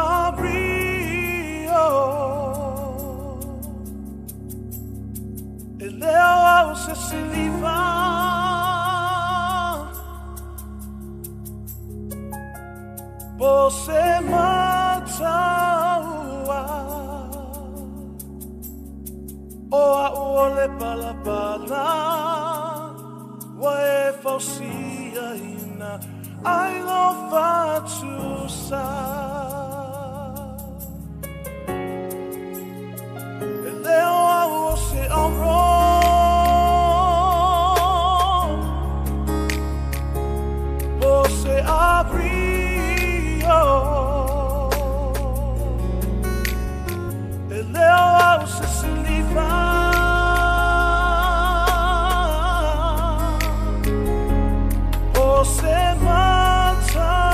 abriu e leu se siliva você mataua oa ole palapala wa e fausia ina I love to sa e leo a se amro você abriu e leo a se livrar você mataua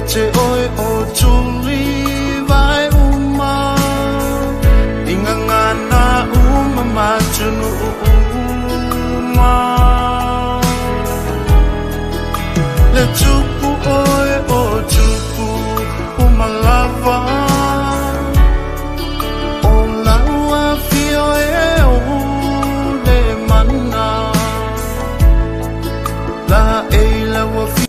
te oe o tuli vai uma Inga ngana uma matunu uma Le tupu oe o tupu uma lava O laua fio e o le mana La e laua fio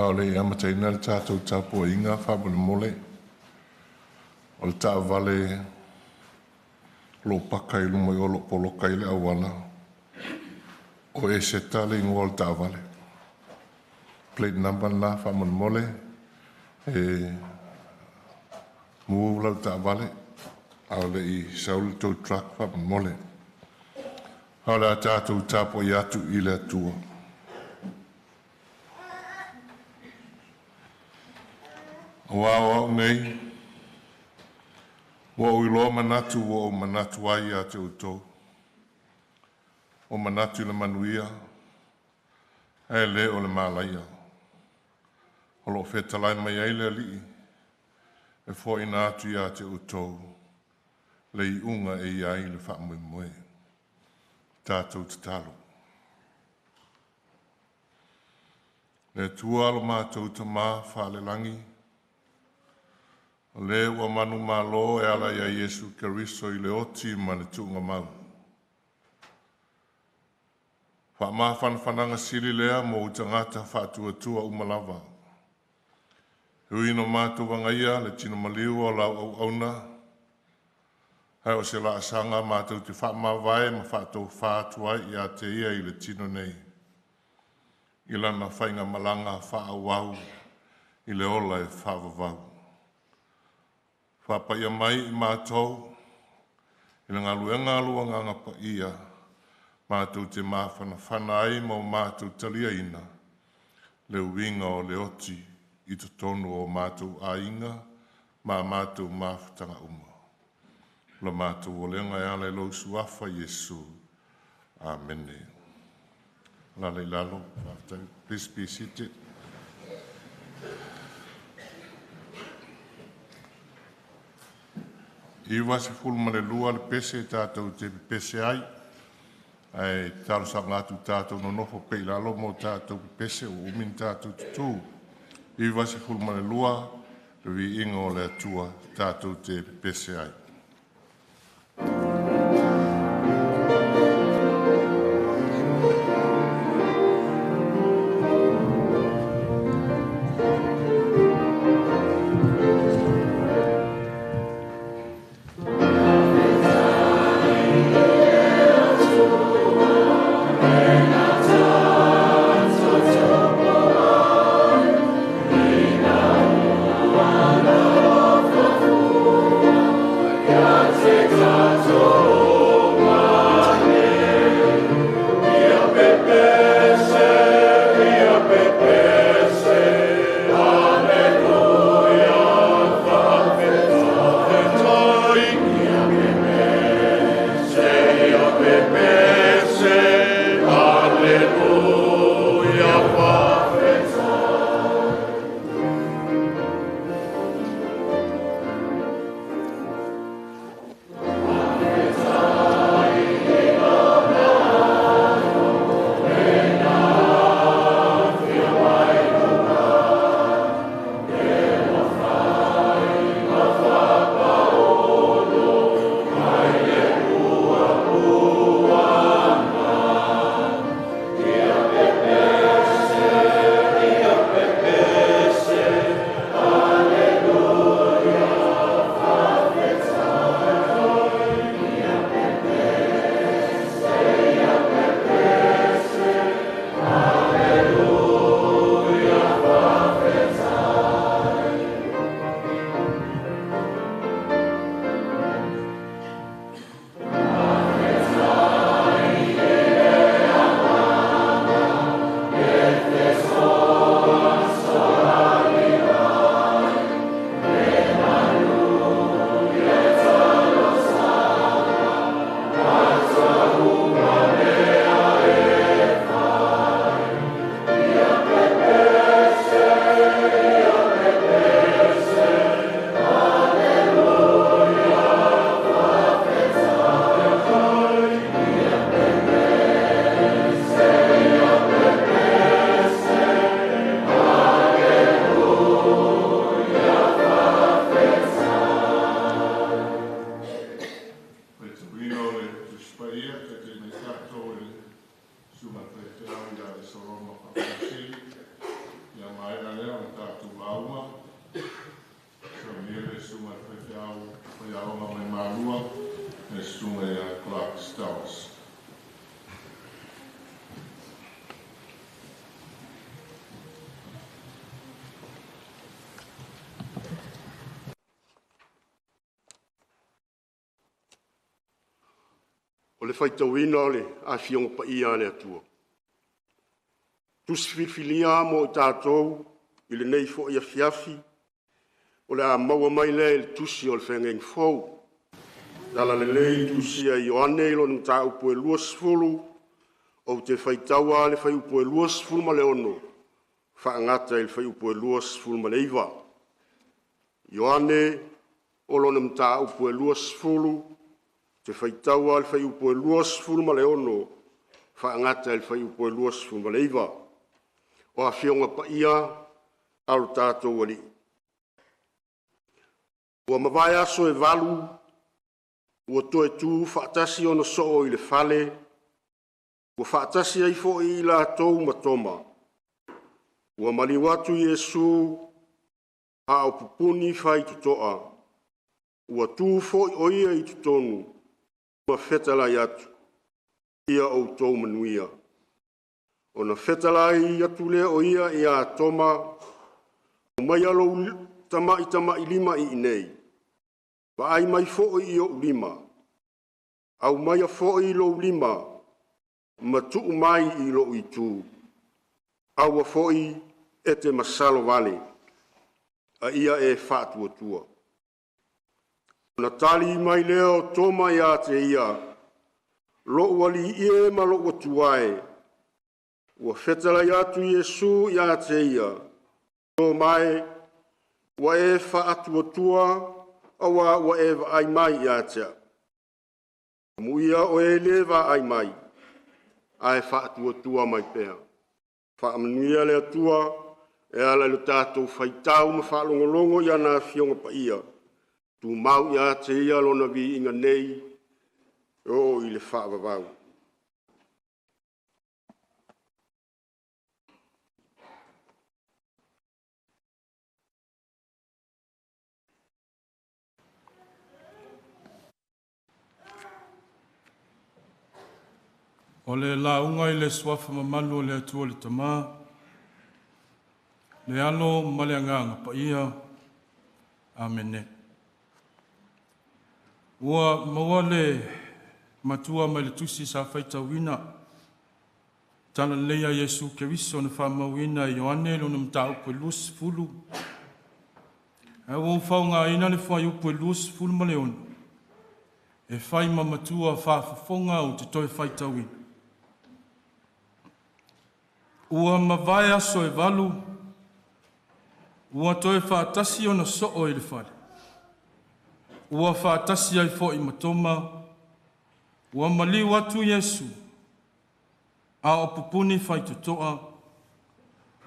Haole i amataina le tātou tāpua inga whabule mole. O le tā vale lo pakai lumo i o lo poloka i le awana. O e se tale ingo le tā vale. Plate number na whamule mole. E move lau tā vale. Haole i sauli tau truck whamule mole. Haole a tātou tāpua i atu i le atua. Wow, nei. Wa uilo manatu wa o manatu ai a te utou. O manatu le manuia. E le o le malaia. O lo whetalai mai ai le li. E fo ina atu i a te utou. Le i unga e iai le whaamui moe. Tātou te talo. Le tua alo mātou ta mā whale langi. Le ua manu malo e ala ia Yesu Keriso i le oti ma le tuunga mau. Wha maa whanwhananga siri lea mo utangata whaatua umalava. Hui no mātou wangaia le tino maliu o lau au auna. Hai o se la asanga mātou te whaamawai ma whaatou whaatua i a te ia i le tino nei. I lana whainga malanga whaawau i le ola e whaavavau. Whapa ia mai i mātou, i ngā luenga ngapa ia, mātou te mawhana ai mo mātou talia ina, le uinga o le oti i to tonu o mātou ainga, ma mātou mawhatanga uma. La mātou o lenga e ale lo suafa Yesu. Amen. Lale lalo, please be seated. I wasi fulma le lua le pese tātou te pese ai. Ai talo sa ngātu tātou no nofo peilalo mo tātou pese o umin tātou tutu. I wasi fulma le lua le vi ingo le atua tātou te pese ai. te aonga mai mārua, e stunga ia Clark Stowers. O le whaitawina o le a fionga pa ia ne atua. Tusi whiwhilia mo i tātou i le nei fo ia fiafi o le a maua mai le tusi o le whengeng fau. Dala le lei tusi a Ioane ilo ni tā upo e luas fulu o te whaitaua le whai upo e luas fulu ma le ono. Whaangata i le whai upo e luas fulu ma le iwa. Ioane olo ni tā upo e luas fulu te whaitaua le whai upo e luas fulu ma le ono, whaangata le whai upo e luas fulu ma le iwa. O a whionga pa ia, alo tātou wali. Ua mawai aso e walu, ua toe tū whaatasi ona soo i le whale, ua whaatasi ai fo i la tau matoma. Ua maliwatu Yesu, a o pupuni whai tutoa, ua tū fo i oia i tutonu, ua whetala i atu, ia o tau manuia. O na whetala i atu lea o ia i a toma, o mai alo tama i lima i inei. Wa ai mai fo i o lima. Au mai a fo i lo lima, ma tuu mai i lo i tū. Au a fo i e te masalo vale, a ia e whātua tua. Na tali mai leo toma ia te ia, lo wali ie ma lo tuae, ua whetala atu Yesu ia te ia, tō mai, wa e whaatua tua, awa wa e ai mai ia te. Muia o e lewa ai mai, ai whaatua tua mai pēr. Whaamanuia lea tua, e ala le tātou whaitau ma whaalongolongo ia nā whionga pa ia. Tu mau ia te ia lona vi inga nei, o i le whaavavau. O le launga i le swafa mamalu o le atua le tamā, le alo ma le anganga pa ia, amene. Ua maua le matua mai le tusi sa whaitawina, tala leia Yesu Keriso na whamawina i Ioane lo na mta upo luas fulu. E wau whau ngā ina le whai upo luas fulu ma leon, e whai ma matua whaafafonga o te toi whaitawina. Ua mawai aso e walu, ua toe whaatasi o na soo i le whare. Ua whaatasi ai fo i matoma, ua maliu atu Yesu, a o pupuni whai tutoa,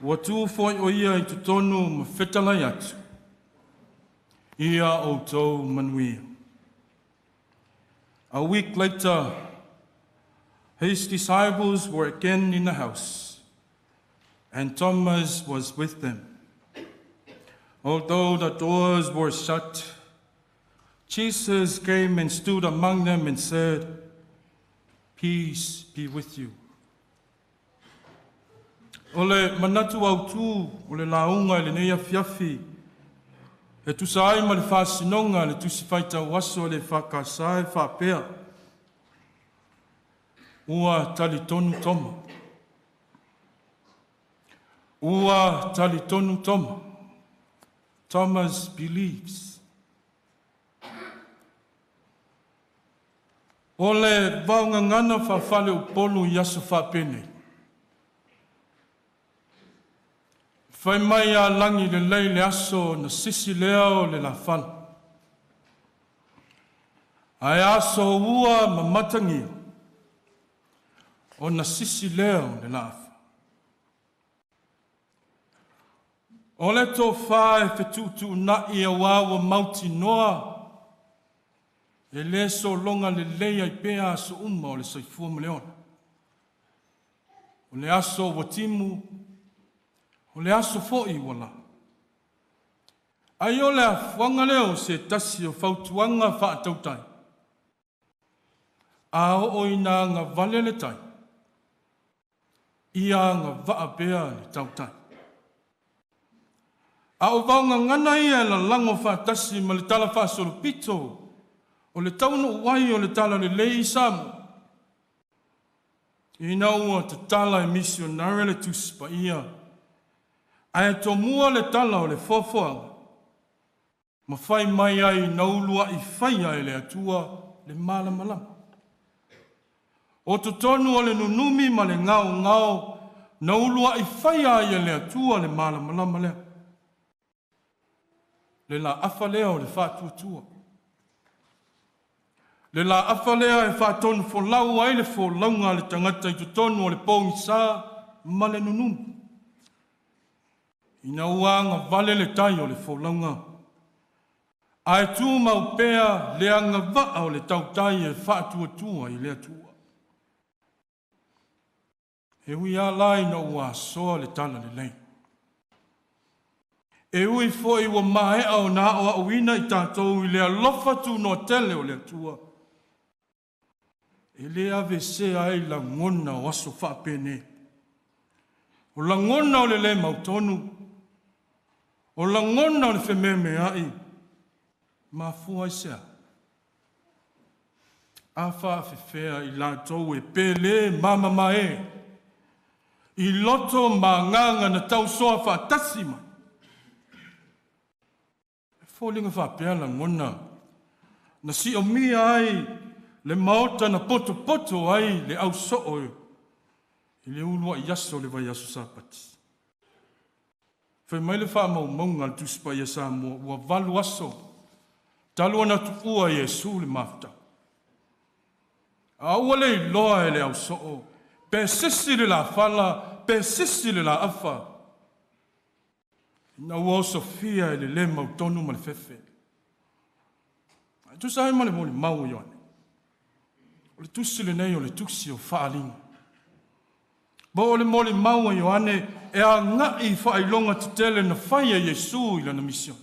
ua tū fo i o ia i tutonu ma whetalai atu, ia o tau manuia. A week later, his disciples were again in the house, and Thomas was with them. Although the doors were shut, Jesus came and stood among them and said, "Peace be with you." O le manatu au tū, o le launga le neia fiafi, e tusai ma le whasinonga le tusi whaita waso le whakasai whapea. Ua tali tonu toma. Ua tali tonu toma. Thomas believes. O le vaunga ngana whawhale upolu i aso whapene. Whai mai a langi le lei le aso na sisi leo le la whana. Ai aso ua ma matangia o na sisi leo le la whana. O le tō whae whetutu na ia wawa mauti noa, e le so longa le leia i pēa aso uma o le soifua maleona. O le aso watimu, o le aso fo'i wala. Ai o le afuanga leo se tasi o fautuanga whaatautai. A o ina ngā vale le tai. Ia ngā vaapea le tautai. A o vaunga ngana ia la lango whaatasi ma le tala whaasolo pito. O le taunu wai o le tala le lei samu. Ina ua te tala e misionare le tuspa ia. Ai to mua le tala o le fofoanga. Ma whai mai ai naulua i whai ai le atua le malamalama. O to tonu o le nunumi ma le ngao naulua i whai ai le atua le malamalama lea. Le la afa lea o le whātuatua. Le la afa lea e whātonu folau ai le folaunga le tangata i to tonu o le pōngi sā ma le nunumi. Ina uanga vale le tai o le folaunga. Ai tu mau pea le anga vaa o le tautai e whātuatua i le atua. E ui a lai no ua soa le tala le lei. E ui foi ua mahe au na o auina i tātou i le alofa tu no tele o le atua. E le ave se ai la ngona o aso whaapene. O la ngona o le mautonu. O la ngona o le whememe ai. Ma fua i sea. A whaafewhea i la tau e pele mama mae. I loto ma nganga na tau soa whaatasi mai. E fōlinga whaapea la ngona. Na si o mia ai le maota na poto ai le au soo e. I le ulua i aso le vai aso sapati. Whai mai le wha mau maunga le tuspa i asa mua ua valu aso. Talua na tu ua Yesu le mafta. A ua le loa e le au soo. Pe sisi le la fala, pe sisi le la afa. Na ua o Sofia e le mautonu ma le fefe. Tu sai ma le moli mau yoane. O le tusi le nei o le tusi o whaalinga. Bo o le moli mau yoane e a ngai whailonga tutele na whaia Yesu i lana mission.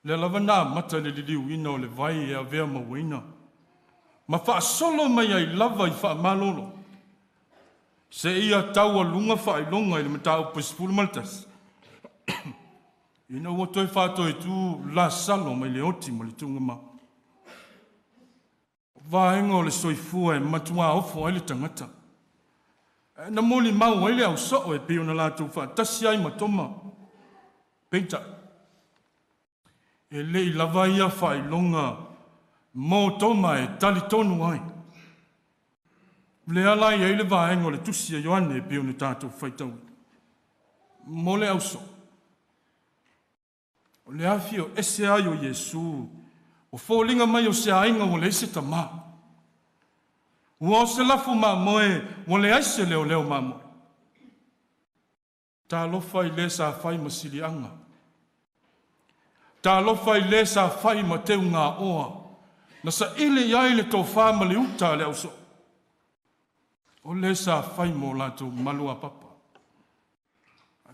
Le lavana mata le liliu ina o le vai e a vea mawina. Ma wha solo mai ai lava i wha malolo. Se ia taua lunga wha ilonga i le matau pasipulu maltas. Ina ua toi whato e tu la salo mai le oti ma le tunga ma. Vaenga o le soifua e matua ofo ai le tangata. Na moli mau ai le au soo e peo na lātou wha tasi ai matoma. Peita. E le i lava ia whai longa mō toma e tali tonu ai. Le alai e le vaenga o le tusi a Ioane e peo na tātou whaitau. Mō le au soo. O le afi o ese ai o Yesu. O fōlinga mai o se ainga o le ese tama. Ua o se lafu ma moe, o le aise leo ma moe. Tā lofa i le sa whai masili anga. Tā lofa i le sa whai ma teu ngā oa. Na sa ile iai le tō whāma le uta le auso. O le sa whai mo lato malua papa.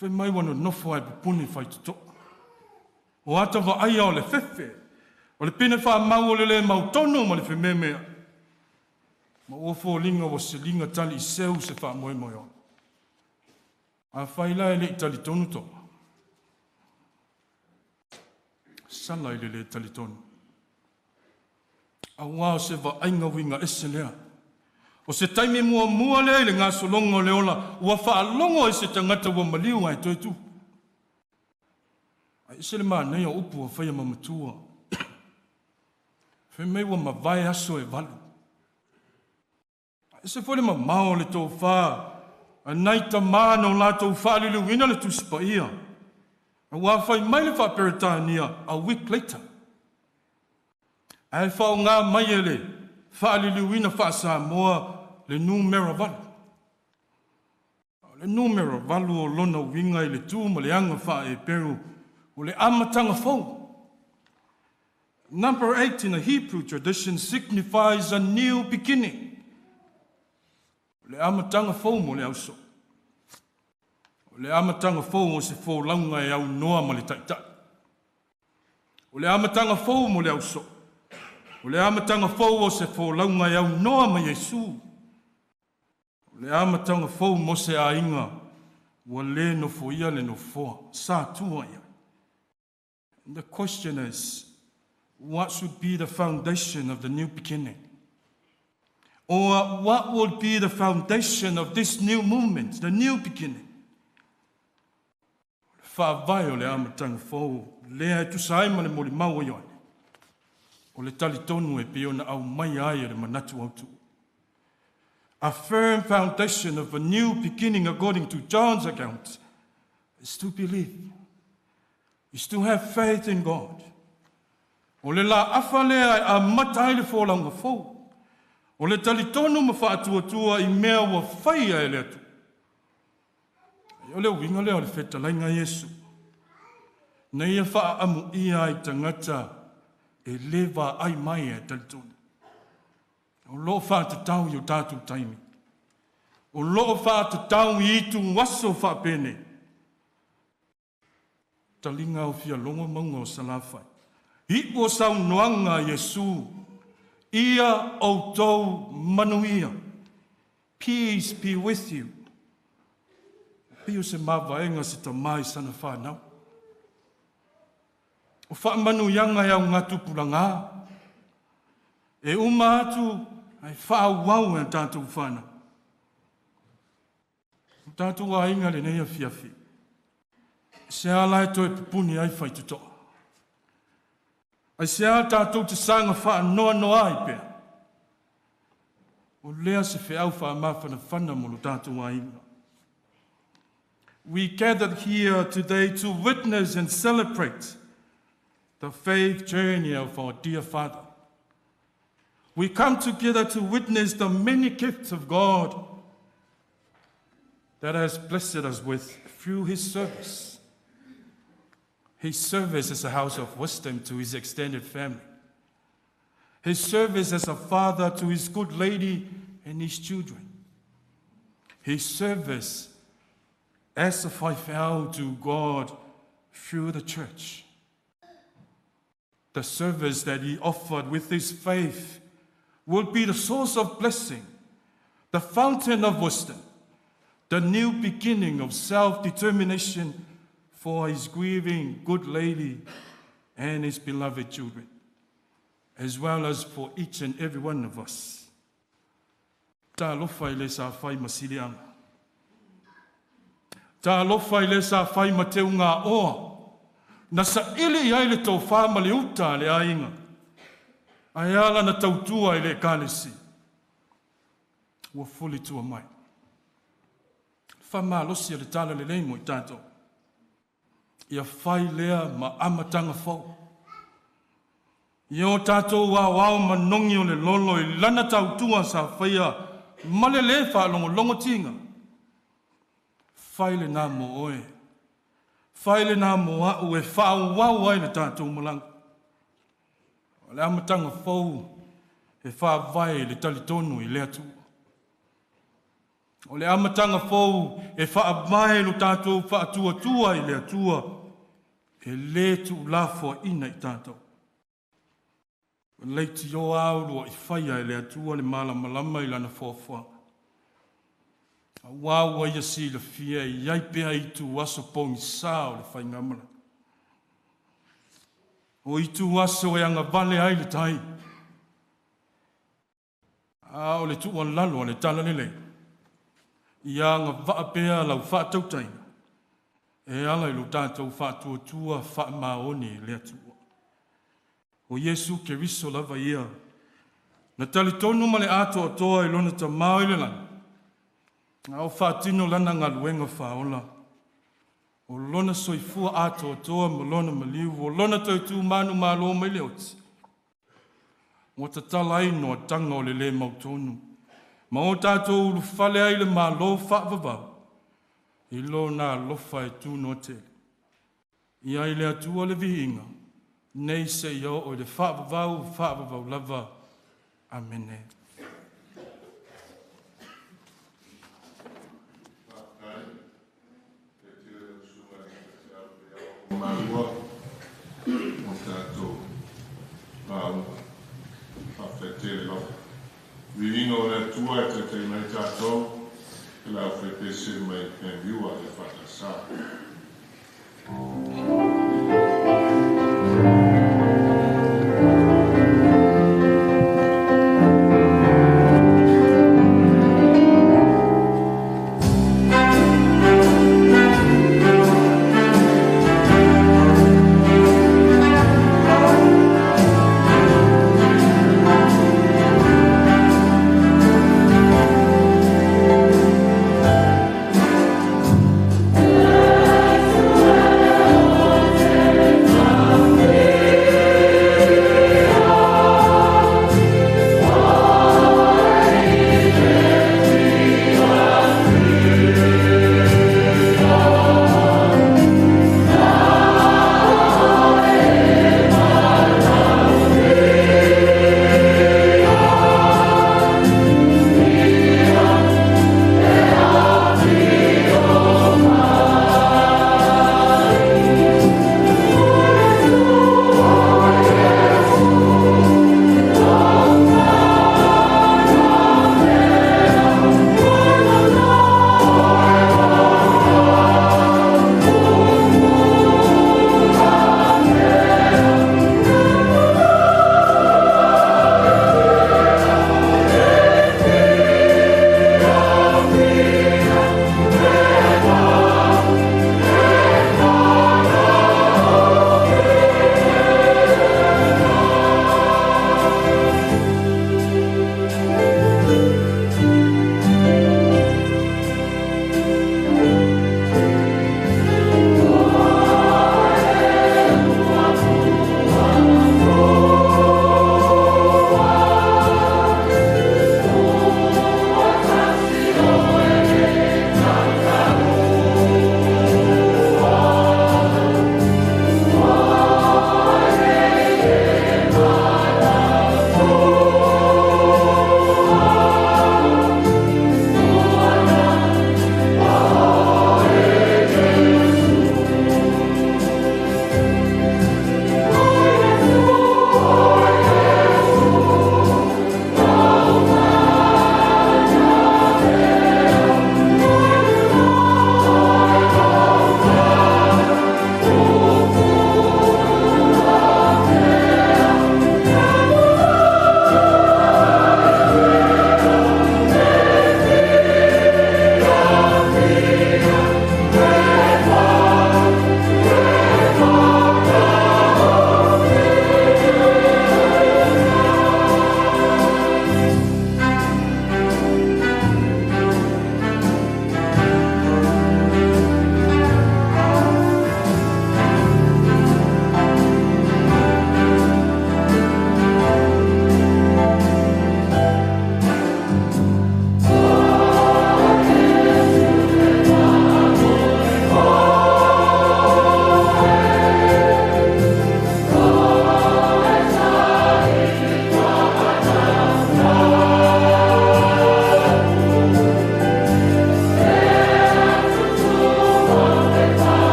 Whai mai wano nofo ai pupuni whai tuto. O atawa aia o le fefe. O le pine wha mau o le mautono ma le whememea. Ma ofo linga o se linga tali i seu se wha moe moe o. A whaila e le i tali tonu to. Sala i le tali tonu. A wā se wa ainga winga ese lea. O se taimi mua lea le ngā solongo le ola. Ua wha alongo e se tangata wa maliu ai toi tu. Ai se le maa nei o upu a whaia mamatua. Whai mei wa mawai aso e walu. Ai se whole ma mao le tō wha. A naita māna o lātou whaalilu wina le tuspa ia. A wā whai mai le wha peritania a week later. Ai whao ngā mai e le whaalilu wina wha sa moa le numera walu. Le numera walu o lona winga i le tū ma le anga wha e peru o le amatanga fau. Number 8 in the Hebrew tradition signifies a new beginning. Le amatanga fau mo le auso. Le amatanga fau o se fau launga e au noa ma le taita. O le amatanga fou mo le au so. O le amatanga fou o se fo launga iau noa ma Yesu. O le amatanga fou mo se a inga. Wa le no fo ia le no fo. Sa tua ia. And the question is, what should be the foundation of the new beginning? Or what would be the foundation of this new movement, the new beginning? Whaavai o le amatanga fou. Lea tu saima le moli mau yoane. O le tali tonu e piona au mai ai le manatu autu. A firm foundation of a new beginning according to John's account is to believe, is to have faith in God. O le la awhalea a matai le fōlanga fōu. O le tali tonu ma whaatua I mea wa whaia e le atu. O le winga leo le whetalainga Yesu. Nei e wha amu ia I tangata e lewa ai mai e talitonu. O lo wha te tau I o tātou taimi. O lo wha te tau I itu waso wha pene. Talinga o fia longa maunga o salawhai. I o sau noanga Yesu. Ia o tau manuia. Peace be with you. Pio se mawaenga se ta mai sana whanau. O wha manu yanga iau ngā tupulanga. E uma atu ai wha wau e tātou whana. Tātou a inga le neia fiafi. Se ala e toi pupuni ai whai tutoa. Ai se ala tātou te sanga wha noa noa ai pēr. O lea se whiau wha mawhana whana molo tātou a inga. We gathered here today to witness and celebrate the faith journey of our dear Father. We come together to witness the many gifts of God that has blessed us with through His service. His service as a house of wisdom to His extended family. His service as a father to His good lady and His children. His service as a whaifeau to God through the church. The service that He offered with His faith will be the source of blessing, the fountain of wisdom, the new beginning of self-determination for His grieving good lady and His beloved children, as well as for each and every one of us. Ta lofa I le sa whai masilianga. Ta lofa I le sa whai mateu ngā oa. Na sa ili ai le tau whama le uta le ainga. Ai ala na tautua I le kālesi. Ua fuli tua mai. Whama losi le tala le leimo I tātou. Ia whai lea ma amatanga whau. Ia o tātou wau manongi o le lolo I lana tautua sa whaia male le whalongo longo tinga. Whai le nā mo oe. Whaile nā moa ue whao wau ai le tātou malanga. O le amatanga whau e whaavai le talitonu I le atu. O le amatanga whau e whaavai lo tātou whaatua I le atua. E le tu lafo ina I tātou. O leiti o aurua I whaia I le atua le malama I lana whawha. A wawa ia si le fia I ai pia I tu waso pongi sao le whai ngamala. O I tu waso e anga vale ai le tai. A o le tu wan lalo le tala le. I anga vaa pia lau wha tautaina. E ala I lo tātou wha tua wha maoni le atua. O Yesu ke riso lava ia. Na talitonu ma le ato atoa I lona ta mau I le lana. Au whaatino lana ngā luenga whaola. O lona soifua ato toa ma lona maliu. O lona tautu manu malo mai leoti. O ta talai no tanga o le le mautonu. Ma o tātou ulu whale ai le malo whaavavau. I lona lofa e tu no te. I ai le atua le vihinga. Nei se iau o le whaavavau lava. Amene. Marua, tātou whawhetele lo. Viingo le tua e te te mai tātou, e la whetese mai Panmure e whakasā.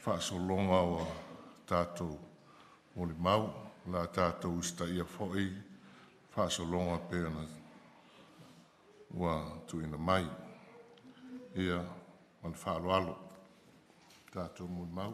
whaasolonga o tātou o le mau, la tātou sta ia fōi, whaasolonga pēna ua tuina mai. Ia, man whaaloalo, tātou mo mau.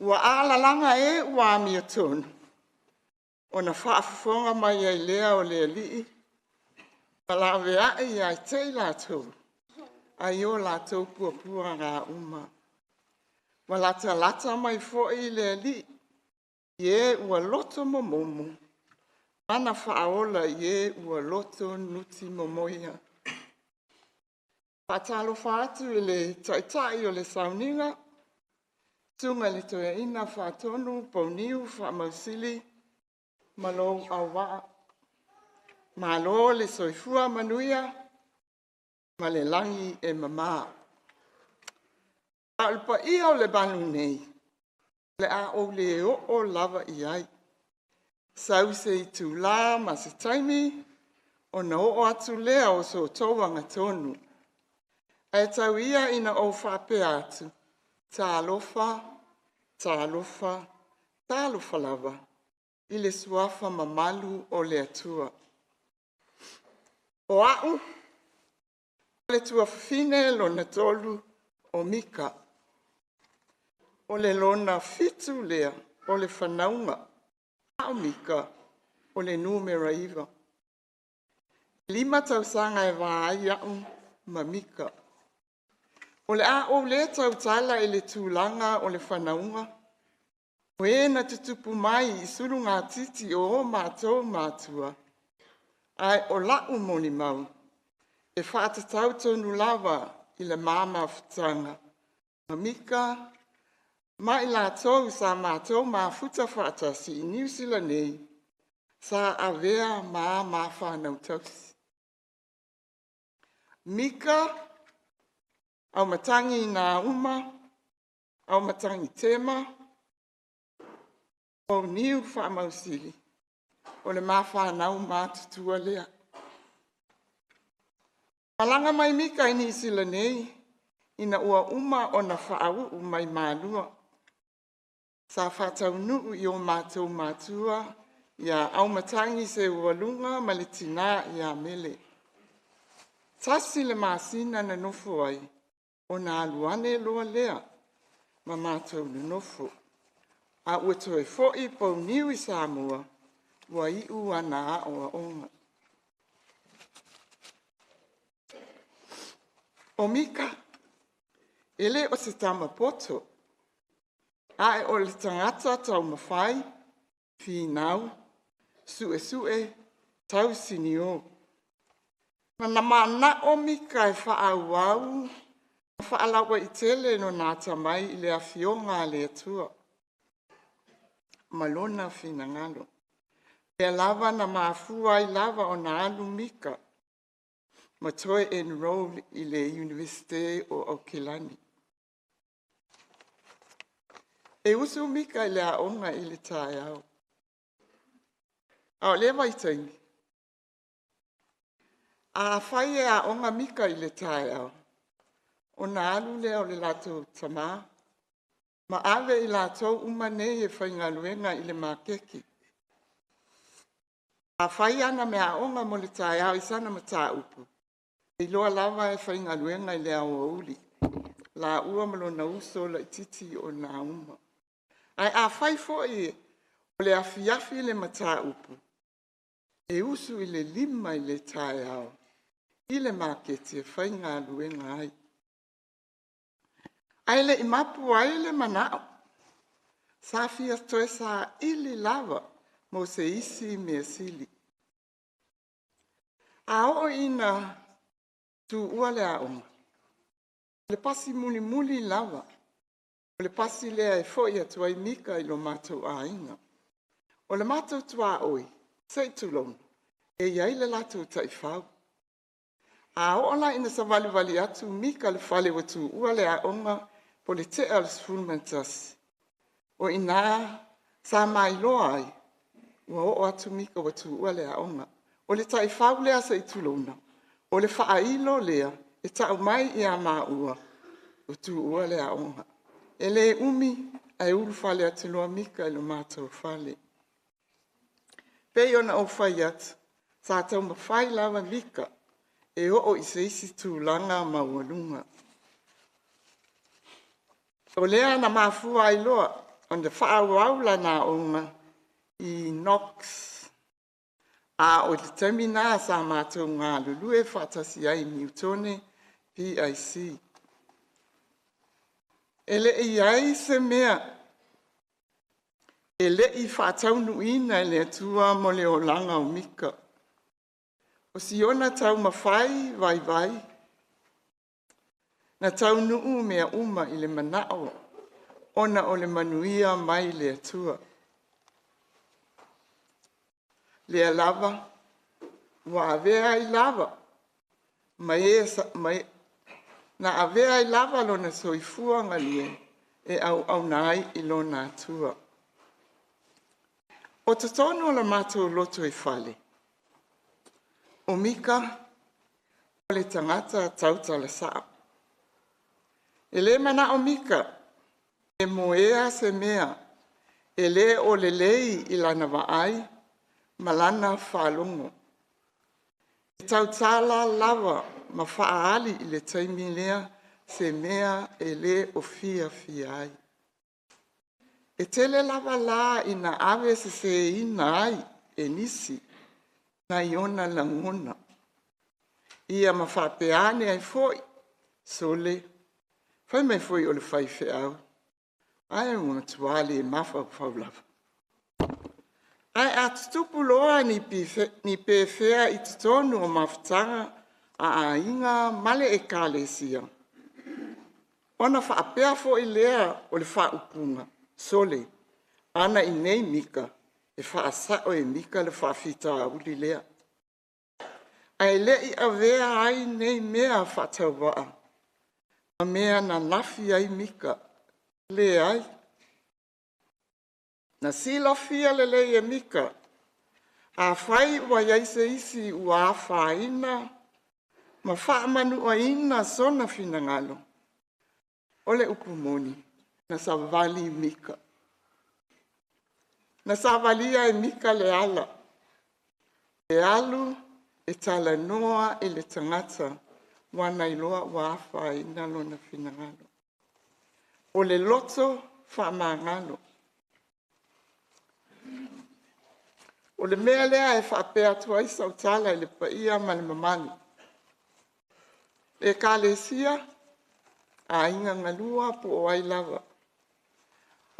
Ua alalanga e ua mia tonu. O na whaafafonga mai ai lea o lea lii. Palawe ai ai tei lātou. Ai o lātou pua ngā uma. Wa lata mai fo i lea lii. Ie ua loto momomo. Mana whaaola ie ua loto nuti momoia. Patalo whaatu i le taitai o le sauninga. Tunga li toia ina whaatonu, pauniu, whaamausili, malo awa. Malo le soifua manuia, ma le langi e mama. Alpa ia o le banu nei, le a o le o lava iai. Sau se i tu la ma se taimi, o na o atu lea o so tauanga tonu. E tau ia ina o whape atu. Tālofa lava, i le suafa mamalu o le atua. O au, le tua fine lona tolu o Mika. O le lona fitu lea o le whanaunga o Mika o le numera iwa. 5 tausanga e wāia ma Mika. O le a o le tau tala i le tūlanga o le whanaunga. O e na tutupu mai i suru ngā titi o mātou mātua. Ai o lau moni mau. E whaatatau tonu lava i le māma futanga. Ma Mika, mai lātou sa mātou māfuta whaatasi i New Zealand nei. Sa avea mā whanau tausi. Mika, au matangi nā uma, au matangi tema, o niu whaamausili, o le mawhanau mātutua lea. Malanga mai Mika i New Zealand nei, ina ua uma o na whaau mai mālua. Sa whatau nuu i o mātou mātua, ia au matangi se ualunga ma le tina ia mele. Tasi le māsina na nofo ai, o nā aluane loa lea, ma mātou le nofo. A ua toe fo i pau niu i Samoa, ua i ua nā o onga. O Mika, ele o se tama poto, ae o le tangata tau mawhai, whinau, sue, tau sinio. Na mana o Mika e whaauau, whaalawa i tele no nāta mai i le awhionga le atua. Malona whina ngalo. E lava na mafua i lava o na alu Mika. ma toe enroll i le University o Auckland. E usu Mika i le aonga i le tae au. Au le waitangi. A whai e aonga Mika i le tae au. O na alu lea o le lato tamā. Ma ave i lato umane e whaingaluenga i le makeki. A whai ana me aonga mo le tae au i sana ma tā upu. I loa lava e whaingaluenga i le au uli. La ua malo na uso la titi o na uma. Ai a whai fo i o le afiafi le mata upu. E usu i le lima i le tae au. I le maketi e whaingaluenga ai. Ai le imapu ai le manao. Sa fia toe sa ili lava mo se isi me sili. A o ina tu ua le aonga. Le pasi muli muli lava. O le pasi lea e fo ia tuai Mika i lo mātou a inga. O le mātou tua oi, sei tulong, e iai le latou tai whau. A ola ina sa vali atu Mika le fale watu ua le aonga po le te al sfulmentas. O ina sa mai loa ai, ua o atu Mika watu ua le aonga. O le tai whau lea sei tulona. O le whaailo lea, e tau mai i a maua, watu ua le aonga. E le umi ai ulu fale atu loa Mika i lo mātou fale. Pei ona o whai atu, sa tau mawhai lawa Mika, e o i se isi tūlanga maualunga. O lea na mafua ai loa, on de whaawaula na onga i Knox. A o te temina sa mātou ngā lulue whatasi ai Newtone PIC. Ele i ai se mea, ele i whatau nuina le atua mo le o langa o Mika. O si ona tau mawhai vai. Na tau nuu mea uma i le manao, ona o le manuia mai le atua. Le lava, wa avea i lava, na avea i lava lona soifua ngalue, e au nai i lona atua. O te tonu o la mātou loto e whale. O Mika, o le tangata tautala saa. E le mana o Mika, e moea se mea, e le o le lei i lana vaai, malana whalongo. E tautala lava ma whaali i le taimi lea, se mea e le o fia ai. E tele lava la ina ave se ina ai e nisi na iona langona. Ia ma whapeane ai foi, sole, fai mai foi o le fai au. Ai una tuali e mafa faulava. Ai atutupu loa ni pefea i tutonu o mafutanga a inga male e kalesia. Ona whaapea foi lea o le whaupunga. Sole, ana i nei Mika, e whaasao e Mika le whaafita uli lea. Ai le i avea ai nei mea whatau waa. A mea na nafi ai Mika, le ai. Na sila fia le le e Mika, a whai ua iaise isi ua whaina, ma whaamanu a ina sona fina ngalo. Ole upumoni. Na savali Mika. Na savalia e Mika le ala. E alu e tala noa e le tangata wana iloa wafa i nalo na finangalo. O le loto whamangalo. O le mea lea e whapea tua isa o tala e le paia ma le mamani. E ka le sia a inga ngalua po o ai lava.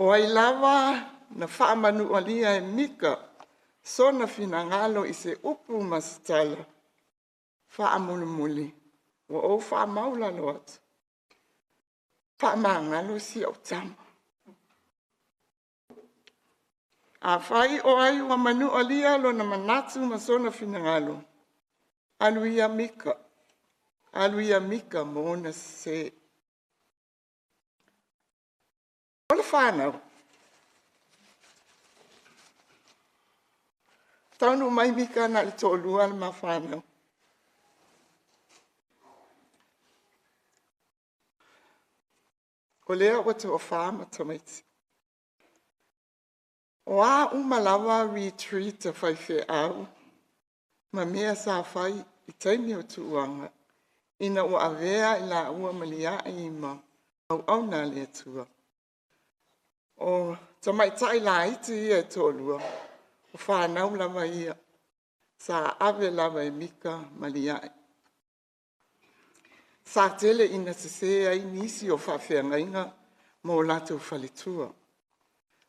O ai lava na whaamanu alia e Mika, so na finangalo i se upu masitala. Whaamulumuli, o whaamaula loat. Whaamangalo si au tama. A whai o ai wa manu alia lo na manatu ma so na finangalo. Aluia Mika, Aluia Mika mona se. Ola whanau. Taunu mai Mika na le tōlua le ma whanau. O lea o te o whāma tamaiti. O a umalawa retreat a whaiwhe au, ma mea sa whai I taimi o tuuanga, ina o awea I la ua malia I ma au nā lea tua. O tamaitai la iti ia tōlua, o whanau lava ia, sa ave lava I Mika malia. Sa tele ina se se ai nisi o whawhiangainga mo lato whaletua.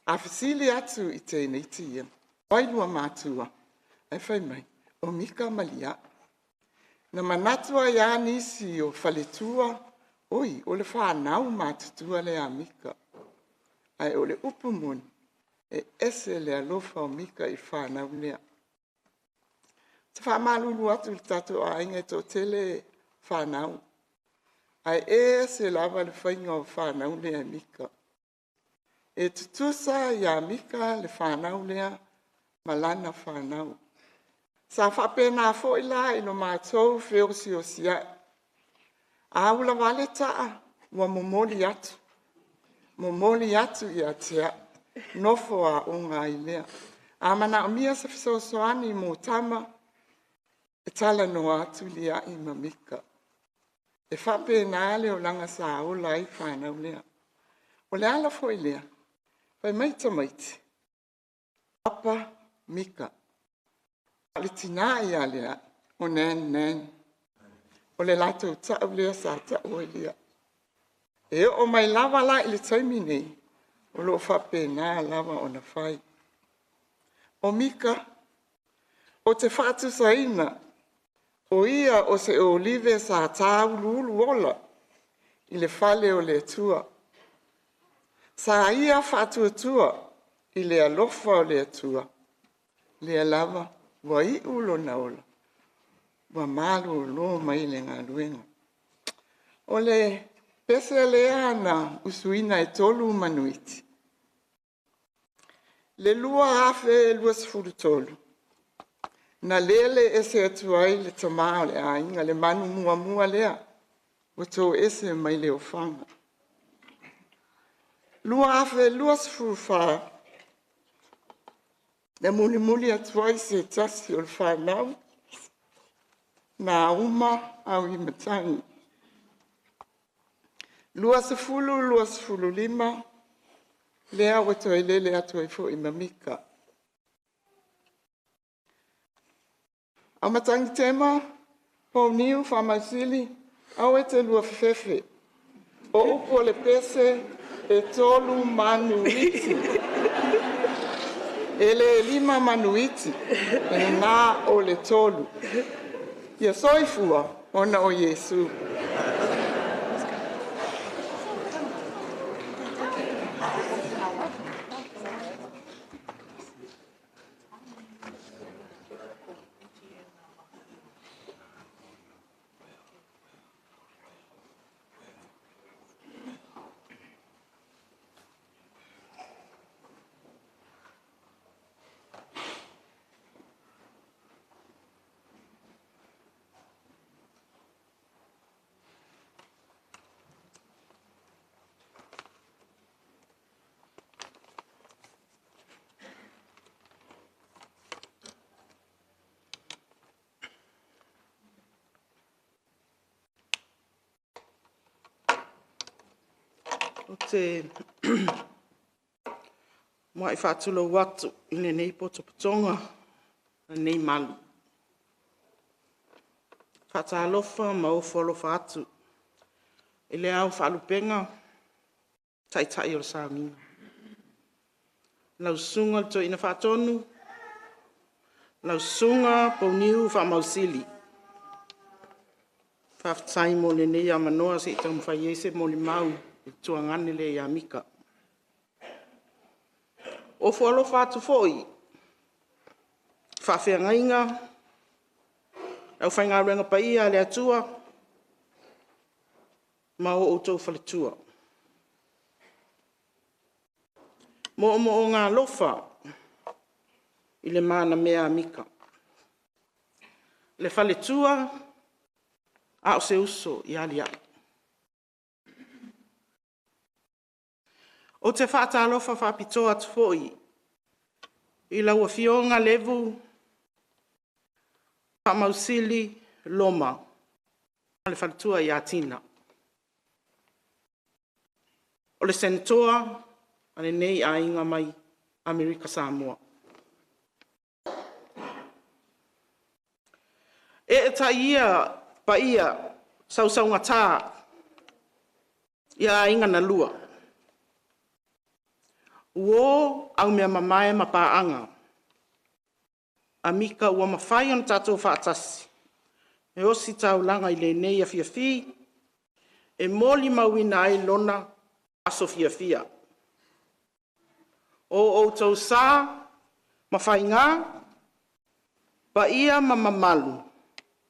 A whisili atu I tēne iti ia. Wailua mātua. E whai mai. O Mika malia. Na manatua ia nisi o whaletua. Oi, o le whanau mātutua le a Mika. Ai o le upumuni. E ese le alofa o Mika I whanau lea. Te whamalulu atu le tatu a inga tō tele whanau. Ai e se lava le whainga o whanau lea Mika. E tutusa ia Mika le whanau lea malana whanau. Sa whapena fo ila ino mātou whiosi o sia. A ula wale taa wa momoli atu. Momoli atu ia tia. Nofo a unga I lea. A mana o mia sa fisosoani mo tama. E tala no atu lia I ma Mika. E whapena le o langa sa o lai whanau lea. O le ala fo I lea. Pai maita maiti. Papa Mika. Le tina ia lea. O nen. O le lato tau lea sa tau lea. E o mai lava la I le taimi nei. O lo whapena lava o na whai. O Mika. O te whatu saina. O ia o se olive sa tau lulu ola. I le fale o le tua. Sa ia whatu tua. I le alofa o le tua. Le lava. Wa I ulo na ola. Wa malu lo mai le ngā luenga. O le pese lea na usuina E tolu manuiti. Le lua afe lua sifuru tolu. Na lele ese atuai le tamaa le ainga le manu mua lea. O tō ese mai le ofanga. Lua afe lua sifuru wha. Le muli atuai se tasi o le whanau. Na uma au I matangi. Lua sifulu lima. Lea o tō I lele atuai fo I Mika. A matangi tema, po niu whamasili, au e te lua whewhe. O upo le pese e tolu manuiti. E le lima manuiti, e nā o le tolu. Ia soifua, ona o Yesu. O te mai whātulo watu I nei potopotonga nei malu. Whātalofa ma o wholofa atu. E le au whalupenga tai o le sāminga. Lau sunga to ina whātonu. Lau sunga po niu whamausili. Whaftai mo le nei amanoa se I tamu whaiese mo le mau. I tuangane le ia Mika. O whalo whātu fōi. Whawhiangainga. Au whainga ruenga paia le atua. ma o outou whaletua. Mo o ngā lofa i le mana mea Mika. Le whaletua a o se uso i alia. O te whaata alofa whapitoa atu foi i laua fionga levu whamausili loma le whaletua i atina. O le senatoa ane nei a inga mai Amerika Samoa. E ta ia pa ia sausaunga tā ia inga na lua. Uo au mea mamae mapaanga. A Mika ua mawhai on tātou whaatasi. E osi tau langa i le nei a fiafi. E moli mawina ai lona aso fiafia. O tau sā mawhai ngā pa ia mamamalu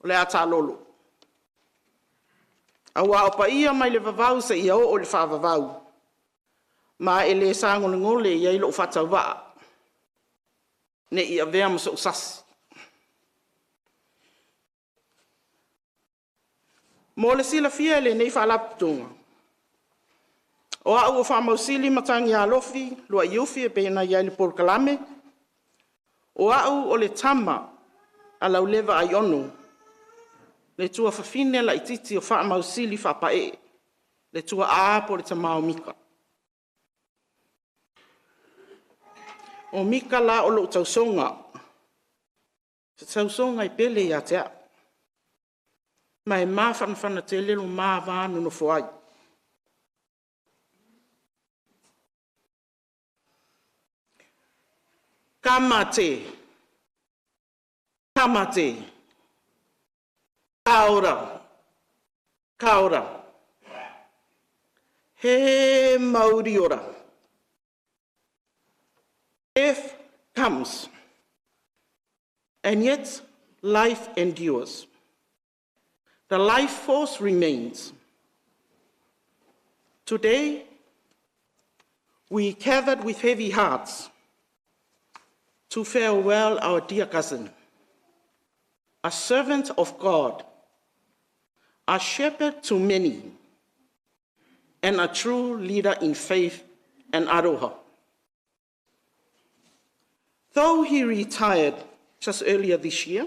le ata lolo. Awa o pa ia mai le vavau se ia o le whaavavau. Ma e le sāngole ngole ia ilo whatau waa. Ne ia vea maso sasi. Mo le sila fia le nei whaalaputunga. O au o whamausili matangi a lofi, lua iufi e pēna ia le porkalame. O au o le tama a lau leva ai onu. Le tua whawhine la ititi o whamausili whapae. Le tua aapo le tamao Mika. O Mika la o lo tausonga. Se tausonga I pele ia tea. Ma e maa whanawhana te lelo maa vānu no fuai. Kamate. Kamate. Kaora. Kaora. He mauri ora. Death comes, and yet life endures. The life force remains. Today, we gathered with heavy hearts to farewell our dear cousin, a servant of God, a shepherd to many, and a true leader in faith and aroha. Though he retired just earlier this year,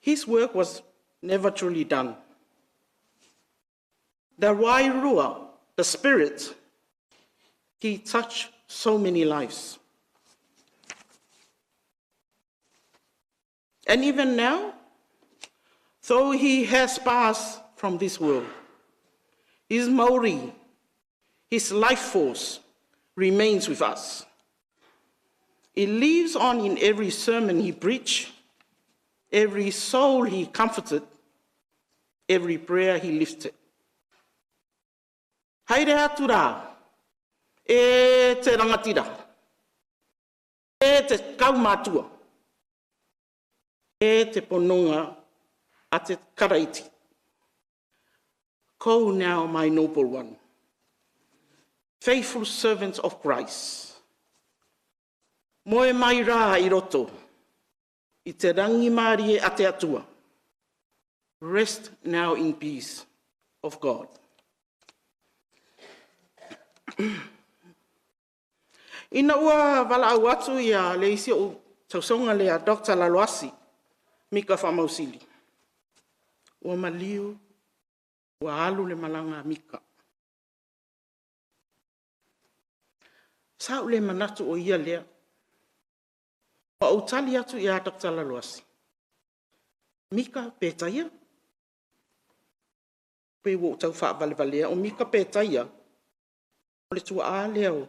his work was never truly done. The Wairua, the spirit, he touched so many lives. And even now, though he has passed from this world, his Maori, his life force remains with us. It lives on in every sermon he preached, every soul he comforted, every prayer he lifted. Haere atura, e te rangatira, e te kaumatua, e te pononga a te karaiti. Ko now, my noble one, faithful servants of Christ, moe mai rā I roto, I te rangi maari e ate atua. Rest now in peace of God. Ina ua wala au atu ia le isi o tausonga le a Dr. Laloasi, Mika whamausili. Ua maliu, ua alu le malanga Mika. Sau le manatu o ia lea, o utali atu ia Dr. Laloasi. Mika pētaia. Pe wo tau wha valea. O Mika pētaia. O le tua a leo.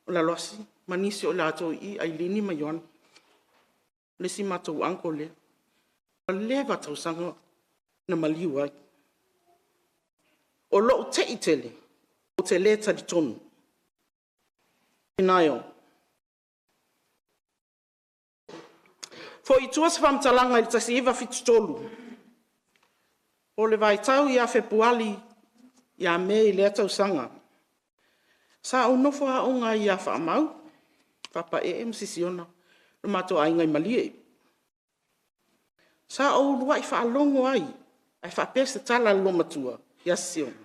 O Laloasi. Manisi o lato I ailini mayon. Le si matou anko le. O lewa tau sanga na maliu ai. O lo te itele. O te leta di tonu. Inayo. Fo I tuas whamtalanga I tasi iwa fitutolu. O le vai tau ia Februari ia mei le tau sanga. Sa o nofo a onga ia whaamau, whapa msisiona, le mato a ingai malie. Sa o lua i whaalongo ai whapese tala lo matua, ia siona.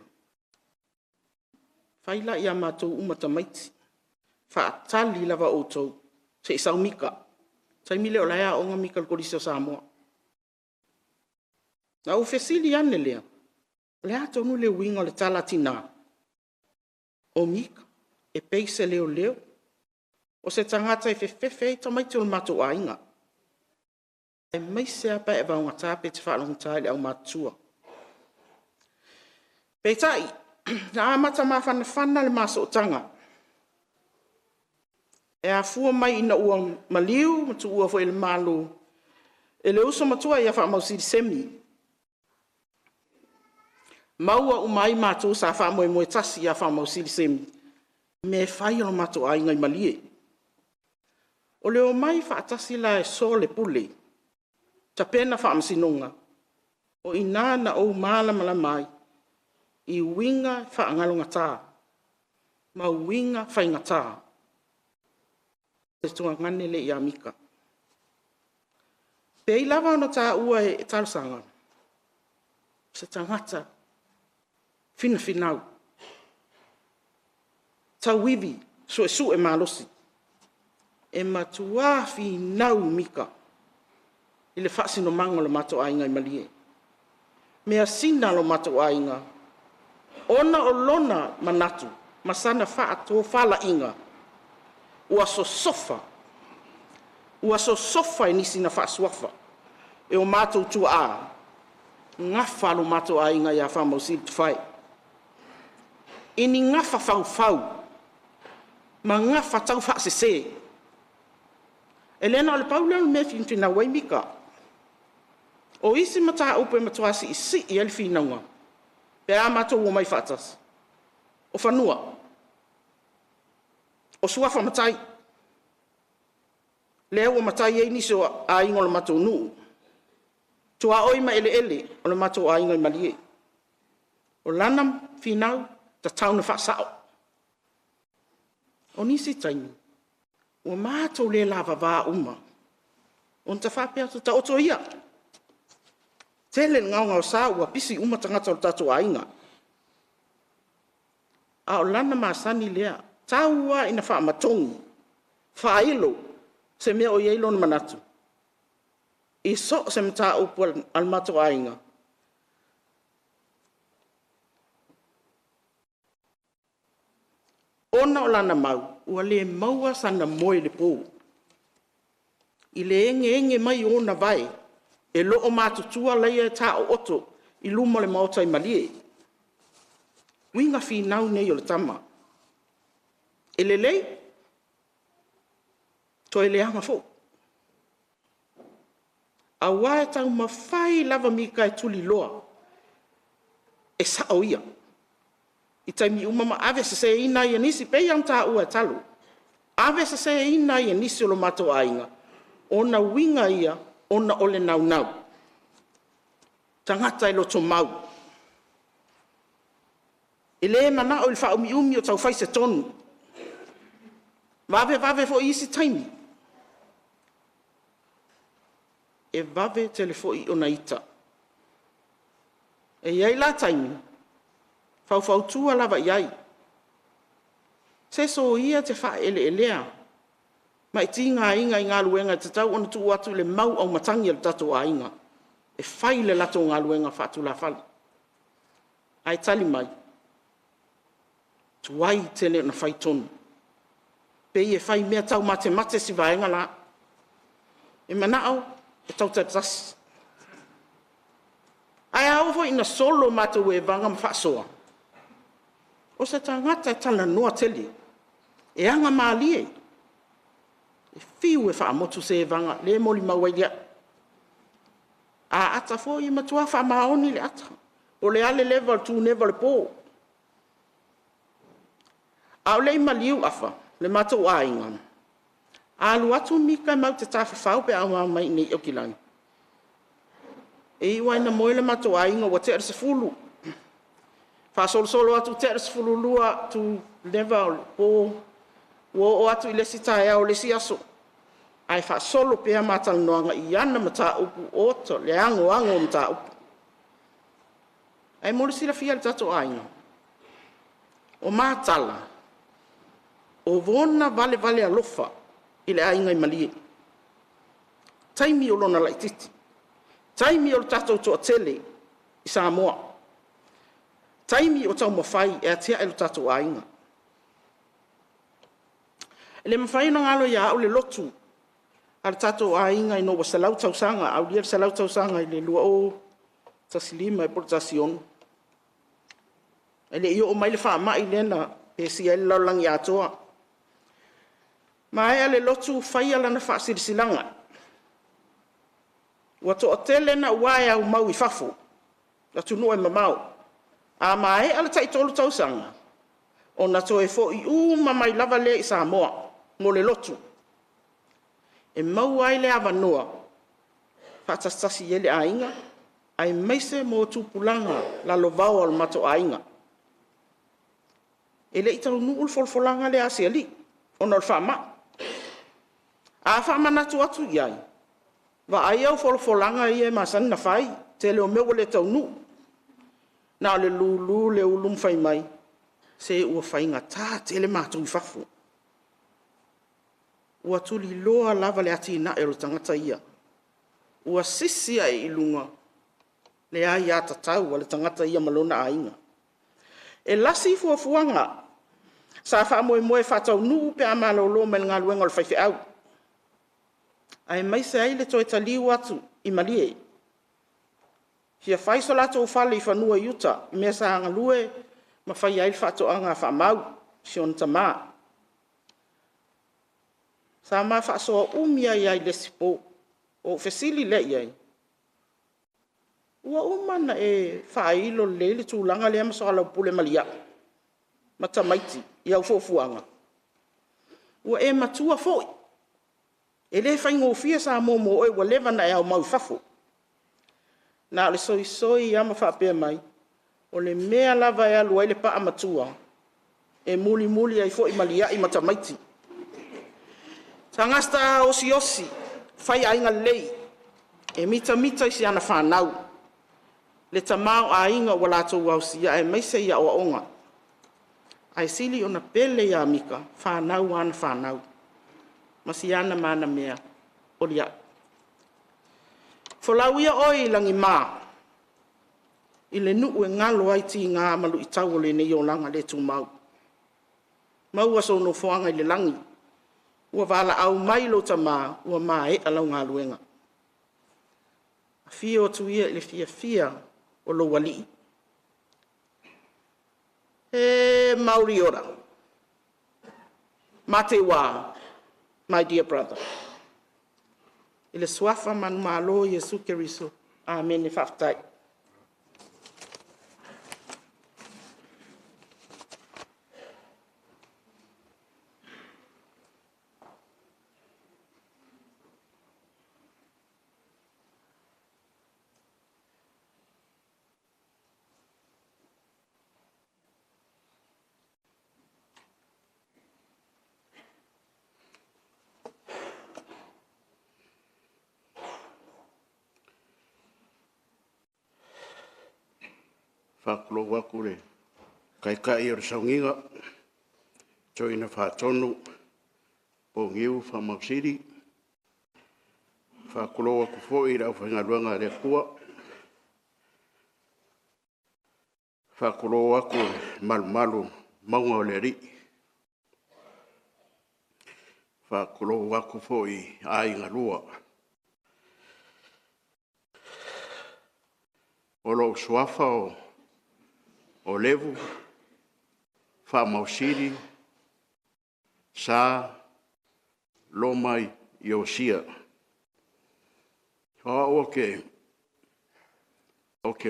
Whaila ia matou umata maiti, whaatali lava o tau, se isau Mika, sai mile o laia onga Mika l'korisio Samoa. Na o fesili ane lea, lea tonu le winga le tala tina. O Mika, e peise leo leo, o se tangata e fefefe ta maiti o le matou a inga. E maise apa e vaunga tape te whaalong taile au matua. Peitai, na amata mawhana whana le maso o tanga. E a fua mai ina ua maliu, matu ua fo ele malo. E le uso matua ia wha mausiri semi. Maua umai matua sa wha moe moe tasi ia wha mausiri semi. Me whai alo matua ai ngai malie. O leo mai wha atasi la e so le pule. Ta pena wha amsinonga. O inana o malama mai. I winga whaangalonga tā. Ma winga whainga tā. E tunga ngane le ia Mika. Pei lava ona tā ua e talsanga. Se tangata. Fina finau. Ta wivi. So e su e malosi. E matua finau Mika. I le whaasino manga lo mato ainga i malie. Mea sina lo mato ainga. Ona o lona manatu, masana wha ato whala inga. Ua so sofa. Ua so sofa e nisi na wha suafa. E o mātou tua a. Ngafa lo mātou a inga ia wha mausiri tu whai. Ini ngafa whau whau. Ma ngafa tau wha se se. Elena o le paulea me fintu na wai Mika. O isi mata upe matuasi isi i elfi naunga. Pe a mātou o mai whaatas. O whanua. O suafa matai. Leo o matai e nisi o a ingo le mātou nuu. Tua oima ele ele o le mātou a ingo i malie. O lanam finau ta tauna whaasao. O nisi taimi. O mātou le lava vā uma. O nta whapea ta oto ia. Tele ngau ngau sa ua pisi uma tangata o tatu ainga. A o lana maasani lea, taua ina wha matongi, wha ilo, se mea o yeilo na manatu. I so se mta upu al mato ainga. Ona o lana mau, ua le maua sana moe le pou. I le enge mai ona vai, e loo mātutua leia e tā o oto i luma le maota i malie. Winga whinau nei o le tama. E le lei, to e le anga fo. A wae tau mawhai lava Mika e tuli loa. E sao ia. I taimi umama ave se ina ia nisi pei am tā ua e talo. Ave se ina ia nisi o lo mato ainga. Ona winga ia, ona ole nau nau. Tangata i loto mau. E le mana o il wha umi o tau whaise tonu. Vave fo isi taimi. E vave telefo i ona ita. E iai la taimi. Fau tua lava iai. Se so ia te wha ele elea. Ma i tinga inga i ngā luenga te tau ona tu atu le mau au matangi al tatu a inga. E whai le lato ngā luenga whatu la whali. Ai tali mai. Tuai tene na whai tonu. Pei e whai mea tau mate si vaenga la. E manao e tau te tasi. Ai au ina solo mata ue vanga ma whaasoa. O se tangata e tala noa teli. E anga maalie. E fiu e whaamotu se vanga le moli mawailia. A ata fo i matua wha maoni le ata. O le ale level 2 level 4. Au le maliu afa, le matou a inga. A lu atu Mika mau te tafa whau pe au mai nei o kilani. E iwa ina moile mato ainga wa te arse fulu. Fa solo atu te arse fulu lua tu level po o atu ile sita ya o le siaso. Ai fa solo pea mata noanga I ana mata upu oto le ango mata upu. Ai mole sila fia le tato ainga. O matala. O vona vale alofa ile ainga I malie. Taimi o lona laititi. Taimi o tato to tele I Samoa. Taimi o tau mawhai e atia e tato ainga. Le mawhai na ngalo ia au le lotu. Al tato ainga I no wasalau tausanga. Au lia salau tausanga I le lua o tasilima e portasion. Ele io o mai le wha mai lena e si ele laulangi atoa. Ma e ale lotu whaia lana wha sirisilanga. Ua to o tele na uae au mau I fafo. La tunu e mamau. A ma e ala tai tolu tausanga. O na to e fo I mai lava le I Samoa. Mo le lotu. E mau ai le avanoa. Whatastasi ele ainga. Ai meise mo tupulanga la lovao al mato ainga. Ele I tau nuul folfolanga le asiali. Ona o whama. A whama natu atu iai. Wa ai au folfolanga I e masan na whai. Te leo meo le tau nu. Na le lulu le ulum whai mai. Se ua whainga tā te le mātou I whafu. Ua tuli loa lava le ati na e ro tangata ia. Ua sisia e ilunga. Le ai ata tau le tangata ia malona ainga. E lasi fuafuanga. Sa wha moe whatau nuu pe amalolo me ngā luenga o le whaiwhi au. Ai mai se ai le toi taliu atu I malie. Hia whaiso lato ufale I whanua iuta. I mea sa anga lue ma whai ai whato anga whamau. Sion tamaa. Sa ma whaasoa umia iai le sipo. O fesili le iai. Ua umana e whailo le tūlanga le amaso ala pule malia. Mata maiti, iau fofuanga. Ua e matua foi. E le whaingo fia sa momo oe wa lewa na e au mau fafo. Na le soi ama whapea mai. O le mea lava e alu le paa matua. E muli ai foi malia I mata maiti. Tangasta osi. Whai ainga lei. E mita I si ana whanau. Le tamau a inga wala tau ausia e meise ia o onga. Ai sili ona pele ia Mika, whanau ana whanau. Masi ana mana mea, oria. Folau ia oi langi maa. I le nuu e ngalo ai ti ngā amalu I tau o le nei o langa le tu mau. Mau aso no foanga I le langi. Ua wala au mai lo ta maa, ua maa e alau ngā luenga. Fia o tu ia le fia. O lo wali. E Mauri ora. Mate wa, my dear brother. Ile swafa man malo Yesu Keriso. Amen e whaftai. Whaklo wakure. Kai o saunginga. Joina whatonu. Pongiu whamausiri. Whaklo waku fōi rau whangaruanga re kua. Whaklo waku malu maunga o le ri. Whaklo waku fōi ainga rua. Olo swafa o levu, whamausiri, sa, lomai, iosia. Oke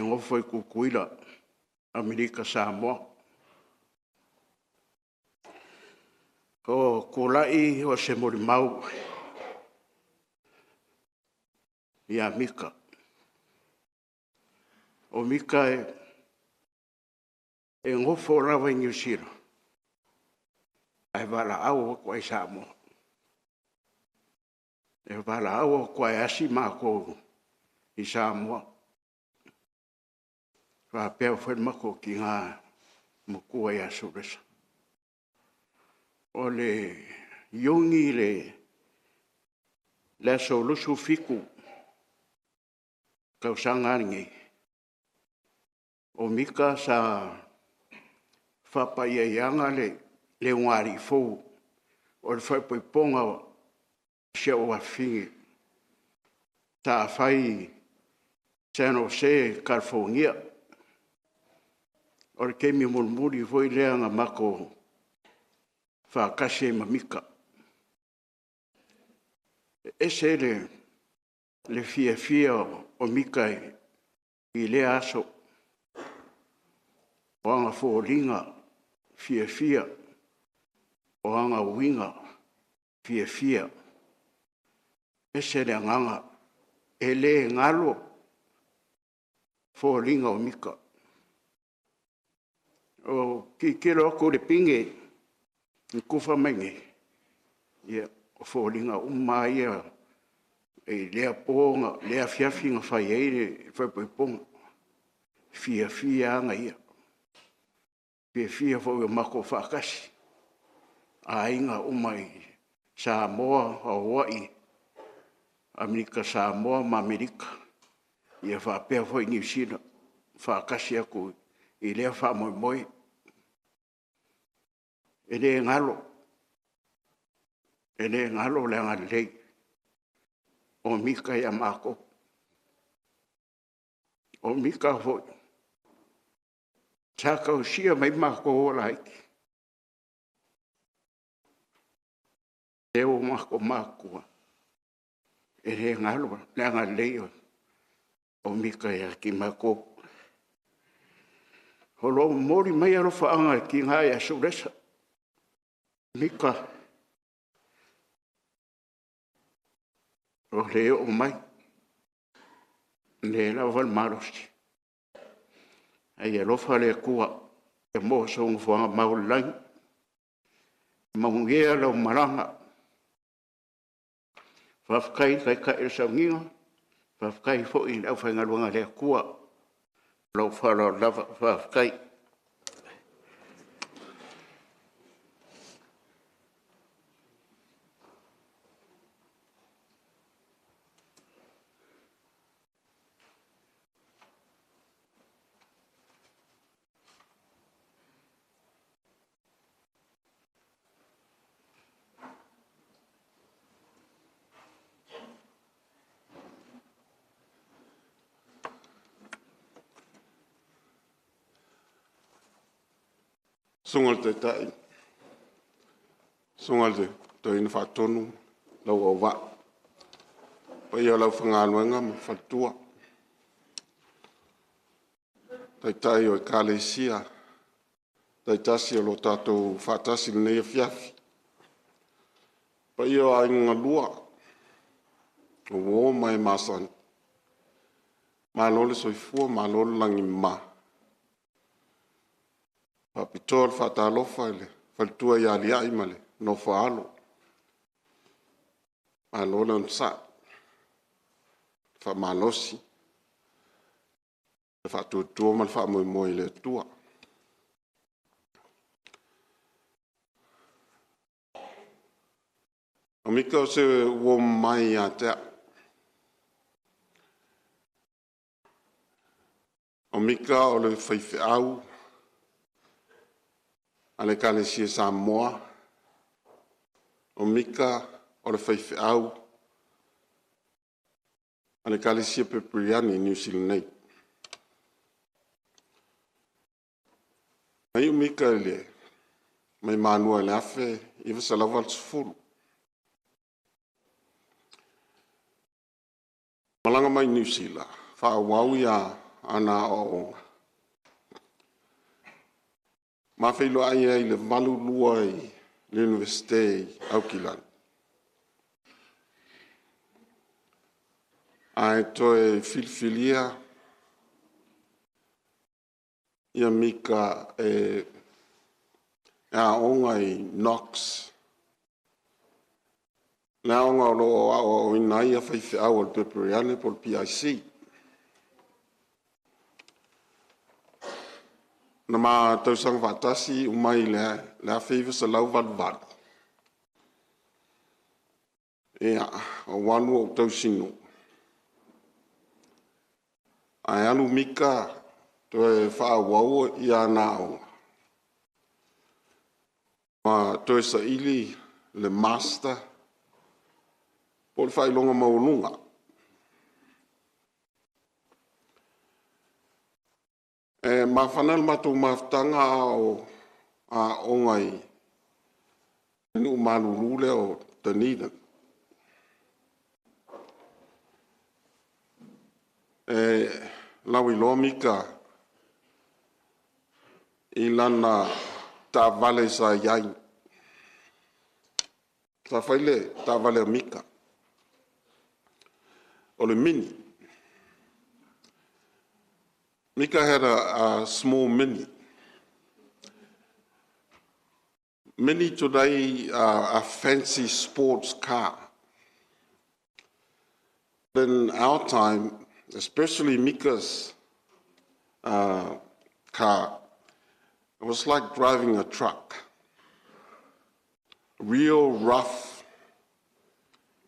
ngofo I kukuila, Amerika Samoa. Ko kulai o se morimau, ia Mika. O Mika e ngofo rawa New Zealand. Ai wala au ko ai Samoa. E wala au ko ai asi mako i Samoa. Wa peo foi mako ki ngā mokua ia suresa. O le yongi le solusu fiku kausanga ngi. O Mika sa whapai e anga le ngari fou. O le whai ponga se o afingi. Ta whai San Jose, California. O le kemi mulmuri foi leanga mako whakase ma Mika. Ese le fia o Mika i le aso. O anga fōringa fia. O anga winga fia. Ese le nganga e le ngalo fōringa o Mika. O ki roko le pinge i kufa mainge. Ia o fōringa umaia e lea pōnga, lea fiafinga whai eire whai ponga. Fia anga ia. Fia fo mako whakasi. A inga umai Samoa, Hawaii, Amerika Samoa, ma Amerika. Ia whapea fo i New Zealand. Whakasi aku i lea whamoimoi. E le ngalo le ngalei. O Mika ia mako. O Mika fo. Taka o sia mai mako o laiki. E o mako. E le ngalo le ngalei o Mika ia ki mako. Holo mori mai aro whaanga ki ngai a suresa. Mika. O le o mai. Le la val marosi. Ai e lofa le kua. E mo song whaanga maulang. Maungea lau maranga. Whafkai kai e saunginga. Whafkai fo i au whaingaluanga le kua. Lau whala lava whafkai. Sungal te tai. Sungal te ina whatonu lau au wa. Pa ia lau whangaluenga ma whatua. Tai o e kālesia. Tai tasi o lo tātou whatasi nei a fiafi. Pa ia o ainga lua. O wō mai masan. Malole soifua, malole langi ma. Papitor fatalofa ele faltua ya lia imale no faalo alola unsa fa malosi fa tu mal fa mo le tua Mika se wo mai ata Mika o le faife au ale kalesia Samoa o Mika o le faife au ale kalesia Pepriani New Zealand nei mai o Mika le mai manua le afe i va salava al sfulu malanga mai New Zealand fa wau ya ana o ma felo ai le malu lua i le University Auckland. Ai toe filfilia ia Mika a onga I Knox. Na onga o ina ia whaiwhi au al peperiane por PIC. Na ma tausang vatasi umai lea whiwa sa lau valu. Ia, o wanu o tausino. Ai alu Mika to e whāwau ia nā onga. Ma to e sa ili le master po le whailonga maununga. E ma whanal matu maftanga a ongai inu malulule o Dunedin. E lawi lo Mika I lana ta vale sa yai. Ta whaile ta vale Mika. O le mini. Mika had a small mini. Mini today a fancy sports car. In our time, especially Mika's car, it was like driving a truck. Real rough,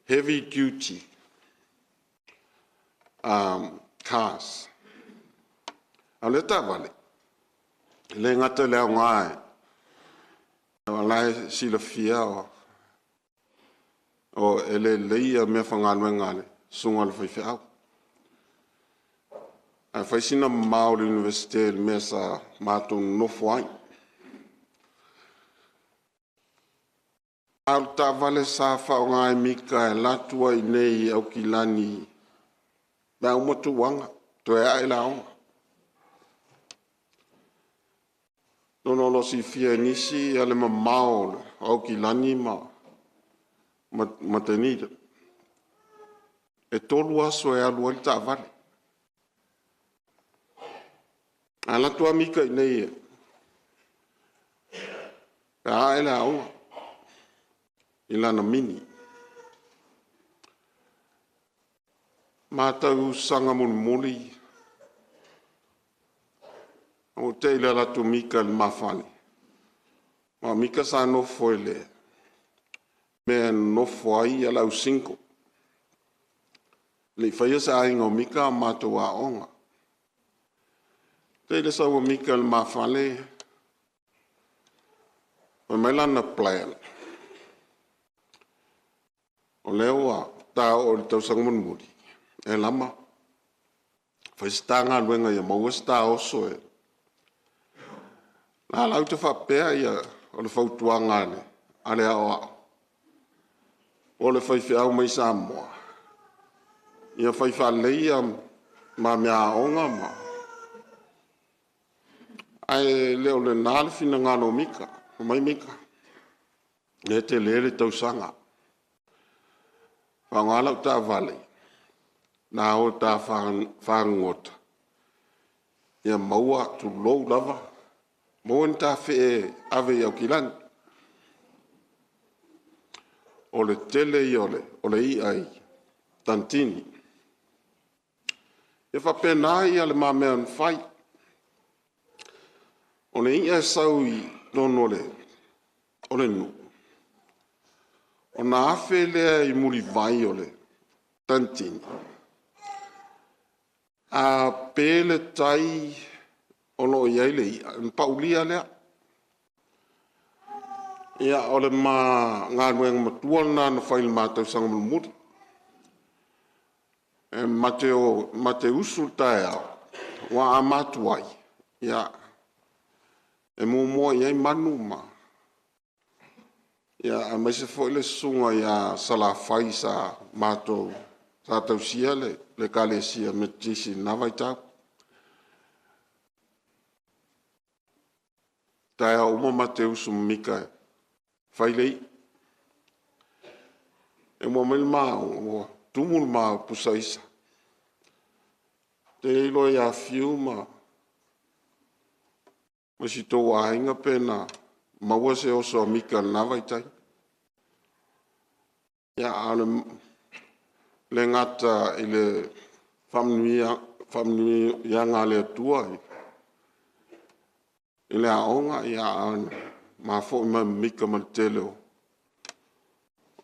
heavy duty cars. Aleta vale. Le ngata leo ngai. Walai sila fia o ele leia me whanganwe ngane. Sunga le whaiwhi au. A whaisina Māori University me sa mātung nofo ai. Al ta vale sa whao ngai Mika e latua I nei au ki lani. Mea umatu wanga. To e ai laonga. Nono lo si fia nisi ale ma mao au ki lani ma tenida. E tolu aso e alu ali ta vale. Ala tua Mika I nei e. Ka ele aua. I lana mini. Mātau sanga muli. O te ila latu Mika le mawhani. Ma Mika sa nofo ele. Mea nofo ai ala u sinko. Le whaia sa ainga o Mika mātou a onga. Te ila sa o Mika le mawhani. O meilana plan. O leo ta o le tau sanga muli. E lama. Whaistanga luenga ia mauasta oso e. La lau te whapea ia o le whautuanga ne, ale ao ao. O le whaiwhi au mai Samoa. Ia whaiwha leia ma mea onga ma. Ai leo le nāle fina ngano Mika, o mai Mika. Ne te lere tausanga. Whangalau ta vale. Nā o ta whangota. Ia maua tu lou lava. Moen ta fe ave au kilan. O le tele I o le I ai. Tantini. E fa pena I ale mamea an fai. O le I ai sau I nono o le nu. O na afe lea I muri vai o le Tantini. A pele tai ono iai le paulia lea. Ia ole ma ngā nuenga matuana na whaile mātou sanga mulumuri. E mate usul tae au. Wa a matuai. Ia. E mua iai manu ma. Ia a maise foile sunga ia salafai sa mātou. Sa tausia le kalesia me tisi nawai tau. Tai a uma Mateu sum Mika whailei. E mua mele maa, tumul maa pusaisa. Te ilo ia fiu ma. Ma si tō wāhinga pēnā, maua se oso Mika na vaitai. Ia ale le ngata i le whamnui ngā le tua i. I le aonga ia ana, ma fo i ma Mika ma te leo.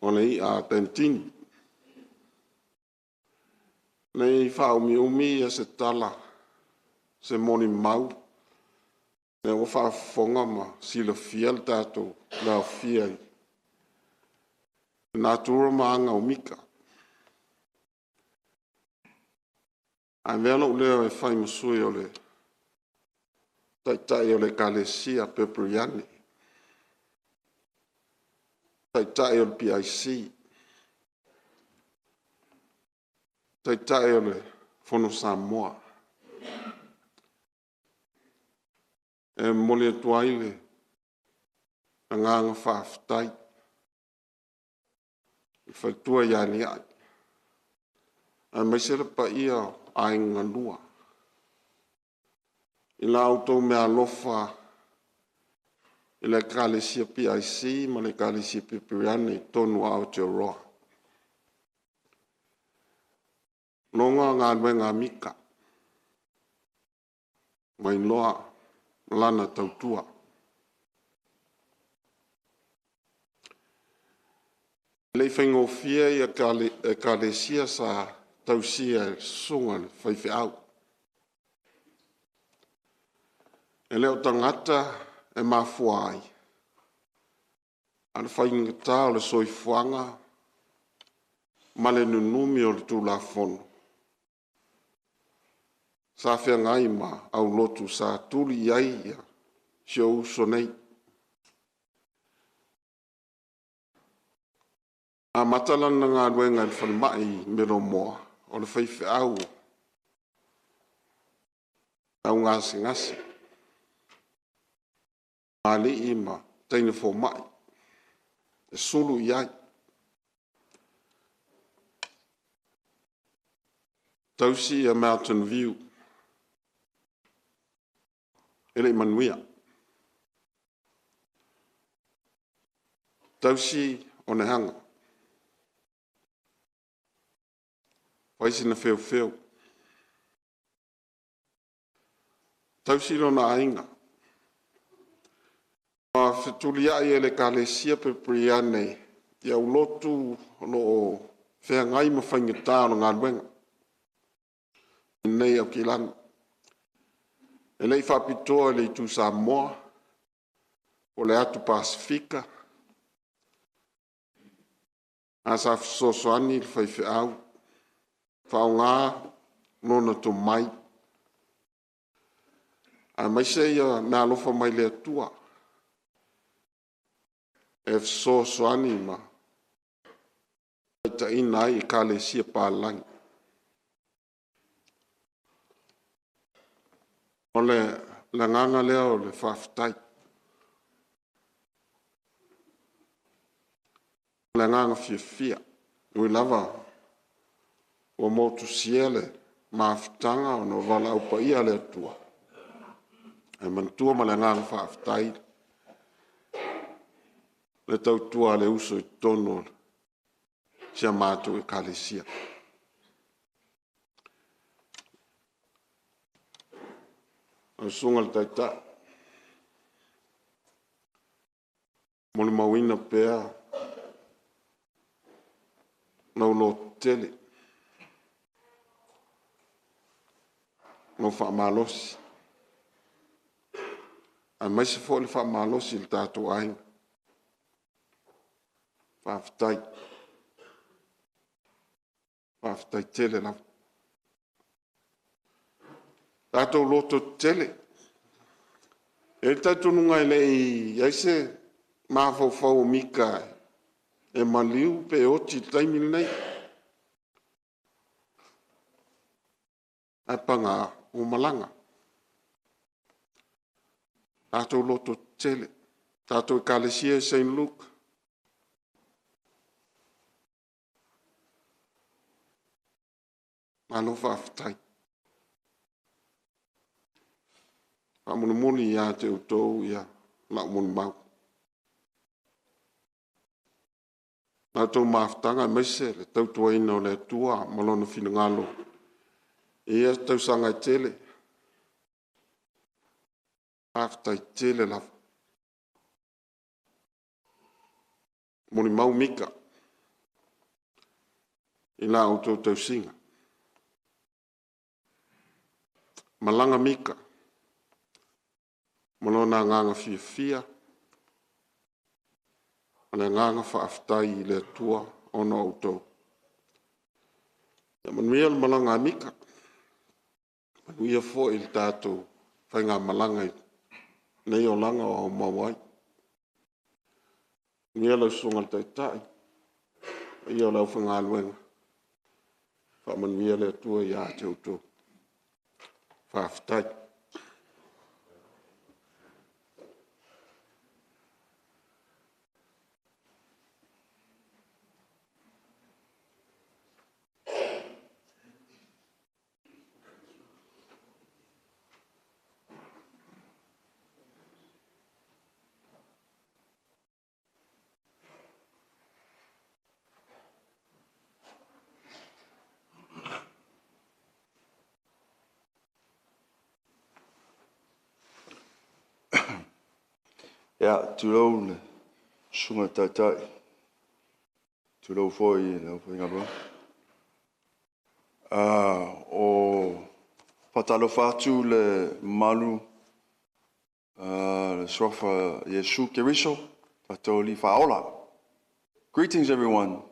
O le i a tentini. Nei whao umi e se tala, se moni mau. Ne o whaafonga ma sila fiel tātou la fiai. Nā tūra maanga o Mika. Ai mea no leo e whai masui o le taitai o le kalesia pepriani. Taitai o le PIC. Taitai o le Fono Samoa. E mole tuaile a nganga whaafitai. I whaitua iani ai. A maisera pa ia a inga lua. I la auto mea lofa i le kalesia PIC ma le kalesia Pipiriani tonu a Aotearoa. Longa ngā ngā Mika. Mai loa lana tautua. Lei whaingo fia i a kalesia sa tausia sunga whaiwhi au. E leo tangata e mafuai. Ana whainga tā o le soifuanga ma le nunumi o le tūlafono. Sa whea ngai ma au lotu sa tuli iai ia siau sonei. A matalana ngā ruenga i whanmai mero moa o le whaiwhi au ngasi ngasi. Ali ima teine fo mai. E sulu iai. Tausi a Mountain View. Ele manuia. Tausi o ne hanga. Waisi na feo. Tausi lo na ainga. Ma fetulia i ele kalesia pepriane. Ia ulotu lo whea ngai ma whaingetā no ngā ruenga. Nei au kilanga. E lei whapitoa le tu Samoa, o le atu Pasifika, a sa sosoani le whaiwhi au, whao ngā nona to mai. A mai se ia nā lofa mai le atua, e sosoani ma, ta ina ai ka le sia pālangi. O le nganga leo le whaafitai. Le nganga fia. Ui lava o motu siele maafitanga o no wala upa ia le atua. E mantua ma le nganga whaafitai. Le tautua le uso i tono sia mātou i kalesia. Au sunga le taita. Mole mawina pea. Nau lo tele. Nau wha malosi. A mai se fo le wha malosi le tātou ainga. Whaafitai. Whaafitai tele lau. Tātou loto tele. E tātou nunga i lei aise mawhau Mika e maliu pe oti taimil nei. Ai panga umalanga. Tātou loto tele. Tātou kalesia St. Luke. Malo whaafitai. Whamunumuni ia te utou ia maumunu mau. Nā tau maafutanga meise le tau tuaina o le tua malona fina ngalo. Ia tau sanga i tele. Afta i tele lafu. Moni mau Mika. I la auto tau singa. Malanga Mika. Malona nganga fia fia. Ana nganga whaafitai i le tua ono auto. Ia manuia le malanga Mika. Manuia fo i le tātou. Whai ngā malanga i. Nei o langa o mawai. Manuia lau sunga le taitai. Ia lau whanga aluenga. Whamanuia le tua i a te auto. Whaafitai. Ja, tulou le sunga taitai. Tulou foi le whainga bro. O patalo fatu le malu le swafa Yesu Keriso, tato li faola. Greetings everyone.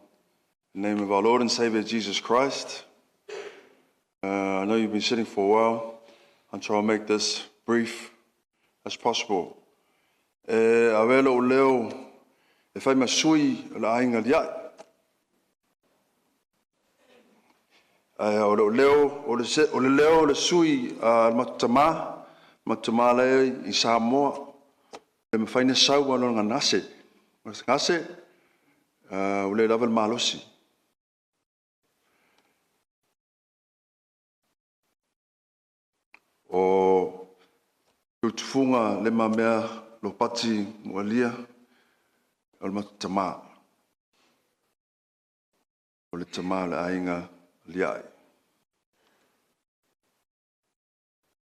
In the name of our Lord and Savior Jesus Christ. I know you've been sitting for a while. I'll try and make this brief as possible. Avelo o leo e fai masui la ainga liai. O le leo le sui matama le i Samoa le me faina sau alo ngase. Ngase o le lava malosi. O tufunga le mamea lo pati mualia o le matama o le tama le ainga liai.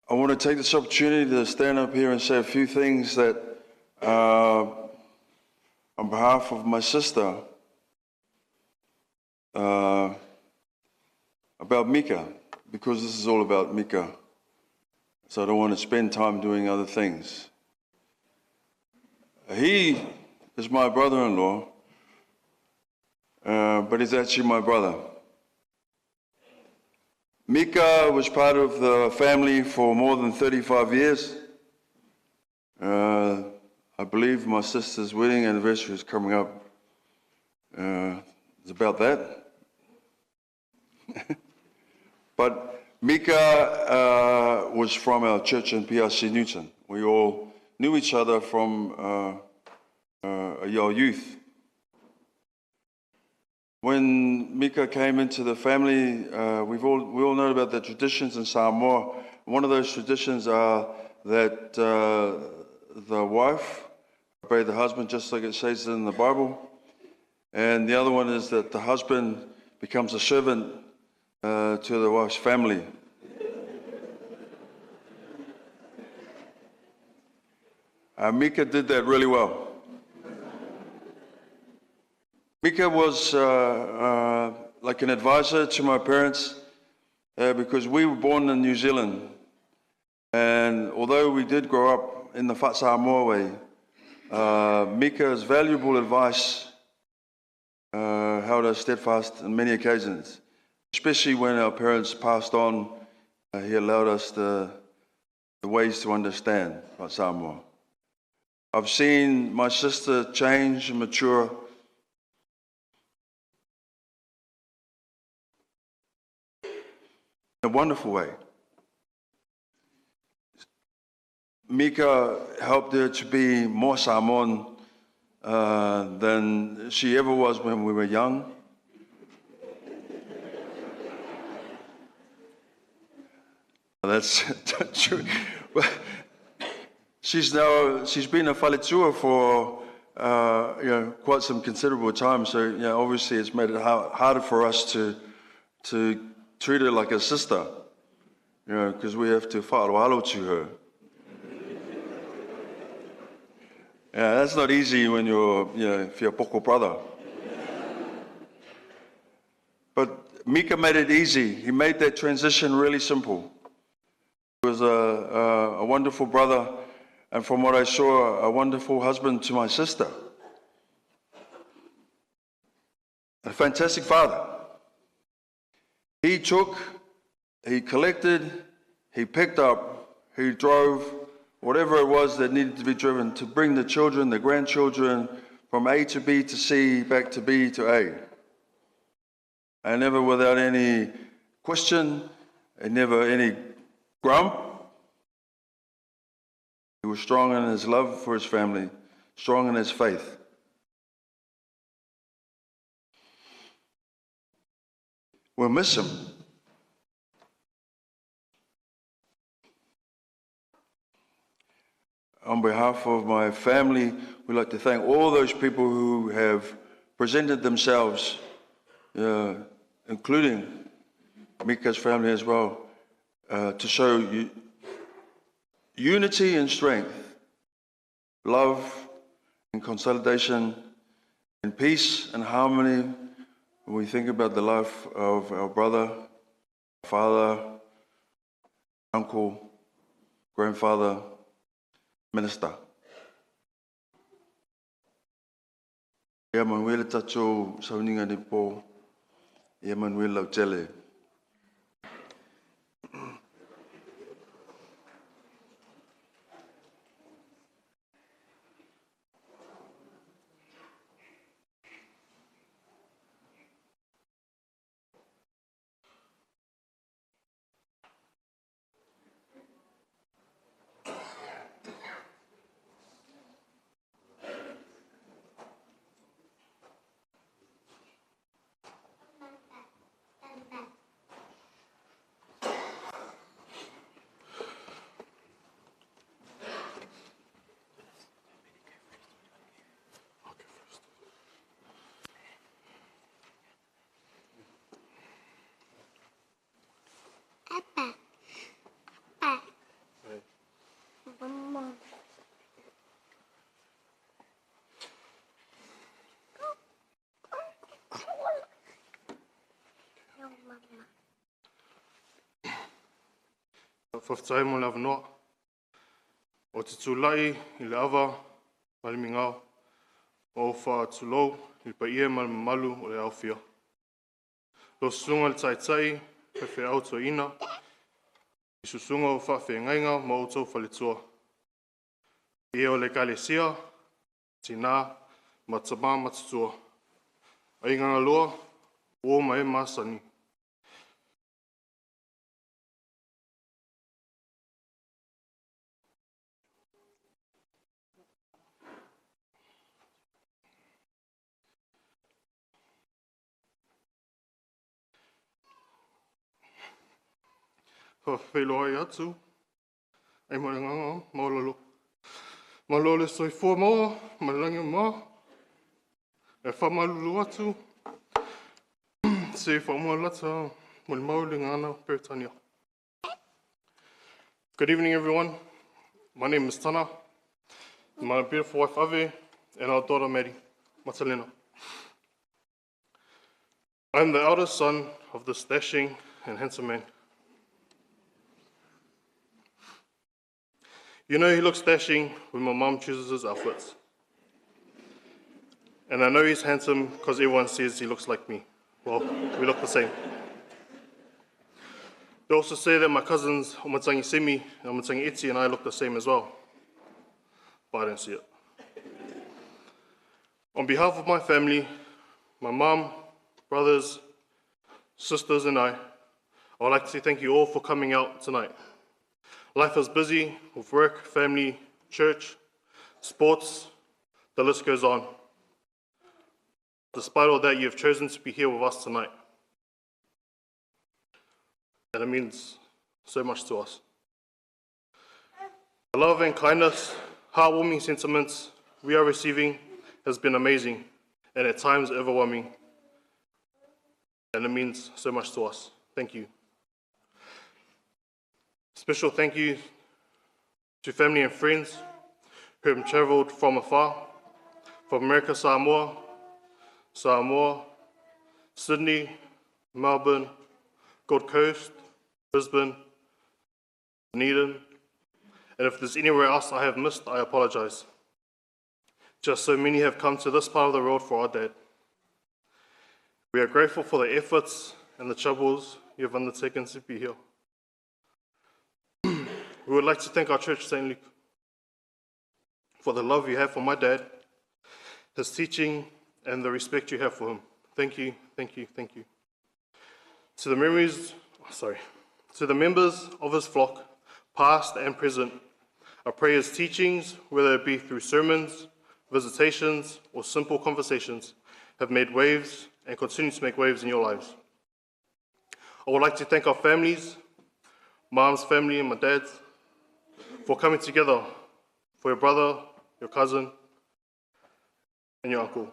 I want to take this opportunity to stand up here and say a few things that on behalf of my sister about Mika, because this is all about Mika, so I don't want to spend time doing other things. He is my brother-in-law, but he's actually my brother. Mika was part of the family for more than 35 years. I believe my sister's wedding anniversary is coming up. It's about that. But Mika was from our church in PRC Newton. We all knew each other from our youth. When Mika came into the family, we all know about the traditions in Samoa. One of those traditions are that the wife obey the husband, just like it says in the Bible. And the other one is that the husband becomes a servant to the wife's family. Mika did that really well. Mika was like an advisor to my parents because we were born in New Zealand. And although we did grow up in the Samoa way, Mika's valuable advice held us steadfast on many occasions, especially when our parents passed on. He allowed us the ways to understand about Samoa. I've seen my sister change and mature in a wonderful way. Mika helped her to be more Samoan than she ever was when we were young. That's true. she's been a whaletua for quite some considerable time. So obviously it's made it harder for us to treat her like a sister, because we have to whaaro to her. Yeah, that's not easy when you're if you're a poko brother. But Mika made it easy. He made that transition really simple. He was a wonderful brother, and from what I saw, a wonderful husband to my sister. A fantastic father. He took, he collected, he picked up, he drove, whatever it was that needed to be driven to bring the children, the grandchildren, from A to B to C, back to B to A. And never without any question, and never any grump. He was strong in his love for his family, strong in his faith. We'll miss him. On behalf of my family, we'd like to thank all those people who have presented themselves, including Mika's family as well, to show unity and strength, love and consolidation, and peace and harmony when we think about the life of our brother, father, uncle, grandfather, minister. Ia Manuel tatou sauninga ni po, ia Manuel lautele. Whaftai mo lava noa. O te tūlai I le awa malimi ngau. O wha tūlou I pa ia malu o le awhia. Lo sunga le tai pewhi auto ina. I susunga o whawhi ngainga ma o tau whaletua. Ia o le kalesia, tina, ma tama matutua. Ai nganga loa, o mai masani. Whawhelo ai atu, ai mo nganga, maololo. Malole soi fua moa, malangi moa, e whamalulu atu, se whamua lata, mo le mauli ngana Peritania. Good evening, everyone. My name is Tana, my beautiful wife Ave, and our daughter Mary, Matalena. I'm the eldest son of this dashing and handsome man. You know he looks dashing when my mom chooses his outfits. And I know he's handsome because everyone says he looks like me. Well, we look the same. They also say that my cousins, Omatangi Semi and Omatangi Iti, and I look the same as well. But I don't see it. On behalf of my family, my mom, brothers, sisters, and I would like to say thank you all for coming out tonight. Life is busy with work, family, church, sports, the list goes on. Despite all that, you have chosen to be here with us tonight. And it means so much to us. The love and kindness, heartwarming sentiments we are receiving has been amazing and at times overwhelming. And it means so much to us. Thank you. Special thank you to family and friends who have travelled from afar, from America, Samoa, Sydney, Melbourne, Gold Coast, Brisbane, Dunedin, and if there's anywhere else I have missed, I apologise. Just so many have come to this part of the world for our dad. We are grateful for the efforts and the troubles you have undertaken to be here. We would like to thank our church, St. Luke, for the love you have for my dad, his teaching, and the respect you have for him. Thank you, thank you, thank you. To the members of his flock, past and present, I pray his teachings, whether it be through sermons, visitations, or simple conversations, have made waves and continue to make waves in your lives. I would like to thank our families, Mom's family and my dad's, for coming together for your brother, your cousin, and your uncle.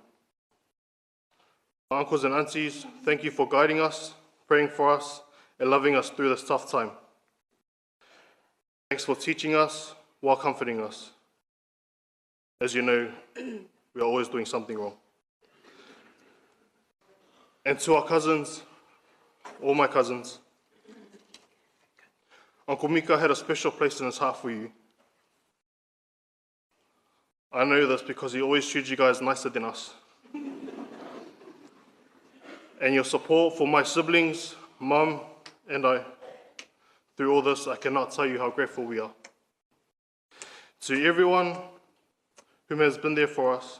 Our uncles and aunties, thank you for guiding us, praying for us, and loving us through this tough time. Thanks for teaching us while comforting us. As you know, we are always doing something wrong. And to our cousins, all my cousins, Uncle Mika had a special place in his heart for you. I know this because he always treats you guys nicer than us. And your support for my siblings, Mum, and I, through all this, I cannot tell you how grateful we are. To everyone whom has been there for us,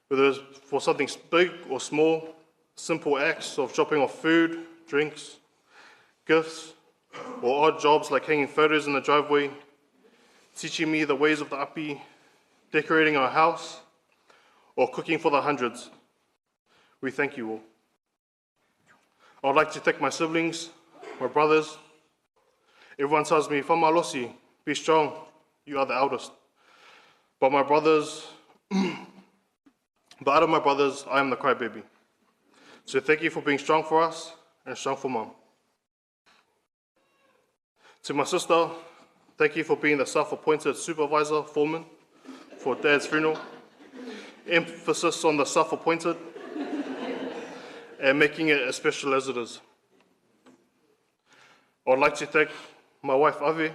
whether it's for something big or small, simple acts of dropping off food, drinks, gifts, or odd jobs like hanging photos in the driveway, teaching me the ways of the api, decorating our house, or cooking for the hundreds. We thank you all. I would like to thank my siblings, my brothers. Everyone tells me, "Whamalosi, be strong, you are the eldest." But out of my brothers, I am the crybaby. So thank you for being strong for us and strong for Mum. To my sister, thank you for being the self-appointed supervisor, foreman for Dad's funeral. Emphasis on the self-appointed and making it as special as it is. I would like to thank my wife, Ave,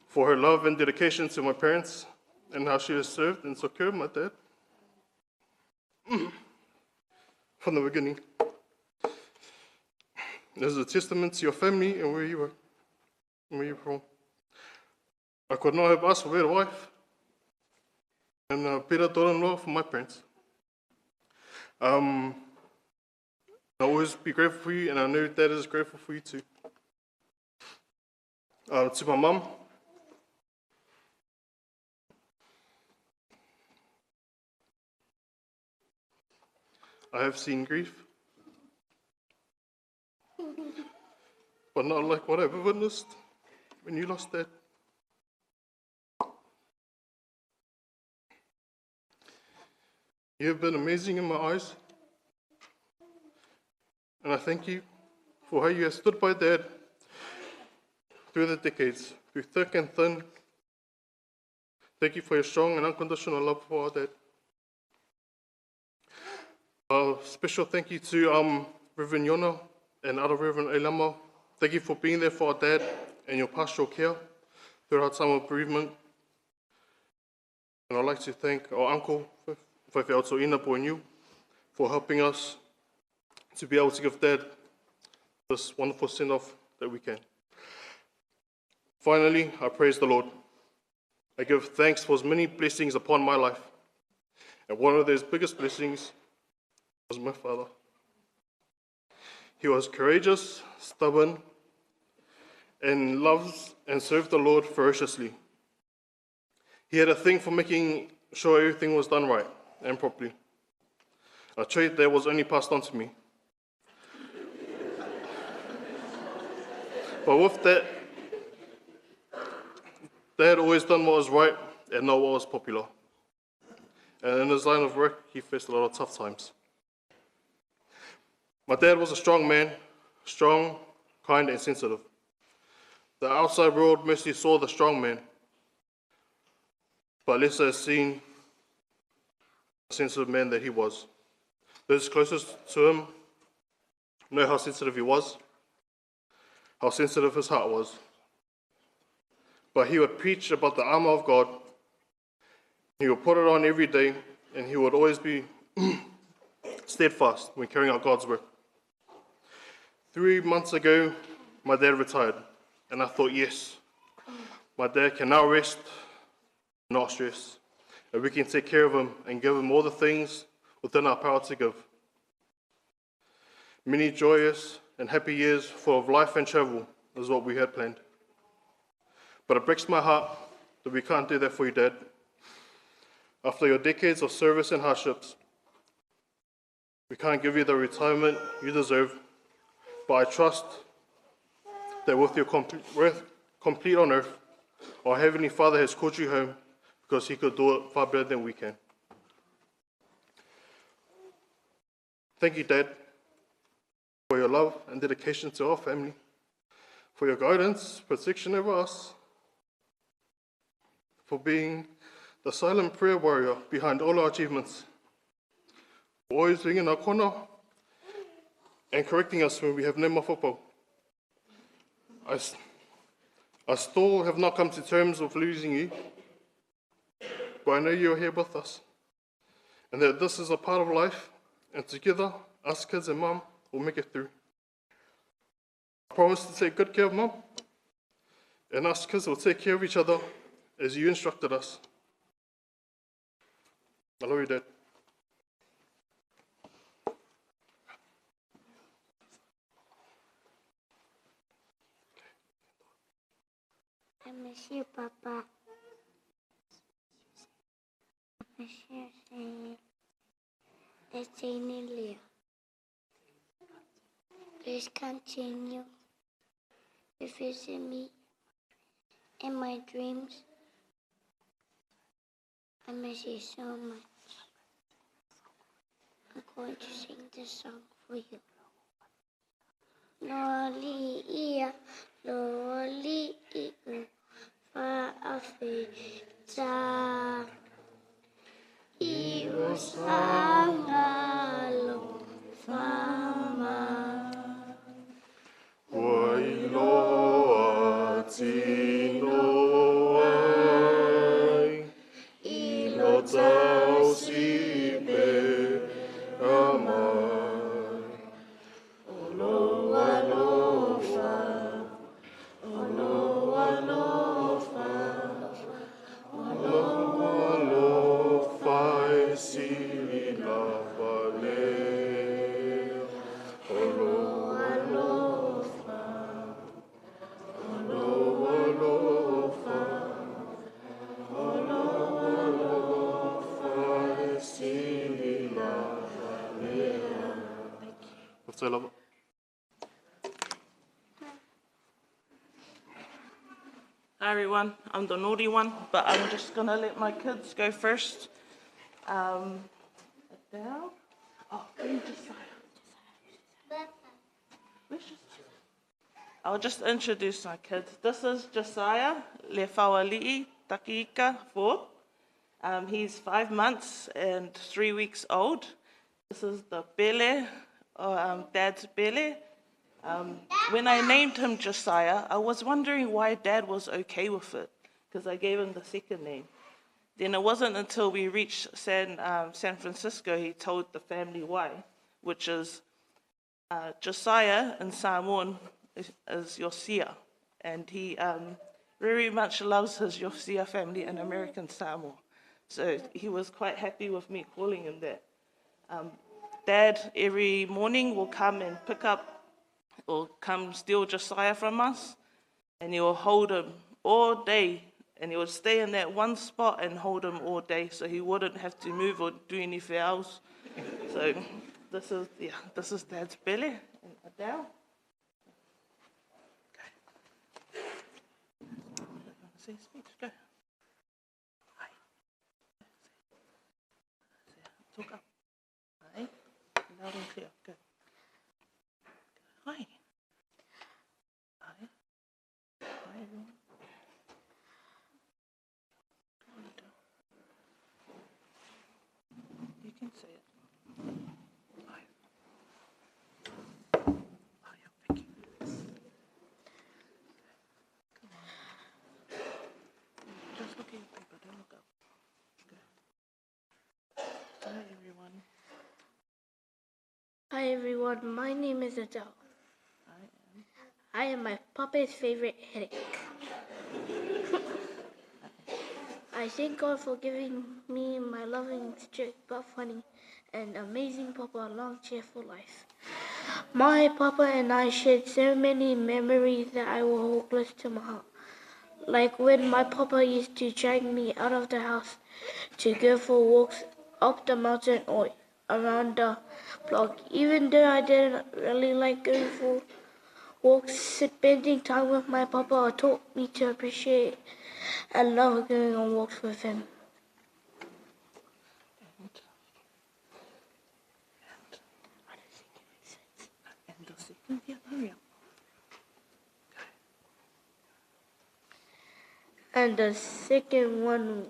for her love and dedication to my parents and how she has served and took care of my dad from the beginning. This is a testament to your family and where you are, and where you're from. I could not have asked for a better wife and a better daughter-in-law for my parents. I'll always be grateful for you, and I know Dad is grateful for you too. To my mum, I have seen grief, but not like what I've witnessed when you lost Dad. You have been amazing in my eyes, and I thank you for how you have stood by Dad through the decades, through thick and thin. Thank you for your strong and unconditional love for our Dad. A special thank you to Reverend Yona and other Reverend Elama. Thank you for being there for our Dad and your pastoral care through our time of bereavement. And I'd like to thank our uncle, Whaiwheautoina Poinu, for helping us to be able to give Dad this wonderful send-off that we can. Finally, I praise the Lord. I give thanks for his many blessings upon my life. And one of those biggest blessings was my father. He was courageous, stubborn, and loves and served the Lord ferociously. He had a thing for making sure everything was done right and properly, a trait that was only passed on to me. But with that, Dad always done what was right and not what was popular. And in his line of work, he faced a lot of tough times. My dad was a strong man, strong, kind, and sensitive. The outside world mostly saw the strong man, but less has seen the sensitive man that he was. Those closest to him know how sensitive he was, how sensitive his heart was. But he would preach about the armor of God. He would put it on every day, and he would always be steadfast when carrying out God's work. 3 months ago, my dad retired, and I thought, yes, my dad can now rest, not stress, and we can take care of him and give him all the things within our power to give. Many joyous and happy years full of life and travel is what we had planned. But it breaks my heart that we can't do that for you, Dad. After your decades of service and hardships, we can't give you the retirement you deserve, but I trust that with your complete on earth, our Heavenly Father has called you home because He could do it far better than we can. Thank you, Dad, for your love and dedication to our family, for your guidance, protection over us, for being the silent prayer warrior behind all our achievements, for always being in our corner and correcting us when we have no more football. I still have not come to terms with losing you, but I know you're here with us, and that this is a part of life, and together, us kids and Mum will make it through. I promise to take good care of Mum, and us kids will take care of each other as you instructed us. I love you, Dad. I miss you, Papa. I miss you, Senor. It's Leo. Please continue to visit me in my dreams. I miss you so much. I'm going to sing this song for you. Loli ia, loli iu, fa'afeta. Iu sangalo fama. Wailoa tino ai, ilo tau sipe amai. Oloa lofa, oloa lofa, oloa lofa e sili lava leo. Oloa lofa, oloa lofa, oloa lofa e sili lava leo. What's that, love? Hi everyone, I'm the naughty one, but I'm just gonna let my kids go first. Adele? Oh, where's Josiah? Where's Josiah? I'll just introduce my kids. This is Josiah, Le Whawali'i Takiika Ford. He's 5 months and 3 weeks old. This is the Bele, Dad's Bele. When I named him Josiah, I was wondering why Dad was okay with it, because I gave him the second name. Then it wasn't until we reached San Francisco he told the family why, which is Josiah in Samoan is Yosia, and he very much loves his Yosia family in American Samoa. So he was quite happy with me calling him that. Dad every morning will come and pick up or come steal Josiah from us, and he will hold him all day, and he would stay in that one spot and hold him all day, so he wouldn't have to move or do anything else. So this is Dad's belly. And Adele. say speech. Go. Hi. Talk up. Hi. Loud and clear. Go. Hi. Hi. Hi, everyone. You can say it. Hi. Hi, thank you. Come on. Just look at your paper, don't look up. Go. Hi, everyone. Hi everyone, my name is Adele. I am my papa's favorite headache. I thank God for giving me my loving, strict, but funny, and amazing papa a long, cheerful life. My papa and I shared so many memories that I will hold close to my heart. Like when my papa used to drag me out of the house to go for walks up the mountain or around the block. Even though I didn't really like going for walks, spending time with my papa taught me to appreciate and love going on walks with him. And the second, yeah, hurry up. And the second one,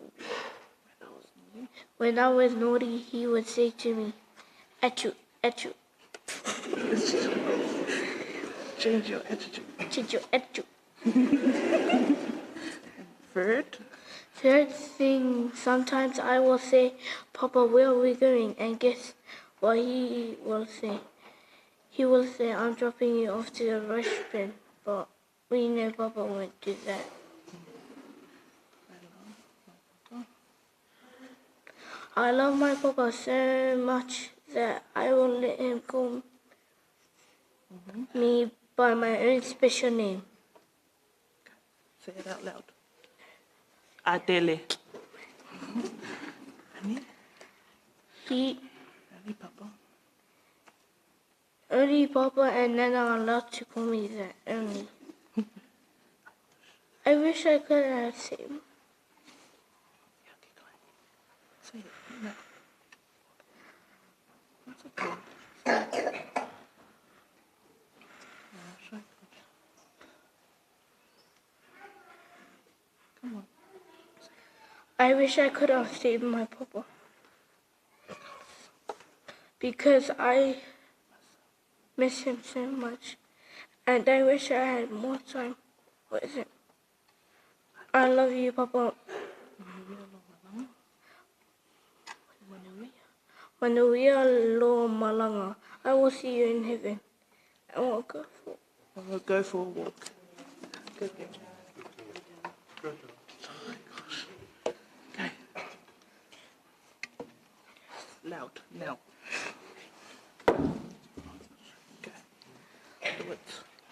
when I was naughty, he would say to me, "Achoo, achoo." Change your attitude. Change your attitude. Third, thing, sometimes I will say, "Papa, where are we going?" And guess what he will say? He will say, "I'm dropping you off to the restaurant." But we know Papa won't do that. I love my papa so much that I will let him call me by my own special name. say it out loud. Adele. Ani? He, Ani, Papa. only Papa and Nana are allowed to call me that, only. I wish I could have said. Yeah, keep going. Say it. No. That's okay. Say it. Come on. I wish I could have saved my papa. Because I miss him so much. And I wish I had more time with him. I love you, Papa. Manuia lo malanga. I will see you in heaven. And we'll go for a walk. Good girl. Okay. Loud, now. Okay. Do it.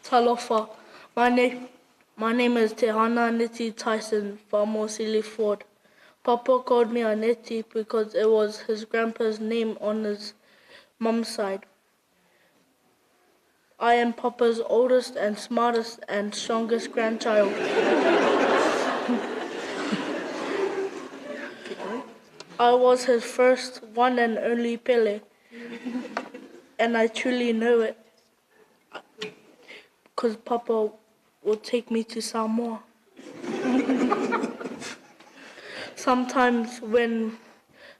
Talofa. My name is Te Hana Niti Tyson Famosili Ford. Papa called me Aneti because it was his grandpa's name on his mum's side. I am Papa's oldest and smartest and strongest grandchild. I was his first, one and only Pele. And I truly know it. Because Papa will take me to Samoa. Sometimes when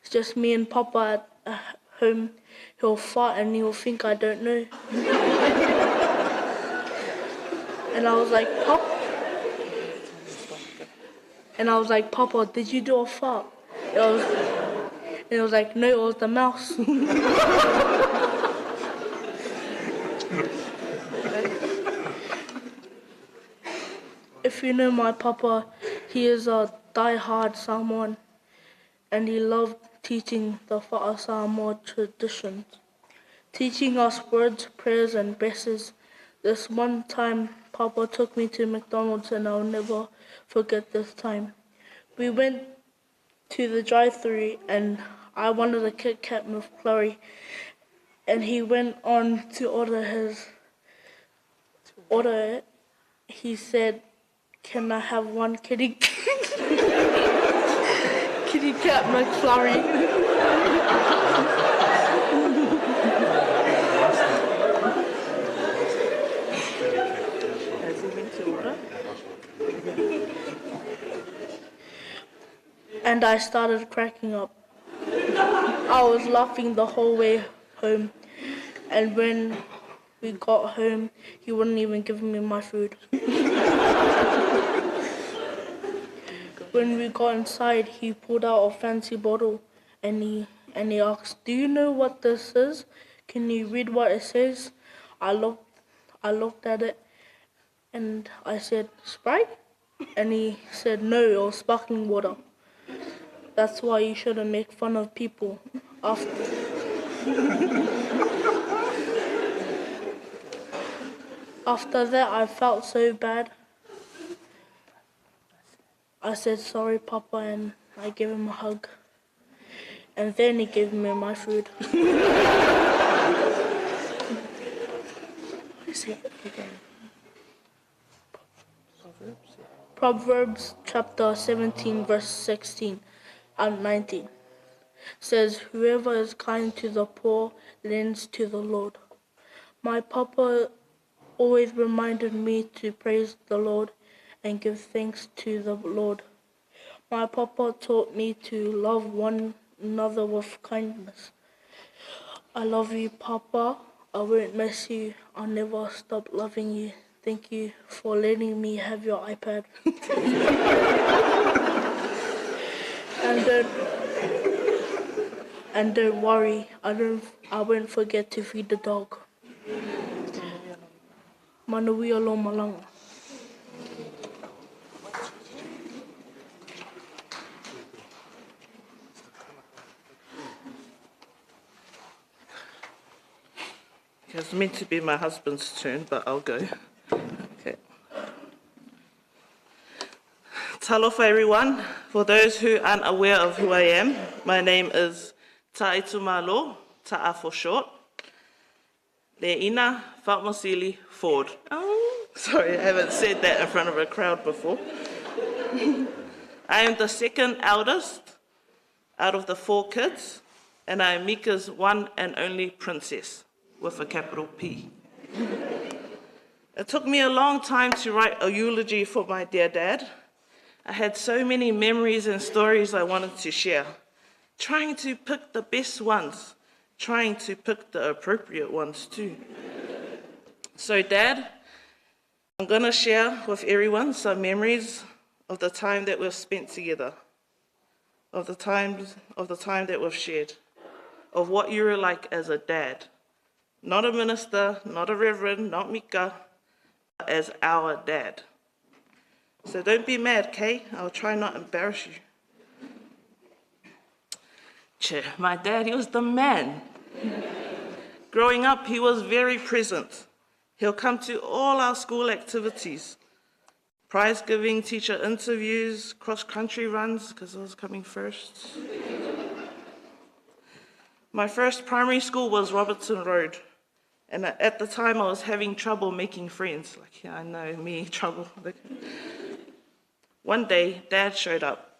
it's just me and Papa at home, he'll fart and he'll think I don't know. And I was like, Papa, did you do a fart? It was like, no, it was the mouse. If you know my Papa, he is a die-hard Samoan, and he loved teaching the Fa'a Samoa traditions, teaching us words, prayers, and blessings. This one time, Papa took me to McDonald's, and I'll never forget this time. We went to the drive-thru, and I wanted a Kit Kat McFlurry, and he went on to order his order. He said, can I have one kitty kitty cat McFlurry? And I started cracking up. I was laughing the whole way home, and when we got home, he wouldn't even give me my food. When we got inside, he pulled out a fancy bottle, and he asked, "Do you know what this is? Can you read what it says?" I looked at it, and I said, "Sprite?" And he said, "No, it was sparkling water. That's why you shouldn't make fun of people." After that, I felt so bad. I said, "Sorry, Papa," and I gave him a hug. And then he gave me my food. What is it again? Proverbs chapter 17, verse 16 and 19 says, "Whoever is kind to the poor lends to the Lord." My papa always reminded me to praise the Lord and give thanks to the Lord. My papa taught me to love one another with kindness. I love you, Papa. I won't miss you. I'll never stop loving you. Thank you for letting me have your iPad. And don't worry, I won't forget to feed the dog. Manuia lo malanga. It's meant to be my husband's turn, but I'll go. Okay. Talofa everyone. For those who aren't aware of who I am, my name is Ta'itumalo, Ta'a for short. Le'ina Fatmasili Ford. Oh, sorry, I haven't said that in front of a crowd before. I am the second eldest out of the 4 kids, and I am Mika's one and only princess, with a capital P. It took me a long time to write a eulogy for my dear dad. I had so many memories and stories I wanted to share, trying to pick the best ones, trying to pick the appropriate ones too. So Dad, I'm gonna share with everyone some memories of the time that we've spent together, of the time that we've shared, of what you were like as a dad. Not a minister, not a reverend, not Mika, but as our dad. So don't be mad, Kay. I'll try not to embarrass you. Che, my dad, he was the man. Growing up, he was very present. He'll come to all our school activities, prize giving, teacher interviews, cross-country runs, because I was coming first. My first primary school was Robertson Road. And at the time, I was having trouble making friends. Like, yeah, I know, me, trouble. One day, Dad showed up.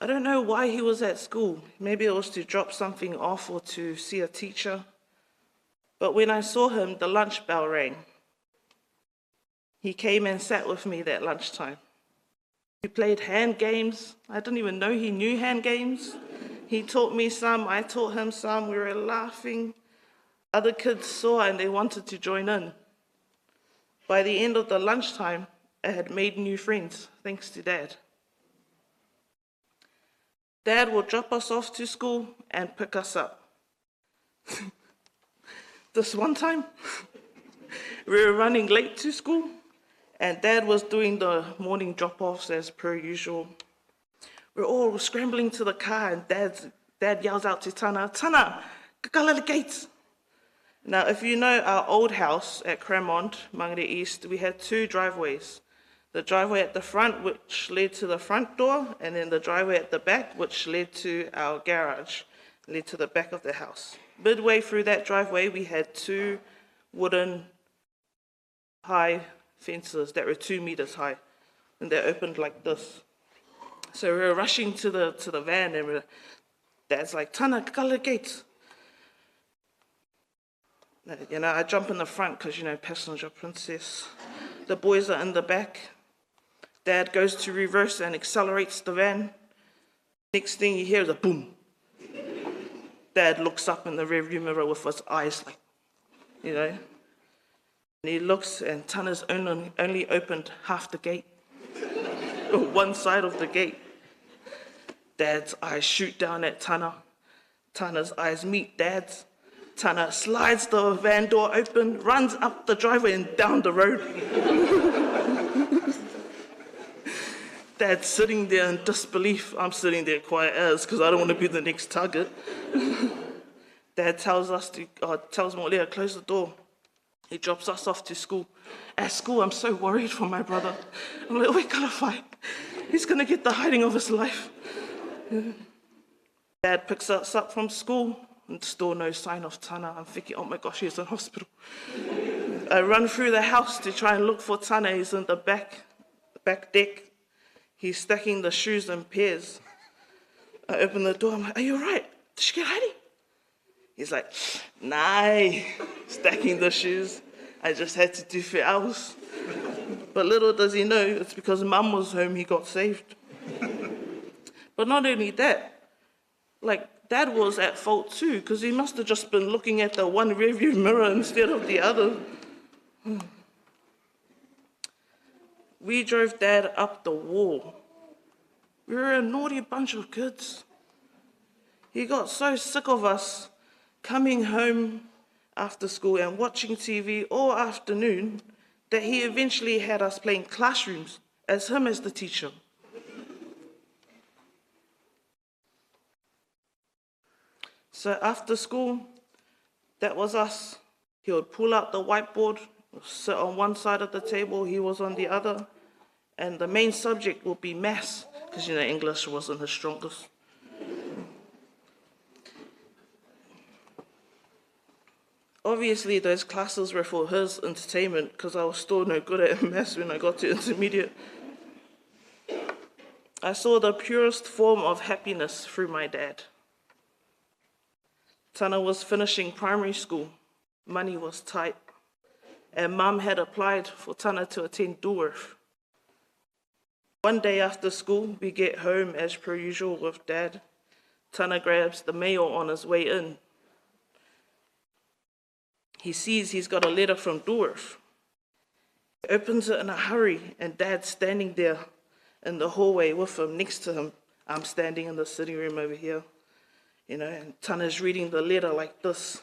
I don't know why he was at school. Maybe it was to drop something off or to see a teacher. But when I saw him, the lunch bell rang. He came and sat with me that lunchtime. We played hand games. I didn't even know he knew hand games. He taught me some, I taught him some. We were laughing. Other kids saw and they wanted to join in. By the end of the lunchtime, I had made new friends, thanks to Dad. Dad would drop us off to school and pick us up. This one time, we were running late to school, and Dad was doing the morning drop-offs as per usual. We're all scrambling to the car, and Dad yells out to Tana, "Tana, kakala the gates." Now, if you know our old house at Cremont, Mangere East, we had 2 driveways. The driveway at the front, which led to the front door, and then the driveway at the back, which led to our garage, led to the back of the house. Midway through that driveway, we had 2 wooden high fences that were 2 meters high. and they're opened like this. So we were rushing to the van, and Dad's like, Tana, kala gates. You know, I jump in the front because, you know, passenger princess. The boys are in the back. Dad goes to reverse and accelerates the van. Next thing you hear is a boom. Dad looks up in the rearview mirror with his eyes like, you know. And he looks, and Tana's only opened half the gate. Or one side of the gate. Dad's eyes shoot down at Tana. Tana's eyes meet Dad's. Tana slides the van door open, runs up the driveway and down the road. Dad's sitting there in disbelief. I'm sitting there quiet as, because I don't want to be the next target. Dad tells Molea, close the door. He drops us off to school. At school, I'm so worried for my brother. I'm like, oi, kalawhai. He's going to get the hiding of his life. Dad picks us up from school, and still no sign of Tana. I'm thinking, oh my gosh, he's in hospital. I run through the house to try and look for Tana. He's in the back deck. He's stacking the shoes in pairs. I open the door. I'm like, are you all right? Did she get hiding? He's like, nah, stacking the shoes. I just had to do 3 hours. But little does he know, it's because Mum was home, he got saved. But not only that, like, Dad was at fault too, because he must have just been looking at the one rearview mirror instead of the other. We drove Dad up the wall. We were a naughty bunch of kids. He got so sick of us coming home after school and watching TV all afternoon that he eventually had us playing classrooms as him as the teacher. So after school, that was us. He would pull out the whiteboard, sit on one side of the table, he was on the other, and the main subject would be maths, because, you know, English wasn't his strongest. Obviously, those classes were for his entertainment, because I was still no good at maths when I got to intermediate. I saw the purest form of happiness through my dad. Tana was finishing primary school. Money was tight. And Mum had applied for Tana to attend Duluth. One day after school, we get home as per usual with Dad. Tana grabs the mail on his way in. He sees he's got a letter from Duluth. He opens it in a hurry, and Dad's standing there in the hallway with him, next to him. I'm standing in the sitting room over here. You know, and Tana's reading the letter like this,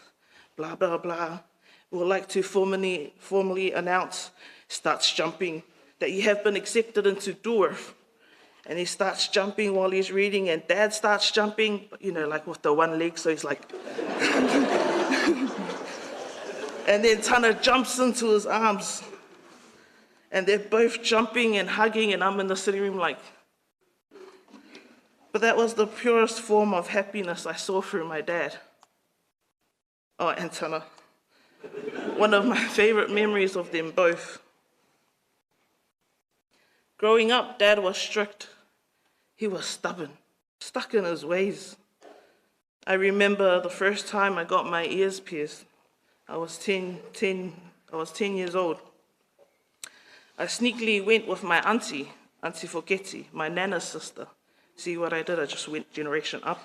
blah, blah, blah. We'd like to formally announce, starts jumping, that you have been accepted into Duluth. And he starts jumping while he's reading, and Dad starts jumping, you know, like with the one leg, so he's like... And then Tana jumps into his arms. And they're both jumping and hugging, and I'm in the sitting room like... But that was the purest form of happiness I saw through my dad. Oh, and Tana. One of my favorite memories of them both. Growing up, Dad was strict. He was stubborn, stuck in his ways. I remember the first time I got my ears pierced. I was 10 years old. I sneakily went with my auntie Foketi, my nana's sister. See what I did? I just went generation up.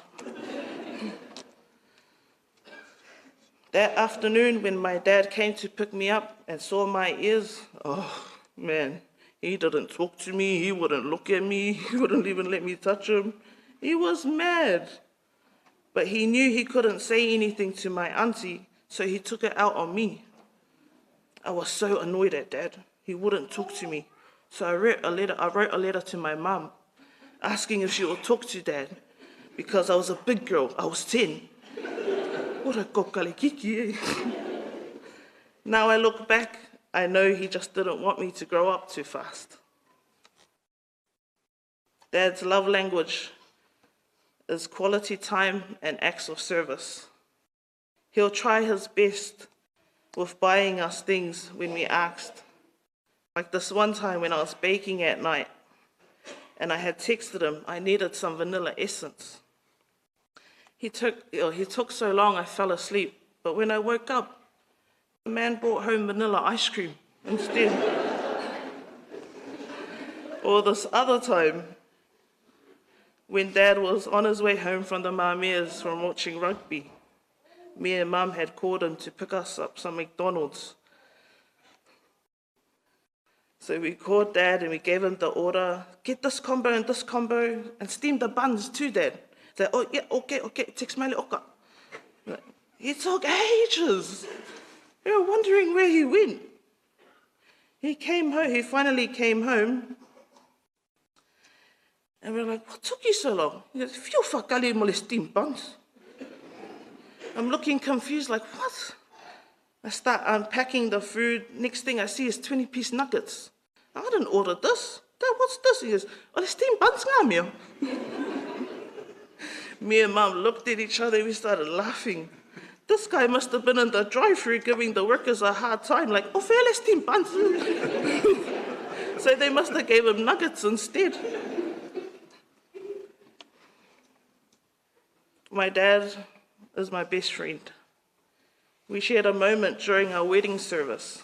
That afternoon, when my dad came to pick me up and saw my ears, oh man, he didn't talk to me, he wouldn't look at me, he wouldn't even let me touch him. He was mad. But he knew he couldn't say anything to my auntie, so he took it out on me. I was so annoyed at Dad. He wouldn't talk to me. So I wrote a letter to my mum, asking if she would talk to Dad, because I was a big girl. I was 10. What a kokalekiki, eh? Now I look back, I know he just didn't want me to grow up too fast. Dad's love language is quality time and acts of service. He'll try his best with buying us things when we asked. Like this one time when I was baking at night and I had texted him I needed some vanilla essence. He took so long I fell asleep, but when I woke up, the man brought home vanilla ice cream instead. Or this other time, when Dad was on his way home from the Māmeas from watching rugby, me and Mum had called him to pick us up some McDonald's. So we called Dad and we gave him the order, get this combo, and steam the buns too, Dad. Said, oh yeah, okay, takes my oka. It took ages. We were wondering where he went. He finally came home. And we were like, what took you so long? He goes, "Fiu whakali mo le steam buns." I'm looking confused, like, what? I start unpacking the food. Next thing I see is 20-piece nuggets. I didn't order this. Dad, what's this? He goes, oh, the steam buns ngā mea. Me and Mum looked at each other, we started laughing. This guy must have been in the drive-thru giving the workers a hard time, like, oh, fair, let's steam buns. So they must have gave him nuggets instead. My dad is my best friend. We shared a moment during our wedding service.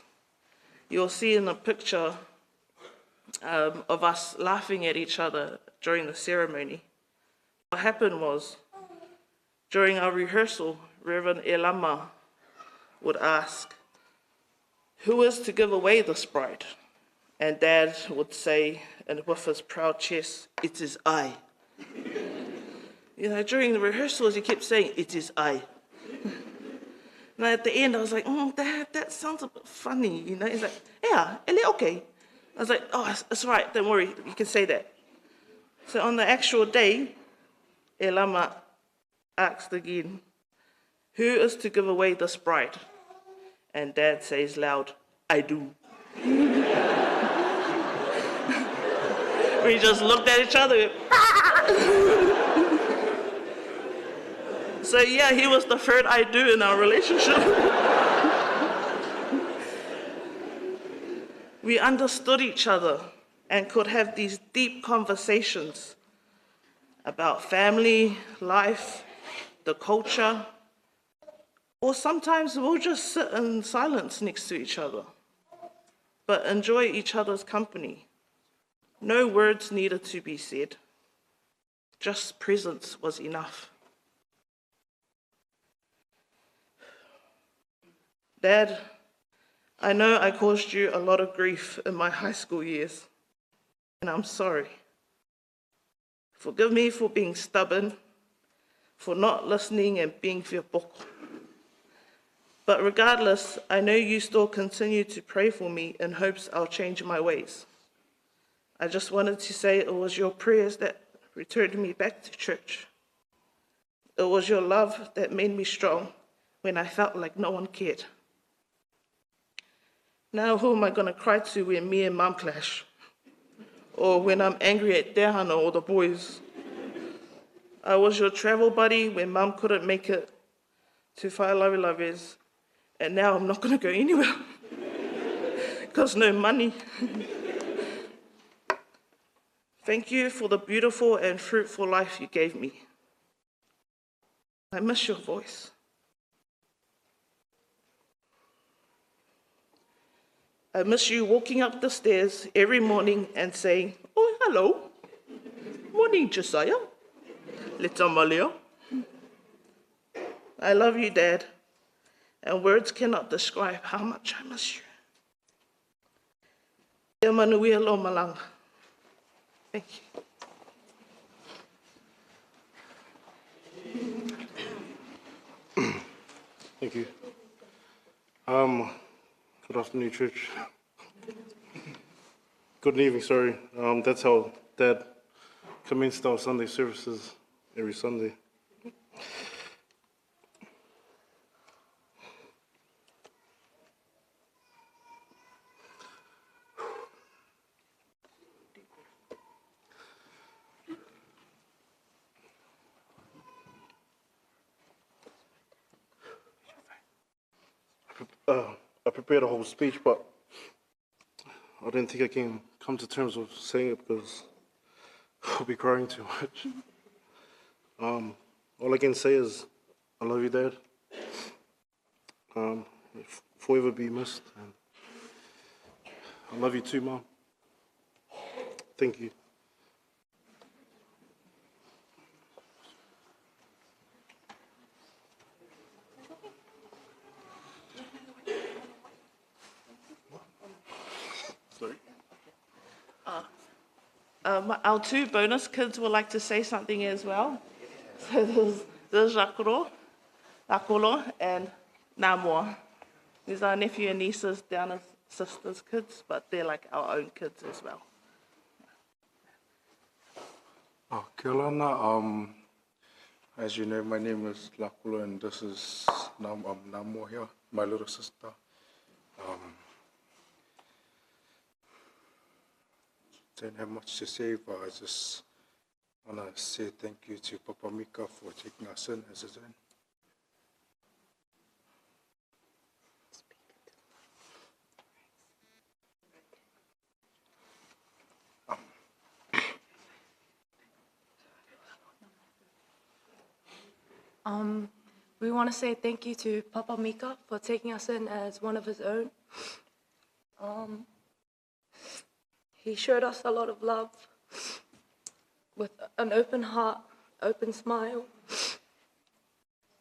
You'll see in the picture of us laughing at each other during the ceremony. What happened was, during our rehearsal, Reverend Elama would ask, who is to give away this bride? And Dad would say, and with his proud chest, it is I. You know, during the rehearsals, he kept saying, it is I. And at the end, I was like, Dad, that sounds a bit funny. You know, he's like, yeah, okay. I was like, oh, it's all right, don't worry, you can say that. So on the actual day, Elama asked again, who is to give away this bride? And Dad says loud, I do. We just looked at each other. So yeah, he was the third I do in our relationship. We understood each other and could have these deep conversations about family, life, the culture, or sometimes we'll just sit in silence next to each other, but enjoy each other's company. No words needed to be said. Just presence was enough. Dad, I know I caused you a lot of grief in my high school years, and I'm sorry. Forgive me for being stubborn, for not listening and being whiapoko. But regardless, I know you still continue to pray for me in hopes I'll change my ways. I just wanted to say it was your prayers that returned me back to church. It was your love that made me strong when I felt like no one cared. Now who am I going to cry to when me and Mum clash? Or when I'm angry at Dehana or the boys? I was your travel buddy when Mum couldn't make it to Whailawilawi's, and now I'm not going to go anywhere because no money. Thank you for the beautiful and fruitful life you gave me. I miss your voice. I miss you walking up the stairs every morning and saying, oh, hello. Morning, Josiah. Little Malia. I love you, Dad, and words cannot describe how much I miss you. Te manuia lo malanga. Thank you. Thank you. Good afternoon, church. Good evening, sorry. That's how Dad commenced our Sunday services every Sunday. I prepared a whole speech, but I didn't think I can come to terms with saying it because I'll be crying too much. All I can say is, I love you, Dad. Forever be missed. And I love you too, Mom. Thank you. Sorry. Our two bonus kids would like to say something as well. So there's Rakuro, and Namor. These are nephew and nieces down as sisters' kids, but they're like our own kids as well. Kia ora ana, as you know, my name is Lakula and this is Namor here, my little sister. Don't have much to say, but I just want to say thank you to Papa Mika for taking us in as his own. We want to say thank you to Papa Mika for taking us in as one of his own. He showed us a lot of love with an open heart, open smile,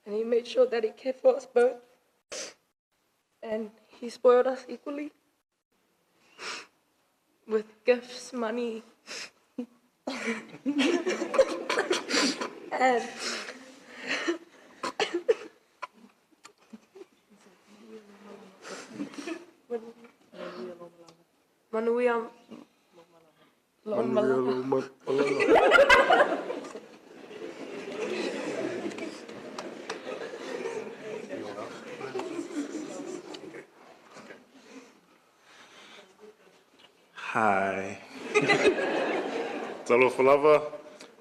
and he made sure that he cared for us both, and he spoiled us equally with gifts, money, and Manuia Hi. Talo Falava.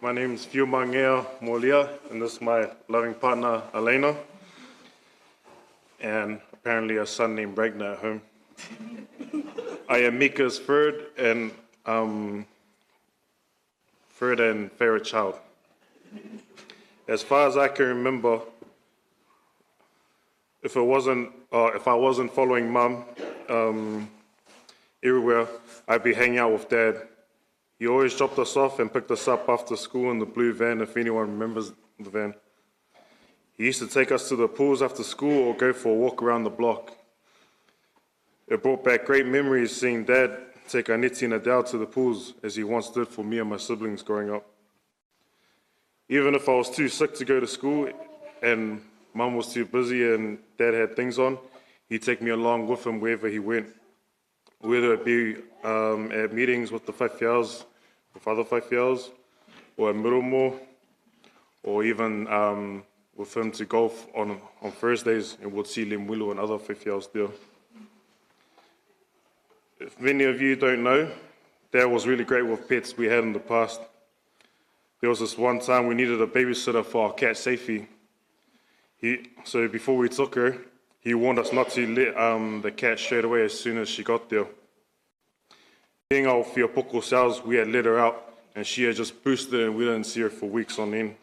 My name is Fiumangea Molia, and this is my loving partner, Elena. And apparently a son named Ragnar at home. I am Mika's third and favorite child. As far as I can remember, if I wasn't following Mum everywhere, I'd be hanging out with Dad. He always dropped us off and picked us up after school in the blue van, if anyone remembers the van. He used to take us to the pools after school or go for a walk around the block. It brought back great memories seeing Dad take Aniti and Adele to the pools as he once did for me and my siblings growing up. Even if I was too sick to go to school and Mum was too busy and Dad had things on, he'd take me along with him wherever he went. Whether it be at meetings with the whaiwhiaus, with other whaiwhiaus, or at Miromo, or even with him to golf on Thursdays, and we'd see Lemuelu and other whaiwhiaus there. If many of you don't know, Dad was really great with pets we had in the past. There was this one time we needed a babysitter for our cat, Safey. So before we took her, he warned us not to let the cat straight away as soon as she got there. Being our whiapoko cells, we had let her out, and she had just boosted and we didn't see her for weeks on end.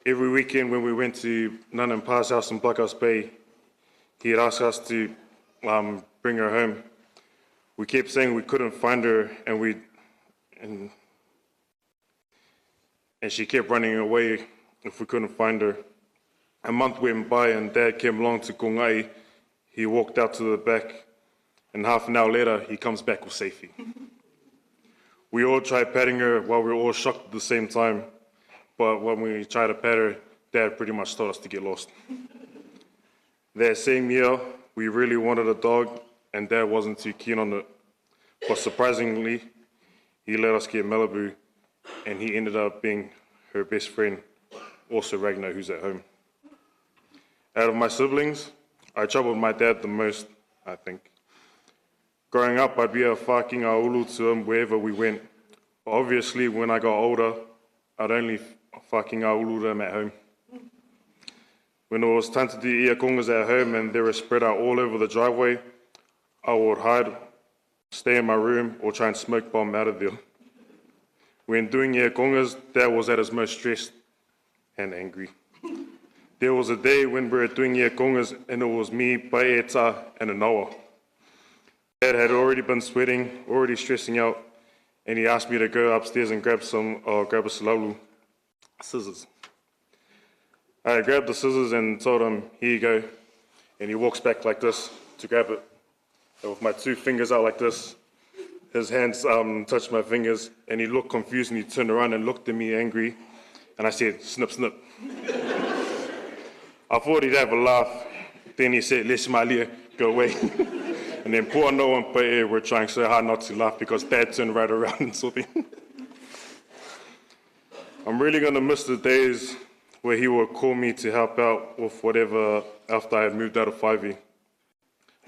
Every weekend when we went to Nan and Pa's house in Blackhouse Bay, he'd ask us to bring her home. We kept saying we couldn't find her, and she kept running away if we couldn't find her. A month went by and Dad came along to Kongai. He walked out to the back, and half an hour later, he comes back with Safey. We all tried patting her while we were all shocked at the same time, but when we tried to pat her, Dad pretty much told us to get lost. That same year, we really wanted a dog, and Dad wasn't too keen on it. But surprisingly, he let us get Malibu, and he ended up being her best friend, also Ragnar, who's at home. Out of my siblings, I troubled my dad the most, I think. Growing up, I'd be a whākinga ulu to him wherever we went. But obviously, when I got older, I'd only whākinga ulu to him at home. When it was time to do iakongas at home and they were spread out all over the driveway, I would hide, stay in my room, or try and smoke bomb out of there. When doing Ia Kongas, Dad was at his most stressed and angry. There was a day when we were doing Ia Kongas and it was me, Paeta, and Anoa. Dad had already been sweating, already stressing out, and he asked me to go upstairs and grab a salalu scissors. I grabbed the scissors and told him, here you go. And he walks back like this to grab it. And with my 2 fingers out like this, his hands touched my fingers, and he looked confused, and he turned around and looked at me angry. And I said, snip, snip. I thought he'd have a laugh. Then he said, let's Malia, go away. And then poor Noah and Pae were trying so hard not to laugh because Dad turned right around and saw me. I'm really going to miss the days where he would call me to help out with whatever after I had moved out of 5E.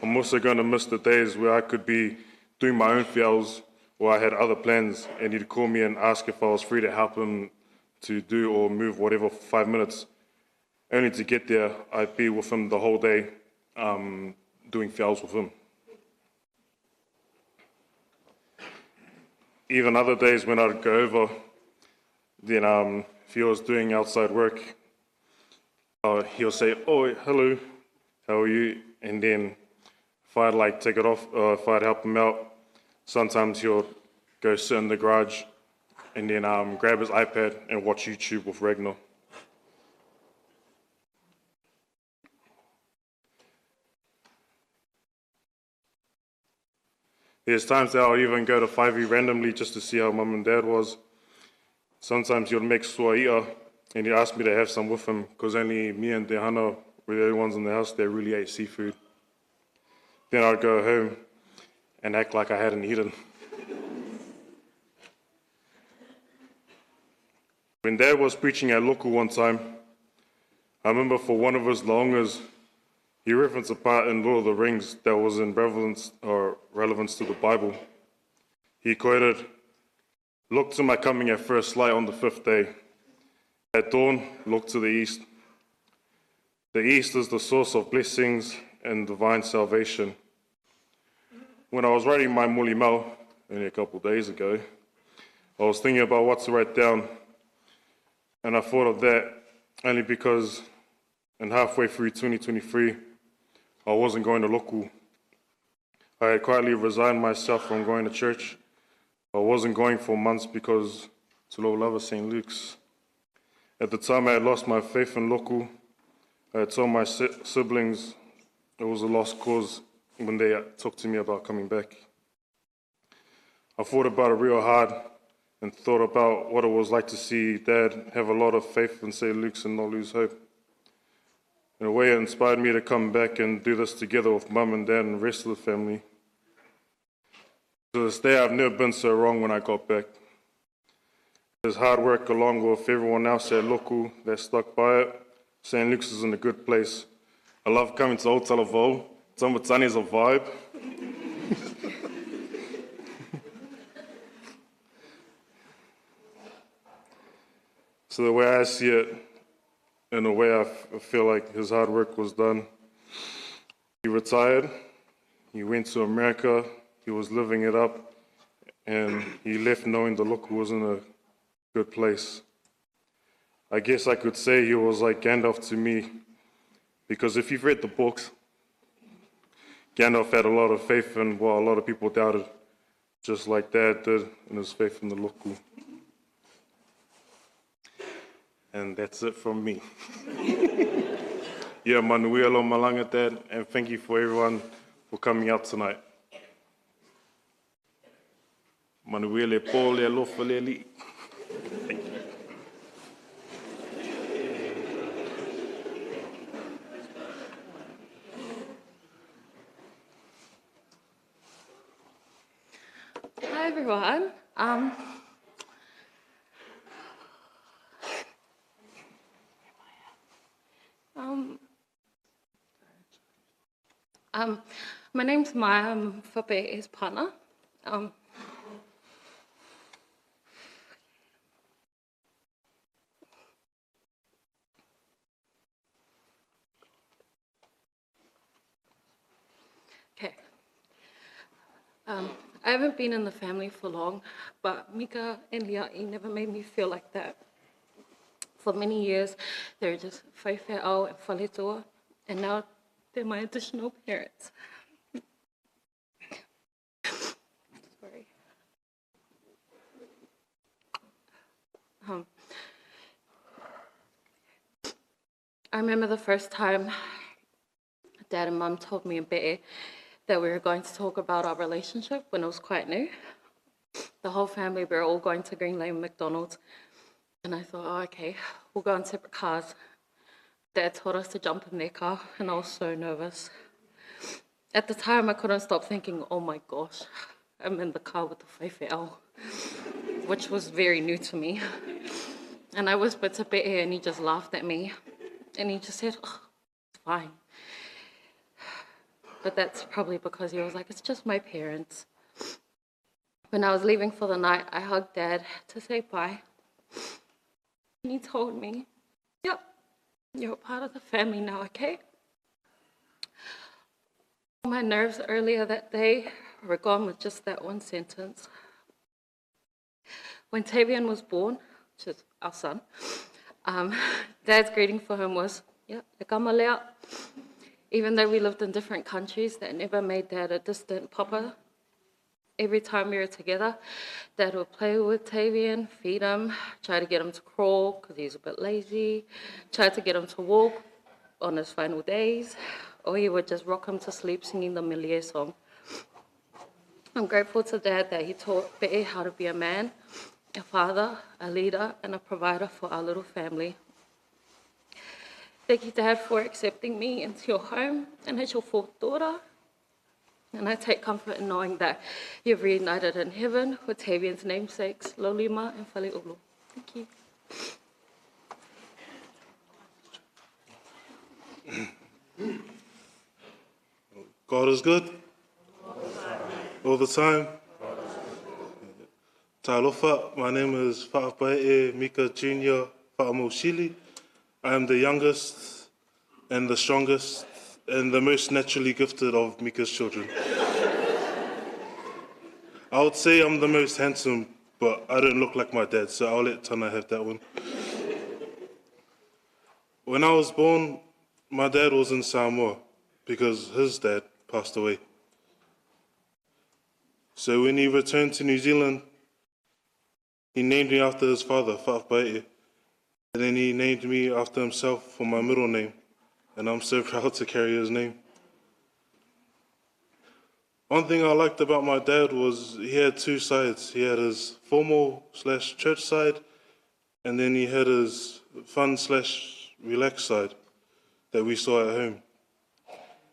I'm also going to miss the days where I could be doing my own fields or I had other plans and he'd call me and ask if I was free to help him to do or move whatever for 5 minutes. Only to get there, I'd be with him the whole day doing fields with him. Even other days when I'd go over, then if he was doing outside work, he'll say, oh, hello, how are you? And then if I'd take it off, if I'd help him out, sometimes he'll go sit in the garage and then grab his iPad and watch YouTube with Ragnar. There's times that I'll even go to 5E randomly just to see how Mum and Dad was. Sometimes he'll make suaia and he'll ask me to have some with him because only me and Dehana were the only ones in the house that really ate seafood. Then I'd go home and act like I hadn't eaten. When Dad was preaching at Loku one time, I remember for one of his longers, he referenced a part in Lord of the Rings that was in relevance to the Bible. He quoted, "Look to my coming at first light on the 5th day. At dawn, look to the east. The east is the source of blessings and divine salvation." When I was writing my muli mau, only a couple of days ago, I was thinking about what to write down, and I thought of that only because in halfway through 2023, I wasn't going to Loku. I had quietly resigned myself from going to church. I wasn't going for months because to love St. Luke's. At the time I had lost my faith in Loku, I had told my siblings it was a lost cause when they talked to me about coming back. I thought about it real hard and thought about what it was like to see Dad have a lot of faith in St. Luke's and not lose hope. In a way, it inspired me to come back and do this together with Mum and Dad and the rest of the family. To this day, I've never been so wrong when I got back. There's hard work along with everyone else at Loku that stuck by it. St. Luke's is in a good place. I love coming to Old Talavau. Tambatani is a vibe. So the way I see it, in a way I feel like his hard work was done. He retired, he went to America, he was living it up, and he left knowing the Loku was in a good place. I guess I could say he was like Gandalf to me, because if you've read the books, Gandalf had a lot of faith in what a lot of people doubted, just like Dad did in his faith in the Loku. And that's it from me. Yeah, manuelo malanga, Dad, and thank you for everyone for coming out tonight. Manuele pole alofaleli. Thank you. Hi everyone. My name's Maya. I'm Fape is Pana. Okay. I haven't been in the family for long, but Mika and Lia'i never made me feel like that. For many years, they were just whaiwheau and whaletoa, and now they're my additional parents. Sorry. I remember the first time Dad and Mum told me in Be'e that we were going to talk about our relationship when it was quite new. The whole family, we were all going to Green Lane McDonald's. And I thought, oh, okay, we'll go in separate cars. Dad told us to jump in their car, and I was so nervous. At the time, I couldn't stop thinking, oh my gosh, I'm in the car with the whaiwheau, which was very new to me. And I whispered to Be'e, and he just laughed at me. And he just said, oh, it's fine. But that's probably because he was like, it's just my parents. When I was leaving for the night, I hugged Dad to say bye. And he told me, yep, you're a part of the family now, okay? My nerves earlier that day were gone with just that one sentence. When Tavian was born, which is our son, Dad's greeting for him was, yep, e kamalea. Even though we lived in different countries, that never made Dad a distant papa. Every time we were together, Dad would play with Tavian, feed him, try to get him to crawl because he's a bit lazy, try to get him to walk on his final days, or he would just rock him to sleep singing the Milie song. I'm grateful to Dad that he taught Be'e how to be a man, a father, a leader, and a provider for our little family. Thank you, Dad, for accepting me into your home and as your fourth daughter. And I take comfort in knowing that you've reunited in heaven with Tavian's namesakes, Lolima and Faleulu. Thank you. God is good. All the time. Talofa, my name is Whaapae Mika Jr. Whaamoshili. I am the youngest and the strongest and the most naturally gifted of Mika's children. I would say I'm the most handsome, but I don't look like my dad, so I'll let Tana have that one. When I was born, my dad was in Samoa because his dad passed away. So when he returned to New Zealand, he named me after his father, Whaapae. And then he named me after himself for my middle name, and I'm so proud to carry his name. One thing I liked about my dad was he had two sides. He had his formal/church side, and then he had his fun/relaxed side that we saw at home.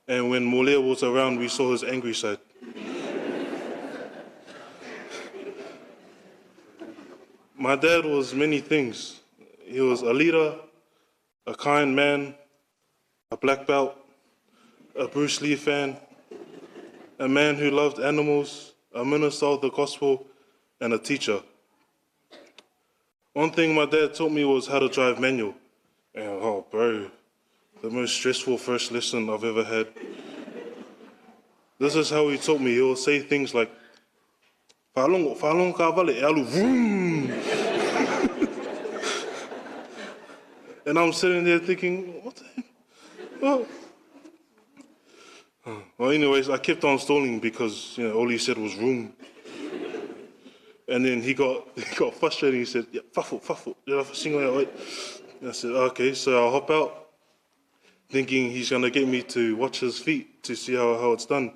And when Molea was around, we saw his angry side. My dad was many things. He was a leader, a kind man, a black belt, a Bruce Lee fan, a man who loved animals, a minister of the gospel, and a teacher. One thing my dad taught me was how to drive manual. And oh, bro, the most stressful first lesson I've ever had. This is how he taught me. He will say things like, "Whalong ka vale e alu vroom." And I'm sitting there thinking, what the heck? Oh. Well, anyways, I kept on stalling because all he said was room. And then he got frustrated. He said, yeah, fafu. I said, okay, so I'll hop out, thinking he's going to get me to watch his feet to see how it's done.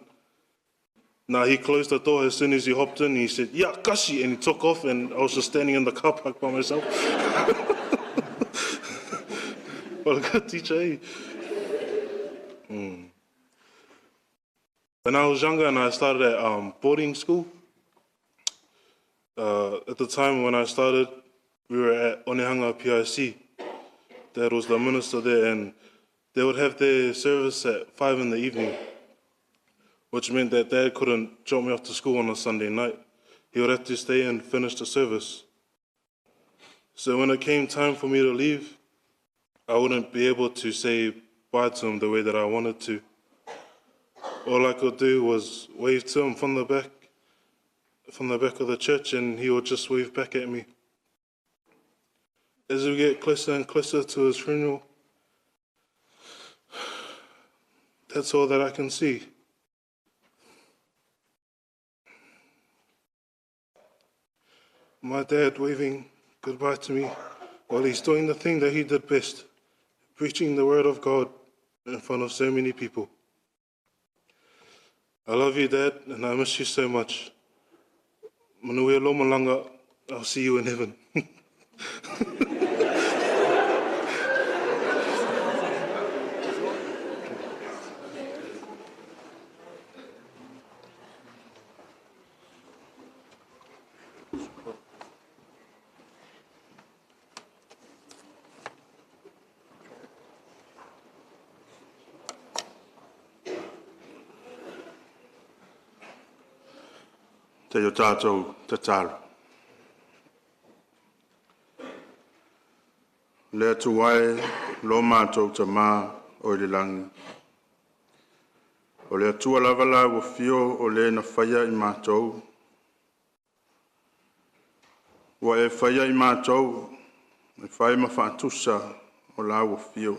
Now, he closed the door as soon as he hopped in. He said, yeah, kashi, and he took off, and I was just standing in the car park by myself. What a good teacher, eh? When I was younger and I started at boarding school, at the time when I started, we were at Onehanga PIC. Dad was the minister there, and they would have their service at 5 in the evening, which meant that Dad couldn't drop me off to school on a Sunday night. He would have to stay and finish the service. So when it came time for me to leave, I wouldn't be able to say bye to him the way that I wanted to. All I could do was wave to him from the back from the back of the church and he would just wave back at me. As we get closer and closer to his funeral, that's all that I can see. My dad waving goodbye to me while he's doing the thing that he did best, preaching the word of God in front of so many people. I love you, Dad, and I miss you so much. Manuia lomalanga, I'll see you in heaven. Te o tātou te tāru. Le atu wai lo mātou te mā o le langi. O le atua lavala o fio o le na whaia I mātou. Wa e whaia I mātou, e whai ma whaatusa o la o fio.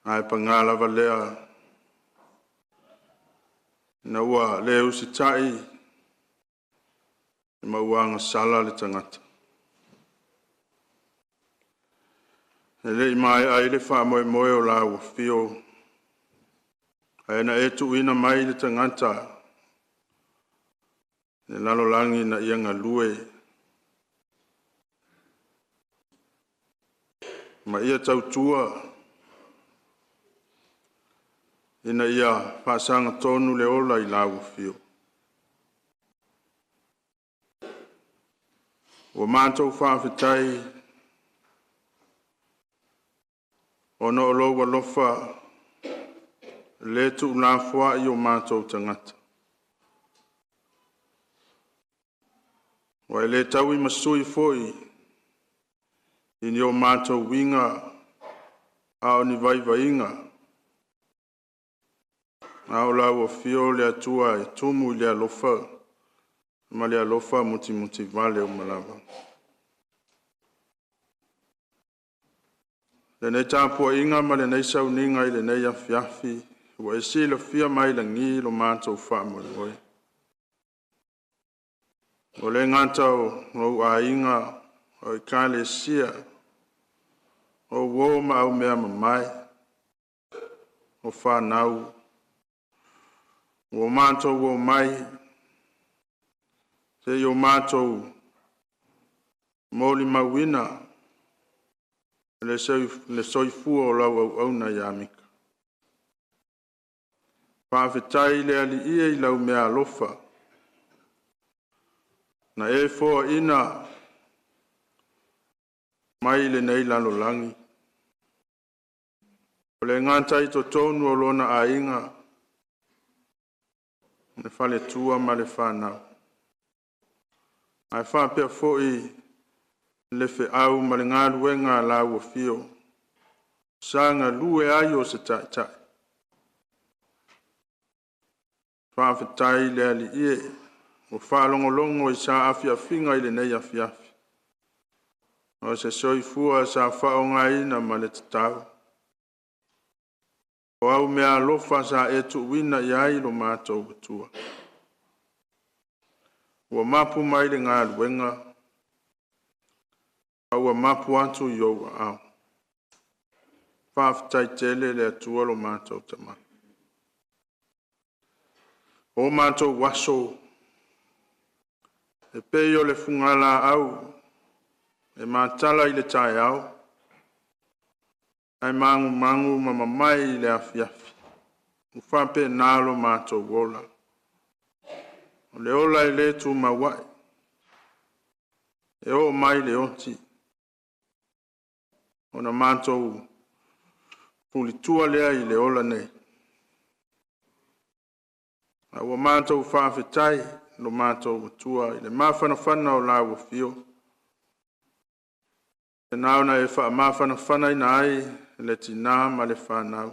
Ai pa ngā lava lea na ua le usitai I mauanga sala le tangata. E le mai ai le wha moe moe o la ua fio. Ai na e tu ina mai le tangata. Ne lalo langi na ianga lue. Ma ia tautua. Ina ia whaasanga tonu le ola I la ua fio. Wa mātou whaafetai. Ono o loa lofa. Le tu la fwa I o mātou tangata. Wa le tau I masui foi. Ini o mātou winga. A o ni vai vainga. Au la ua fio le atua e tumu le alofa. Ma le alofa muti muti vale o malava. Le nei tāpua inga ma le nei sauninga I le nei afiafi. Wa e si lo fia mai la ngi lo mātou wha moe moe. O le ngātau o a inga o I kāle sia. O wo ma au mea mamai. O whanau. O mātou o mai. Te o mātou mōli mawina. Le soifua o lau au auna I Mika. Whawhetai le ali ia I lau mea alofa. Na e fōa ina. Mai le nei lalo langi. O le ngātai to tonu o lona a inga. Ne fale tua ma le whanau. Ai whapea fōi le fe au ma le ngā luenga la ua fio. Sanga lue ai o se tai tai. Whawhetai le ali ie. O whalongolongo I sa afi afinga I le nei afi afi. O se soifua sa whaonga ina ma le tatau. O au mea lofa sa e tu wina I ai lo mātou batua. Ua mapu mai le ngā luenga. Ua mapu atu I oua au. Whawhetai tele le atua lo mātou tama. O mātou waso. E peo le fungala au. E mātala I le tai au. Ai mangu mamamai le afiafi. Uwhape nalo mātou wola. O le ola I le tu mawai. E o mai le oti. O na mātou pulitua lea I le ola nei. A ua mātou whawhetai no mātou watua I le mawhanawhana o la ua fio. E nauna e wha mawhanawhana I na ai le tina ma le whanau.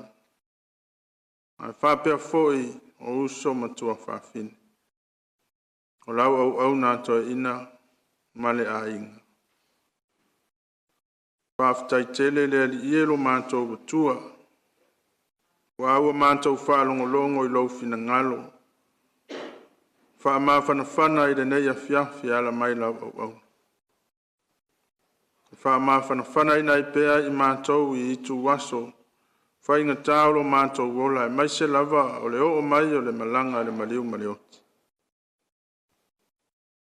Ai whapea foi o uso matua whawhine. O lau au nā toi ina male a inga. Whaftai tele le ali ielo mātou watua. Waua mātou whaalongolongo I lau fina ngalo. Whaamawhanawhana I le nei a fiafi ala mai lau au. Whaamawhanawhana I nei pēa I mātou I itu waso. Whainga tāolo mātou wola e mai se lava o le o mai o le malanga le maliu malioti.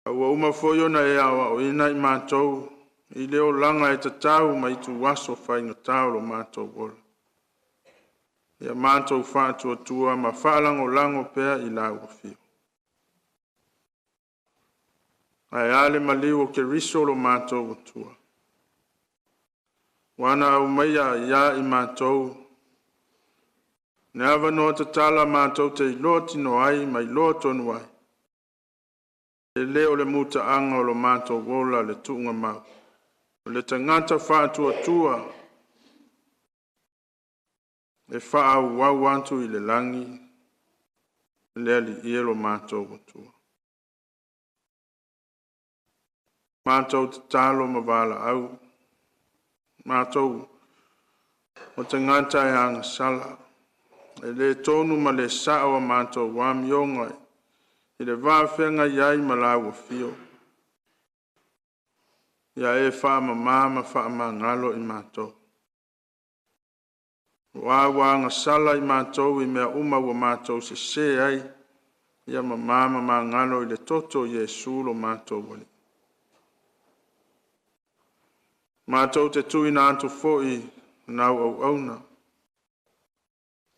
Aua umawhoio na e awa o ina I mātou I leo langa e tatau ma itu waso whainga tāolo mātou wola. Ia mātou whātua tua ma whaalango lango pēa I lau o fio. Ai ale maliu o ke risolo mātou o tua. Wana au maia ia I mātou. Ne awa no te tala mātou te iloa tino ai ma iloa tonu ai. E leo le muta anga o lo mātou wola le tuunga mau. Le tangata whātua tua. E whaau wau antu I le langi. Le ali ielo mātou o tua. Mātou te talo ma wala au. Mātou o te ngata e anga sala. E le tonu ma le sao a mātou wami ongai. I le wāwhenga iai ma lau o fio. Ia e whaama māma whaama ngalo I mātou. Wāwanga sala I mātou I mea uma wa mātou se ai. Ia ma māma ma ngalo I le toto Jesu lo mātou wali. Mātou te tui nā antu fōi nau au auna.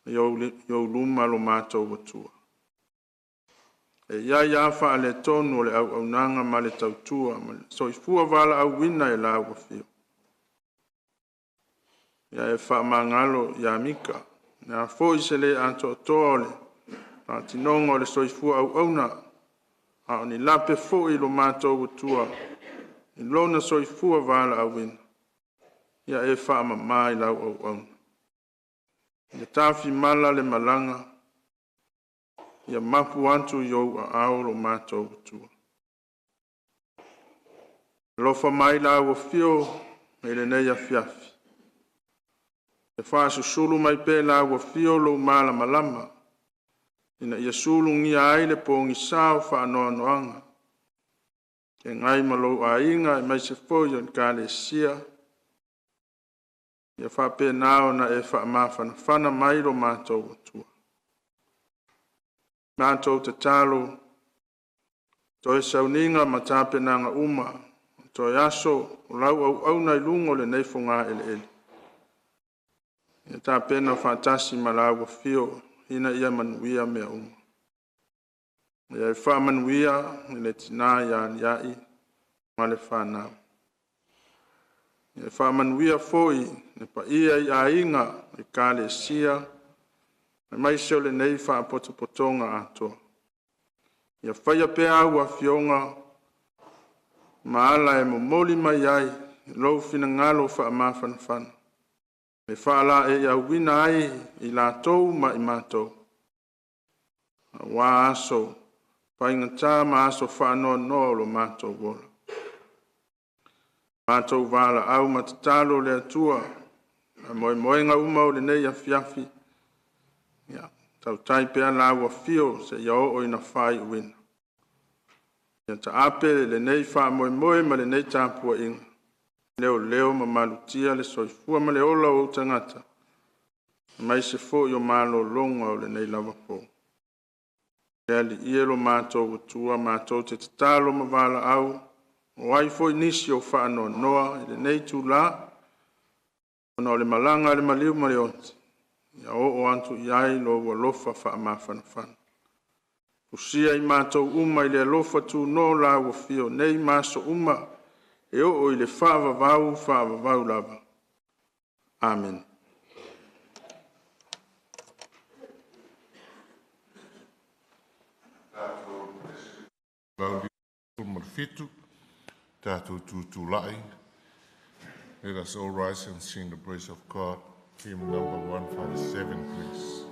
Iau luma lo mātou watua. E ia wha le tonu le au nanga ma le tautua. So I fua wala au wina e lau wa fio. Ia e wha mangalo ia Mika. Nā fōi se le anto tōle. Nā tinongo le so I fua au auna. A ni lape fōi lo mātou watua. I lona so I fua wala au wina. Ia e wha mai lau au auna. Ia tāwhi mala le malanga. Ia mapu antu iou a aolo mātou watua. Lofa mai lau o fio, me le nei a fiafi. E whaasu sulu mai pē lau o fio lo mala malama. Ina ia sulu ngia aile po ngi sao whaanoa noanga. Ke ngai malo a inga e mai se fōio in kāle sia. Ia whape nao na e whaamawhana whana mai lo mātou watua. Mātou te talo, toi sauninga ma tāpe nanga uma, toi aso, lau au au nei lungo le neifonga ele. Ia tāpe na whaatasi ma lau wa fio, hina ia manuia mea uma. Ia e whaamanuia, le tina ia iai, ma le whanau. Ia e whaamanuia foi, ne pa ia I a inga, I kāle sia, e mai seo le nei wha potopotonga atoa. Ia whaia pe au a fionga, ma ala e momoli mai ai, lou fina ngalo wha mawhana whana. Me whaala e au wina ai, I la tou ma I mātou. Wā aso, painga tā ma aso whaanoa noa lo mātou wola. Mātou wala au ma te talo le atua, a moenga uma o le nei a fiafi. Ia, tau tai pea la ua fio se ia o ina whai uina. Ia ta ape le nei wha moe ma le nei tāpua inga. Leo ma malutia le soifua ma le ola o tangata. Mai se fo yo malo longa o le nei lava po. Lea li ielo mātou utua mātou te talo ma wala au. O ai fo inisi o wha anoa noa i le nei tū la. Ona o le malanga le maliu ma le oti. Ia o antu iai lo wa lofa wha mawhana whana. Usia I mātou uma I le lofa tū no la wa fio nei maso uma. E o I le whaavavau lava. Amen. Let us all rise and sing the praise of God. Hymn number 157, please.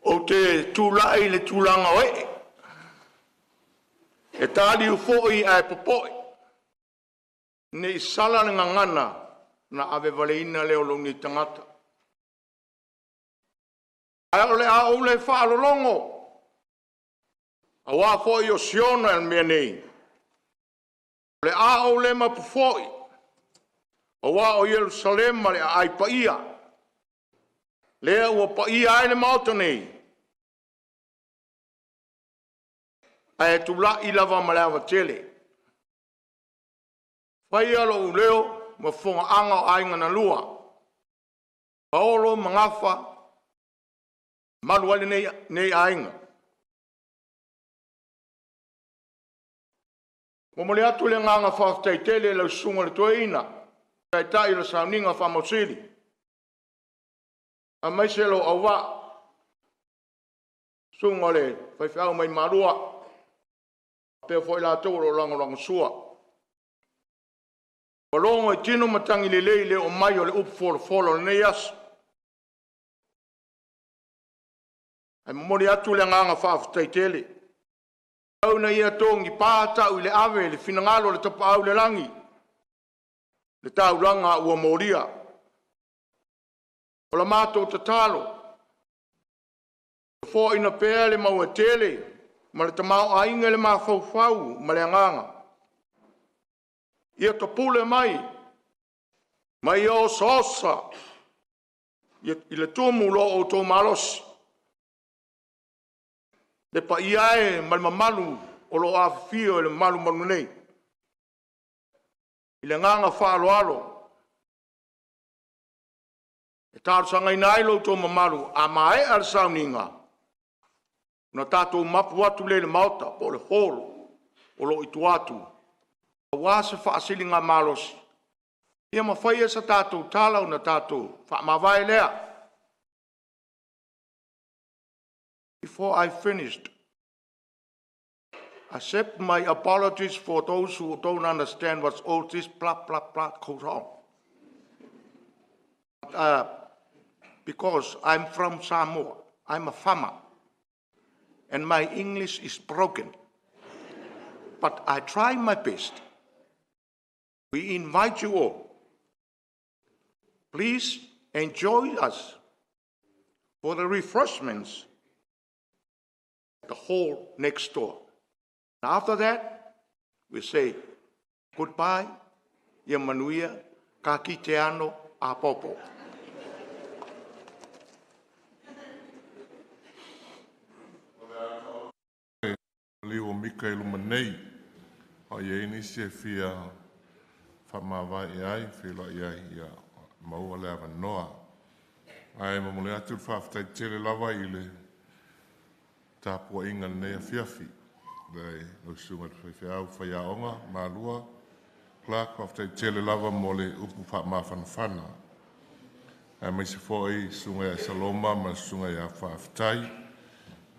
o te tūlai le tūlanga oe. E tāli u fōi ai popoi. Ne i sala nga ngana na ave valeina leo lo ni tangata. Ai ole a ole whaalolongo. A wā fōi o Siona el mea nei. Le a ole ma pufoi. O wā o Jerusalem le a ai paia. Lea ua paia ai le mauta nei. Ai tu la i lava malawa tele. Whai alo u leo ma whonga anga ai ngana lua. Paolo mangafa maluale nei ainga. Momole atu le nganga whaftai tele lau sunga le tuaina. Tai tai la sauninga whamosiri. A maiselo awa Sunga le, fai whiau mai marua. Pea fo ila tau lo lango sua. Walongo e tino matangi le o mai o le upu folo nei asu. Ai momori atu le nganga whaafutai tele. Au na ia tongi pāta u le ave le finangalo le tapa au le langi. Le tau langa ua moria. O la mātou tatalo. Fo ina pēa le maua tele. Ma le tamau ainga le mawhauwhau ma le nganga. Ia topule mai. Mai o sosa. I le tumu lo o tō malosi. Le pa iae ma le mamalu o lo awhio e le malu nei. I le nganga whaalo alo. E tāru sanga inai lo tō mamalu a mai al sauninga. Na tātou mapu atu le mauta o le holo o lo itu atu. A wāse whaasili ngā malosi. Ia mawhaia sa tātou tālau na tātou whaamawai lea. Before I finished, accept my apologies for those who don't understand what's all this blah, blah, blah goes on. Because I'm from Samoa, I'm a farmer, and my English is broken. But I try my best. We invite you all. Please enjoy us for the refreshments the hall next door. And after that, we say goodbye, ia manuia, ka ki te ano a popo. Liu Mika i luma nei, o ia inisi e fia whamawa i ai, whila i ai, ia maua le awa noa. Ai mamule atu whaftai tere lava i le tāpua inga nei a fiafi. Dai, no sunga whiau whaiaonga, mārua, Clark whaftai tere lava mo le upu whamawhanawhana. Ai mai se fōi sunga ia saloma, ma sunga ia whaftai,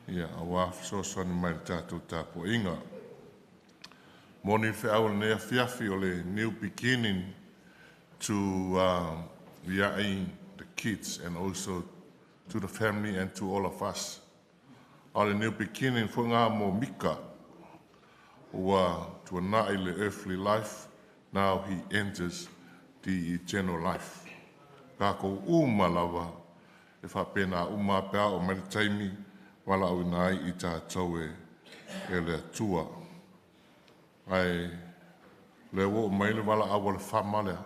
ia a waf sosani mai tātou tāpua inga. Moni whiau nei a fiafi o le new beginning to the kids and also to the family and to all of us. On a new beginning for ngā mo Mika, ua to nai le earthly life, now he enters the eternal life. Kako umalawa, e whapena umapea o meritaimi, wala au nai i tātou e le atua. Ai, le wo maile wala awa le whamalea,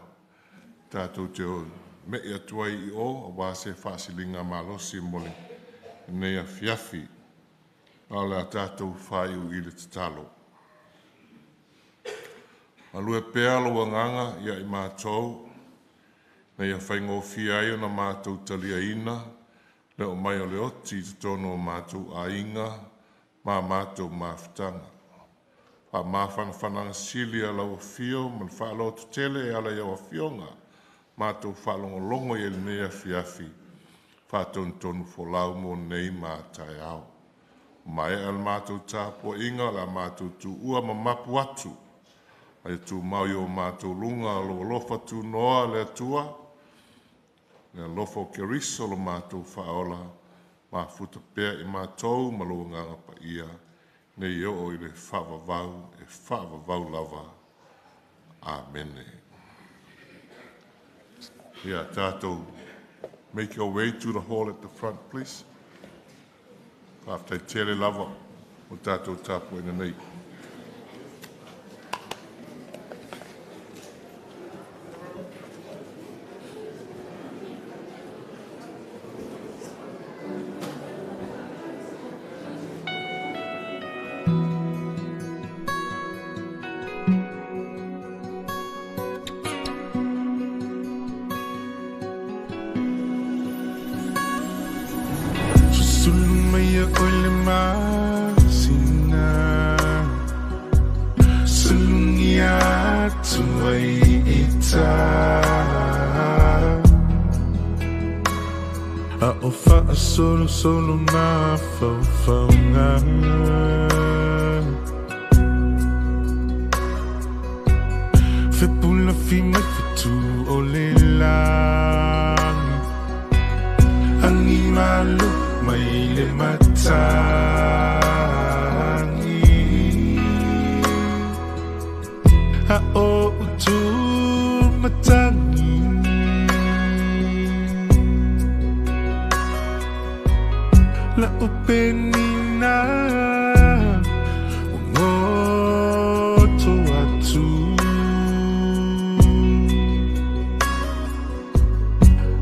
tātou te o me i atua i o, a wāse whasilinga malosi mole, nei a fiafi. Ale a tātou whaiu i le tatalo. Alue pēa loa nganga ia i mātou, nei a whaingo whiai o na mātou talia ina, le o mai o le oti te tono o mātou a inga, mā mātou māwhitanga. Pa māwhanawhananga sili a lau whio, man whaalo tu tele e ala iau a whionga, mātou whalongo longo i nei a fiafi, whātou tonu wholau mo nei mātai au. Mai al mātou tāpua inga la mātou tu ua ma mapu atu. Ai tu mau o mātou lunga lo lofa tu noa le atua. Le lofa ke riso lo mātou whaola. Ma futa pēa i mātou ma lo nganga pa ia. Ne i o i le whawavau e whawavau lava. Amene. Ia tātou, make your way to the hall at the front, please. After tere lava, o tātou tāpua ina nei. o fa solo solo na fa nga fe pula fi mai tu o le la angi malu mai le mata a o tu matangi la upenina ngoto atu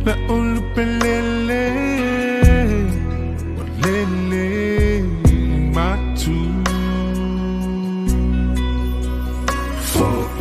la ulupelele walele matu for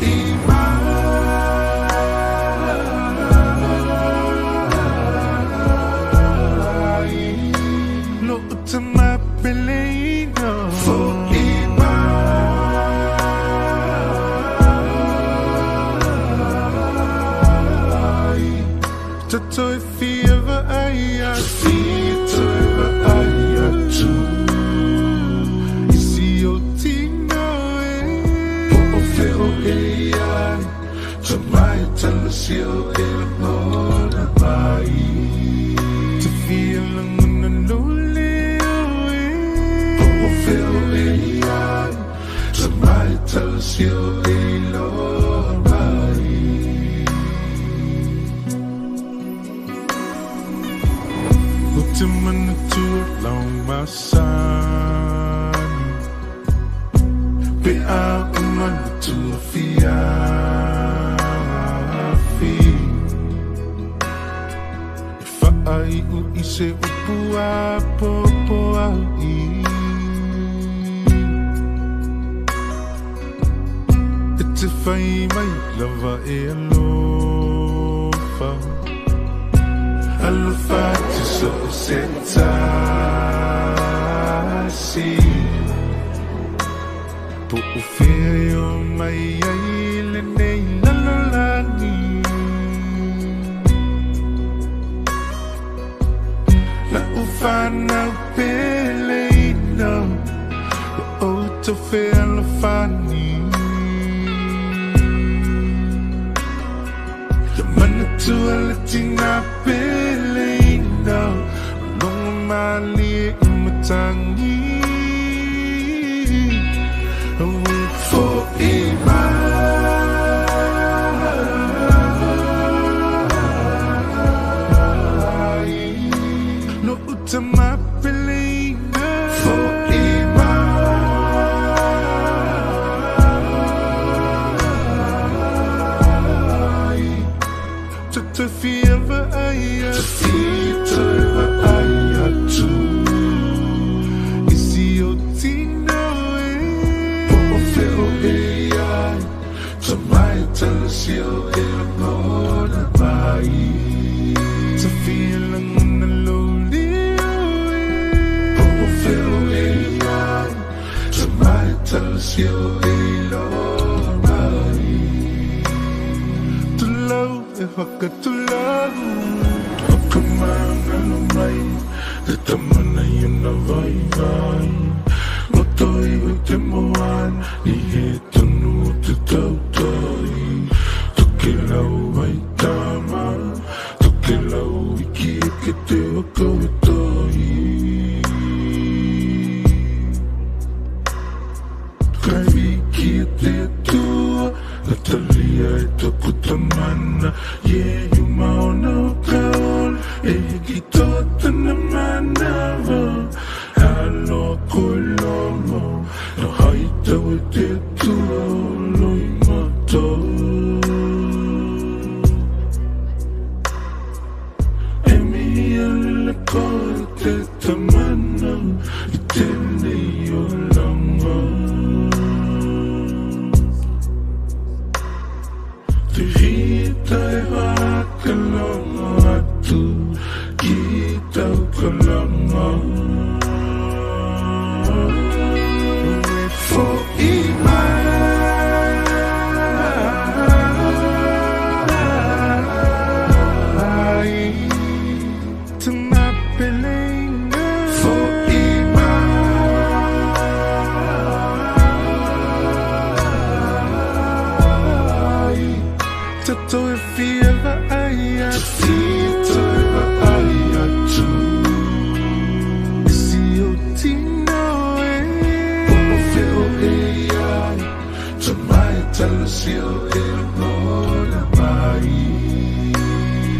talasio e lola mai.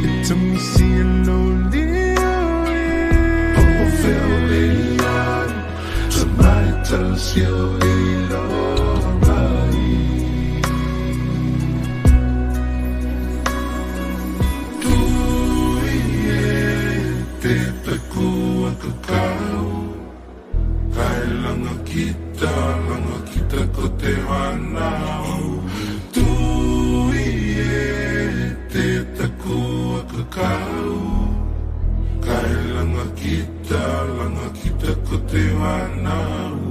E tamisi e loli o feo e ian. Tamai talasio e lola mai. Tui e te takua kakau. Kai langa kita ko te wanau. Tui e te takua kakau. Kai langa kita ko te wanau.